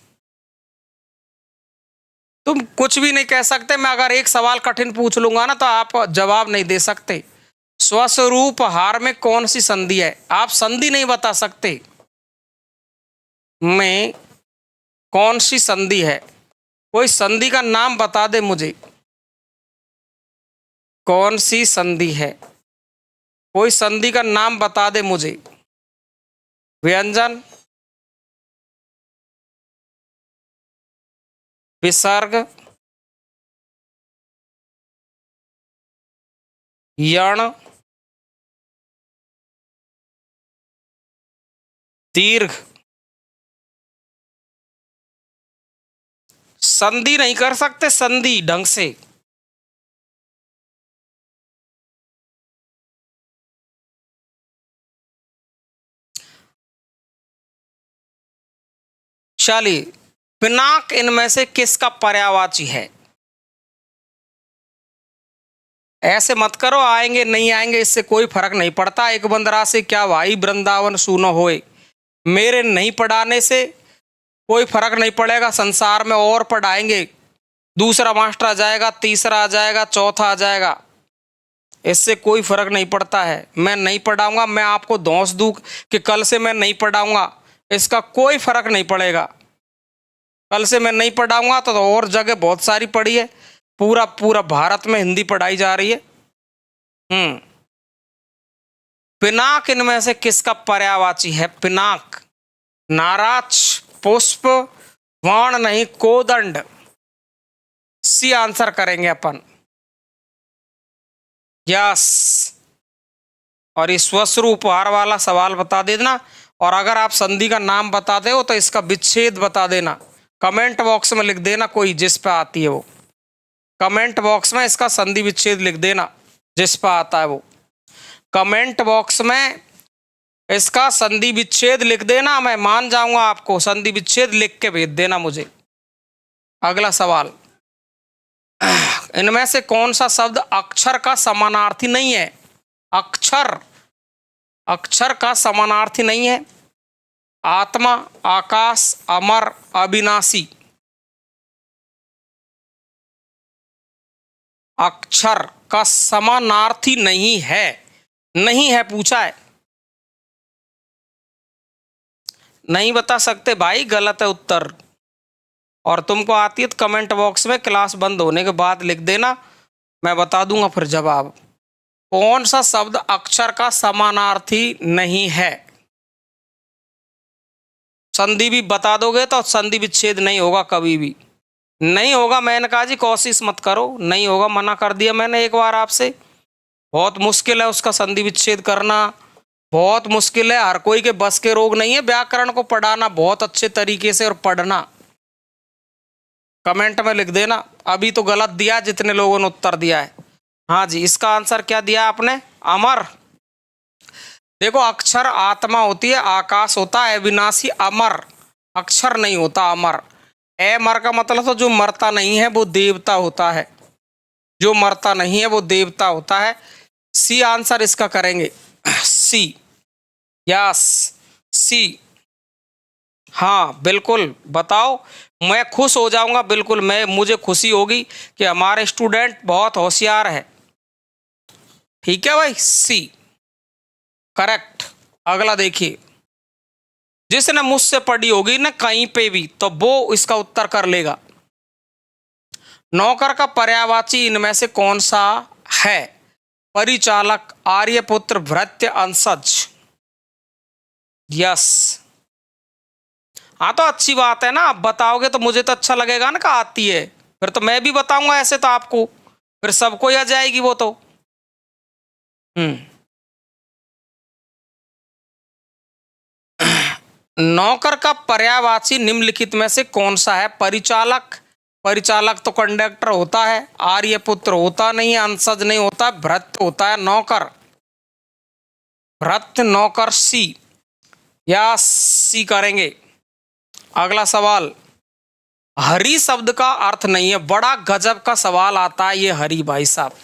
तुम कुछ भी नहीं कह सकते। मैं अगर एक सवाल कठिन पूछ लूंगा ना तो आप जवाब नहीं दे सकते। स्वस्वरूप हार में कौन सी संधि है? आप संधि नहीं बता सकते में कौन सी संधि है। कोई संधि का नाम बता दे मुझे, कौन सी संधि है? कोई संधि का नाम बता दे मुझे। व्यंजन, विसर्ग, यण, दीर्घ। संधि नहीं कर सकते, संधि ढंग से। चलिए, पिनाक इनमें से किसका पर्यायवाची है? ऐसे मत करो, आएंगे नहीं आएंगे इससे कोई फर्क नहीं पड़ता। एक बंदरा से क्या भाई वृंदावन सुनो होए। मेरे नहीं पढ़ाने से कोई फर्क नहीं पड़ेगा। संसार में और पढ़ाएंगे, दूसरा मास्टर आ जाएगा, तीसरा आ जाएगा, चौथा आ जाएगा, इससे कोई फर्क नहीं पड़ता है। मैं नहीं पढ़ाऊंगा, मैं आपको धौंस दूं कि कल से मैं नहीं पढ़ाऊंगा, इसका कोई फर्क नहीं पड़ेगा। कल से मैं नहीं पढ़ाऊंगा तो और जगह बहुत सारी पढ़ी है। पूरा पूरा भारत में हिंदी पढ़ाई जा रही है। पिनाक इनमें से किसका पर्यायवाची है? पिनाक, नाराज, पुष्प, वाण नहीं, कोदंड। सी आंसर करेंगे अपन। यस, और इस स्वस्वरूप उपहार वाला सवाल बता देना। और अगर आप संधि का नाम बताते हो तो इसका विच्छेद बता देना। कमेंट बॉक्स में लिख देना, कोई जिस पे आती है वो कमेंट बॉक्स में इसका संधि विच्छेद लिख देना, जिस पे आता है वो कमेंट बॉक्स में इसका संधि विच्छेद लिख देना। मैं मान जाऊंगा आपको। संधि विच्छेद लिख के भेज देना मुझे। अगला सवाल, इनमें से कौन सा शब्द अक्षर का समानार्थी नहीं है? अक्षर, अक्षर का समानार्थी नहीं है। आत्मा, आकाश, अमर, अविनाशी। अक्षर का समानार्थी नहीं है। नहीं है पूछा है, नहीं बता सकते भाई, गलत है उत्तर। और तुमको आती है तो कमेंट बॉक्स में क्लास बंद होने के बाद लिख देना, मैं बता दूंगा फिर जवाब। कौन सा शब्द अक्षर का समानार्थी नहीं है? संधि भी बता दोगे तो संधि विच्छेद नहीं होगा, कभी भी नहीं होगा। मैंने कहा जी कोशिश मत करो, नहीं होगा, मना कर दिया मैंने एक बार आपसे। बहुत मुश्किल है उसका संधि विच्छेद करना, बहुत मुश्किल है। हर कोई के बस के रोग नहीं है व्याकरण को पढ़ाना बहुत अच्छे तरीके से और पढ़ना। कमेंट में लिख देना। अभी तो गलत दिया जितने लोगों ने उत्तर दिया है। हाँ जी, इसका आंसर क्या दिया आपने? अमर। देखो, अक्षर आत्मा होती है, आकाश होता है, विनाशी अमर। अक्षर नहीं होता अमर। अमर का मतलब तो जो मरता नहीं है वो देवता होता है, जो मरता नहीं है वो देवता होता है। सी आंसर इसका करेंगे, सी। यस, सी। हाँ बिल्कुल, बताओ, मैं खुश हो जाऊंगा बिल्कुल। मुझे खुशी होगी कि हमारे स्टूडेंट बहुत होशियार है। ठीक है भाई, सी करेक्ट। अगला देखिए, जिसने मुझसे पढ़ी होगी ना कहीं पे भी तो वो इसका उत्तर कर लेगा। नौकर का पर्यायवाची इनमें से कौन सा है? परिचालक, आर्यपुत्र, भृत्य, अंशज। यस। हाँ तो अच्छी बात है ना, आप बताओगे तो मुझे तो अच्छा लगेगा ना, कहा आती है, फिर तो मैं भी बताऊंगा ऐसे तो आपको, फिर सबको ही आ जाएगी वो तो। हम्म। नौकर का पर्यायवाची निम्नलिखित में से कौन सा है? परिचालक, परिचालक तो कंडक्टर होता है, आर्यपुत्र होता नहीं है, अंशज नहीं होता, भृत्य होता है, नौकर, भृत्य नौकर सी, या सी करेंगे। अगला सवाल, हरि शब्द का अर्थ नहीं है। बड़ा गजब का सवाल आता है ये हरि भाई साहब।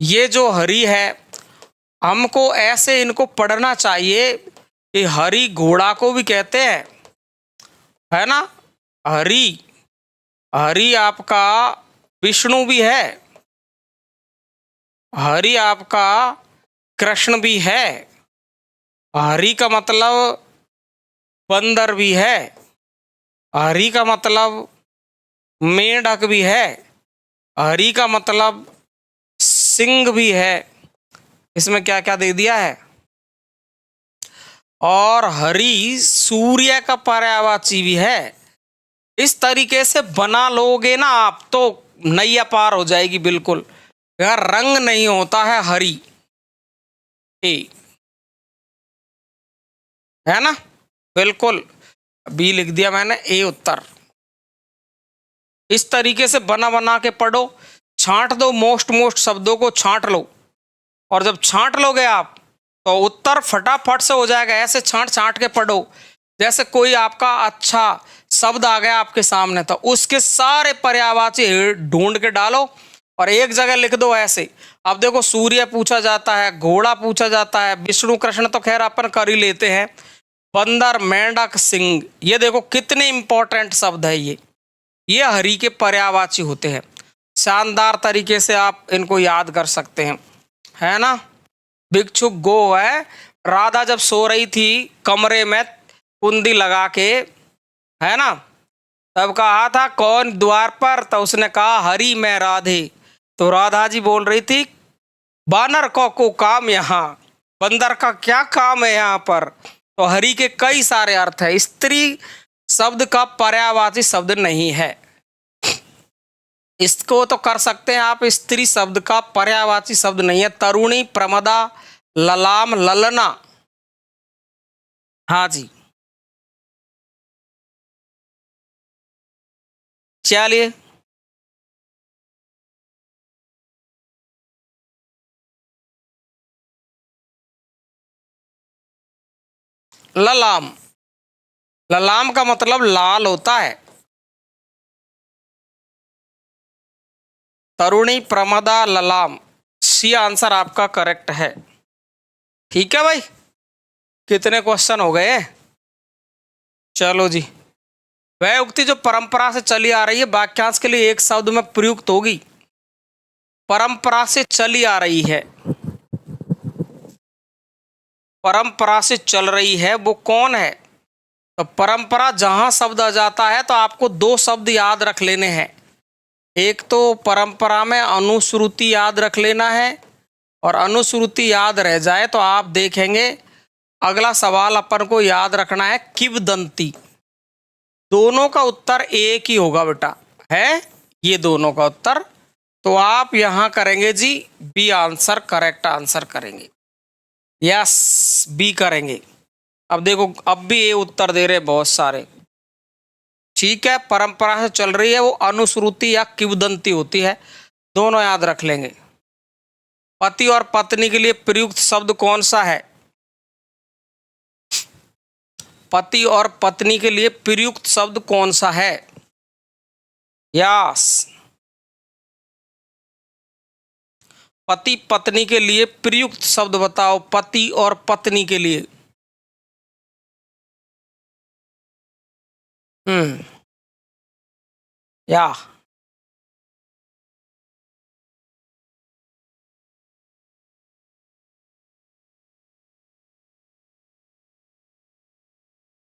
ये जो हरि है, हमको ऐसे इनको पढ़ना चाहिए कि हरि घोड़ा को भी कहते हैं, है ना। हरि, हरि आपका विष्णु भी है, हरि आपका कृष्ण भी है, हरि का मतलब बंदर भी है, हरि का मतलब मेंढक भी है, हरि का मतलब सिंह भी है। इसमें क्या क्या दे दिया है। और हरि सूर्य का पर्यायवाची भी है। इस तरीके से बना लोगे ना आप तो नैया पार हो जाएगी बिल्कुल। यह रंग नहीं होता है हरि, ए, है ना, बिल्कुल। बी लिख दिया मैंने, ए उत्तर। इस तरीके से बना बना के पढ़ो, छांट दो, मोस्ट शब्दों को छांट लो, और जब छांट लोगे आप तो उत्तर फटाफट से हो जाएगा। ऐसे छांट छांट के पढ़ो, जैसे कोई आपका अच्छा शब्द आ गया आपके सामने तो उसके सारे पर्यायवाची ढूंढ के डालो और एक जगह लिख दो ऐसे। अब देखो, सूर्य पूछा जाता है, घोड़ा पूछा जाता है, विष्णु कृष्ण तो खैर अपन कर ही लेते हैं, बंदर, मेंढक, सिंह, ये देखो कितने इंपॉर्टेंट शब्द है ये हरि के पर्यायवाची होते हैं। शानदार तरीके से आप इनको याद कर सकते हैं, है ना। भिक्षुक गो है, राधा जब सो रही थी कमरे में कुंडी लगा के, है ना, तब कहा था कौन द्वार पर, तो उसने कहा हरि मैं राधे। तो राधा जी बोल रही थी बानर को काम यहाँ, बंदर का क्या काम है यहाँ पर। तो हरि के कई सारे अर्थ है। स्त्री शब्द का पर्यायवाची शब्द नहीं है, इसको तो कर सकते हैं आप, स्त्री शब्द का पर्यायवाची शब्द नहीं है। तरुणी, प्रमदा, ललाम, ललना। हाँ जी, चलिए। ललाम, ललाम का मतलब लाल होता है। तरुणी, प्रमदा, ललाम, सी आंसर आपका करेक्ट है। ठीक है भाई, कितने क्वेश्चन हो गए। चलो जी, वह उक्ति जो परंपरा से चली आ रही है, वाक्यांश के लिए एक शब्द में प्रयुक्त होगी। परंपरा से चली आ रही है, परंपरा से चल रही है, वो कौन है? तो परंपरा जहां शब्द आ जाता है तो आपको दो शब्द याद रख लेने हैं। एक तो परंपरा में अनुश्रुति याद रख लेना है, और अनुश्रुति याद रह जाए तो आप देखेंगे अगला सवाल अपन को याद रखना है किंवदंती। दोनों का उत्तर एक ही होगा बेटा, है ये दोनों का उत्तर। तो आप यहां करेंगे जी बी आंसर, करेक्ट आंसर करेंगे। यस, बी करेंगे। अब देखो, अब भी ये उत्तर दे रहे बहुत सारे। ठीक है, परंपरा से चल रही है, वो अनुश्रुति या किंवदंती होती है, दोनों याद रख लेंगे। पति और पत्नी के लिए प्रयुक्त शब्द कौन सा है? पति और पत्नी के लिए प्रयुक्त शब्द कौन सा है? यस, पति पत्नी के लिए प्रयुक्त शब्द बताओ, पति और पत्नी के लिए। या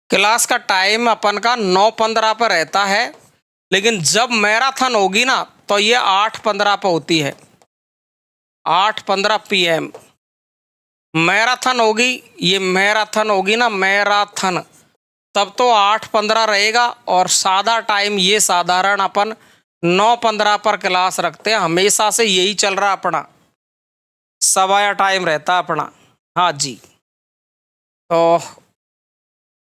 क्लास का टाइम अपन का 9:15 पर रहता है, लेकिन जब मैराथन होगी ना तो ये 8:15 पर होती है। 8:15 PM। मैराथन होगी, ये मैराथन होगी ना, मैराथन, तब तो 8:15 रहेगा। और सादा टाइम ये साधारण अपन 9:15 पर क्लास रखते हैं, हमेशा से यही चल रहा अपना, सवाया टाइम रहता अपना। हाँ जी, तो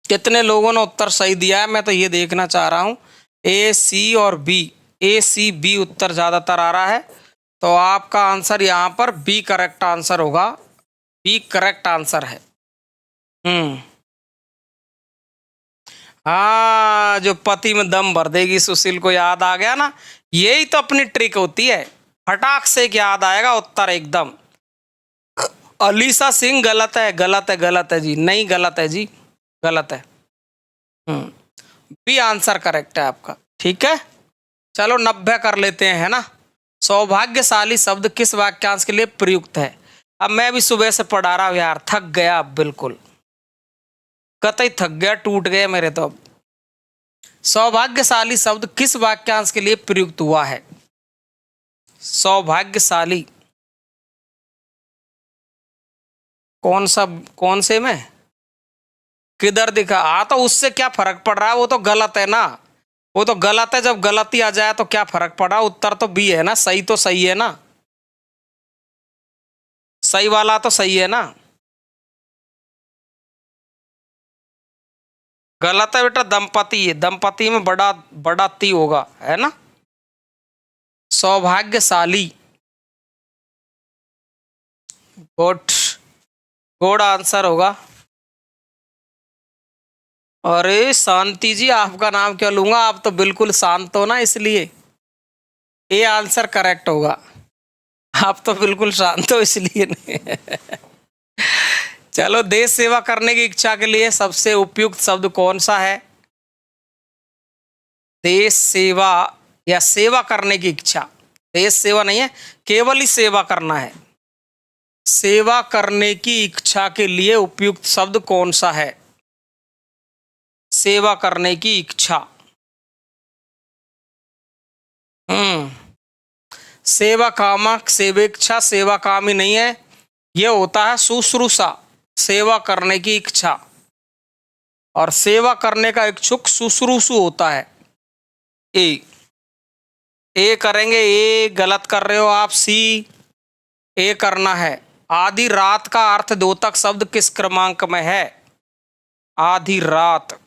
कितने लोगों ने उत्तर सही दिया है मैं तो ये देखना चाह रहा हूँ। ए, सी और बी, ए, सी, बी उत्तर ज़्यादातर आ रहा है, तो आपका आंसर यहाँ पर बी करेक्ट आंसर होगा। बी करेक्ट आंसर है। हाँ, जो पति में दम भर देगी, सुशील को याद आ गया ना, यही तो अपनी ट्रिक होती है, फटाक से याद आएगा उत्तर एकदम। अलीसा सिंह गलत है, गलत है, गलत है जी, नहीं गलत है जी, गलत है। बी आंसर करेक्ट है आपका। ठीक है, चलो 90 कर लेते हैं, है ना। सौभाग्यशाली शब्द किस वाक्यांश के लिए प्रयुक्त है? अब मैं भी सुबह से पढ़ा रहा हूँ यार, थक गया अब, बिल्कुल कतई थक गया, टूट गए मेरे तो अब। सौभाग्यशाली शब्द किस वाक्यांश के लिए प्रयुक्त हुआ है? सौभाग्यशाली कौन सा, कौन से में, किधर दिखा? तो उससे क्या फर्क पड़ रहा है, वो तो गलत है ना, वो तो गलत है। जब गलती आ जाए तो क्या फर्क पड़ा, उत्तर तो बी है ना, सही तो सही है ना, सही वाला तो सही है ना। गलत है बेटा, दंपति है, दंपति में बड़ा बड़ा ती होगा, है ना। सौभाग्यशाली, गुड, गुड आंसर होगा। अरे शांति जी, आपका नाम क्यों लूंगा, आप तो बिल्कुल शांत हो ना, इसलिए ये आंसर करेक्ट होगा। आप तो बिल्कुल शांत हो इसलिए नहीं। चलो, देश सेवा करने की इच्छा के लिए सबसे उपयुक्त शब्द कौन सा है? देश सेवा या सेवा करने की इच्छा, देश सेवा नहीं है, केवल ही सेवा करना है। सेवा करने की इच्छा के लिए उपयुक्त शब्द कौन सा है? सेवा करने की इच्छा, सेवा कामक, सेवेच्छा, सेवा कामी नहीं है, यह होता है शुश्रूषा, सेवा करने की इच्छा। और सेवा करने का इच्छुक शुश्रूषु होता है। ए करेंगे, ए गलत कर रहे हो आप, सी, ए करना है। आधी रात का अर्थ द्योतक शब्द किस क्रमांक में है? आधी रात,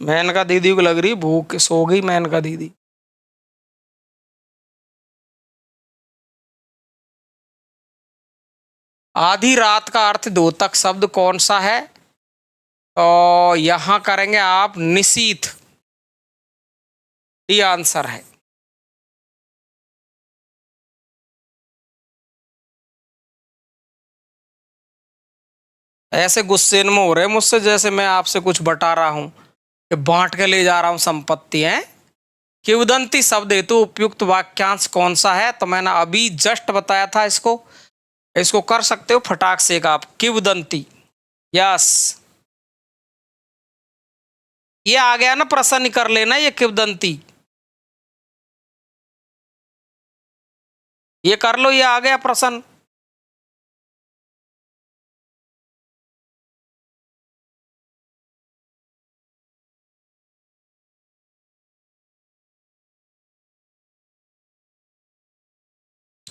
मेनका दीदी को लग रही भूख, सो गई मेनका दीदी। आधी रात का अर्थ द्योतक शब्द कौन सा है? तो यहां करेंगे आप निशीथ, ये आंसर है। ऐसे गुस्से में हो रहे मुझसे, जैसे मैं आपसे कुछ बता रहा हूं कि बांट के ले जा रहा हूं संपत्ति है। किंवदंती शब्द हेतु उपयुक्त वाक्यांश कौन सा है? तो मैंने अभी जस्ट बताया था इसको, इसको कर सकते हो फटाक से एक आप, किंवदंती। यस, ये आ गया ना, प्रश्न कर लेना, ये किंवदंती, ये कर लो, ये आ गया प्रश्न।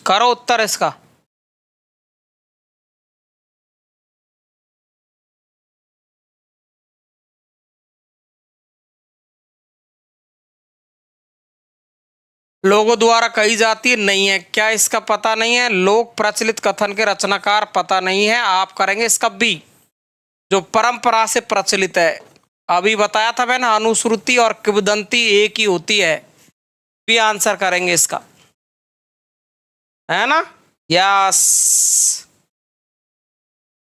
करो उत्तर इसका। लोगों द्वारा कही जाती है, नहीं है क्या? इसका पता नहीं है, लोक प्रचलित कथन के रचनाकार पता नहीं है, आप करेंगे इसका बी, जो परंपरा से प्रचलित है। अभी बताया था मैंने, अनुश्रुति और किंवदंती एक ही होती है। बी आंसर करेंगे इसका, है ना। यस,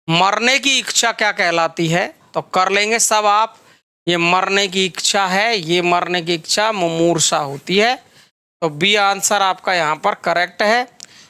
मरने की इच्छा क्या कहलाती है? तो कर लेंगे सब आप, ये मरने की इच्छा है, ये मरने की इच्छा मुमूर्षा होती है। तो बी आंसर आपका यहाँ पर करेक्ट है।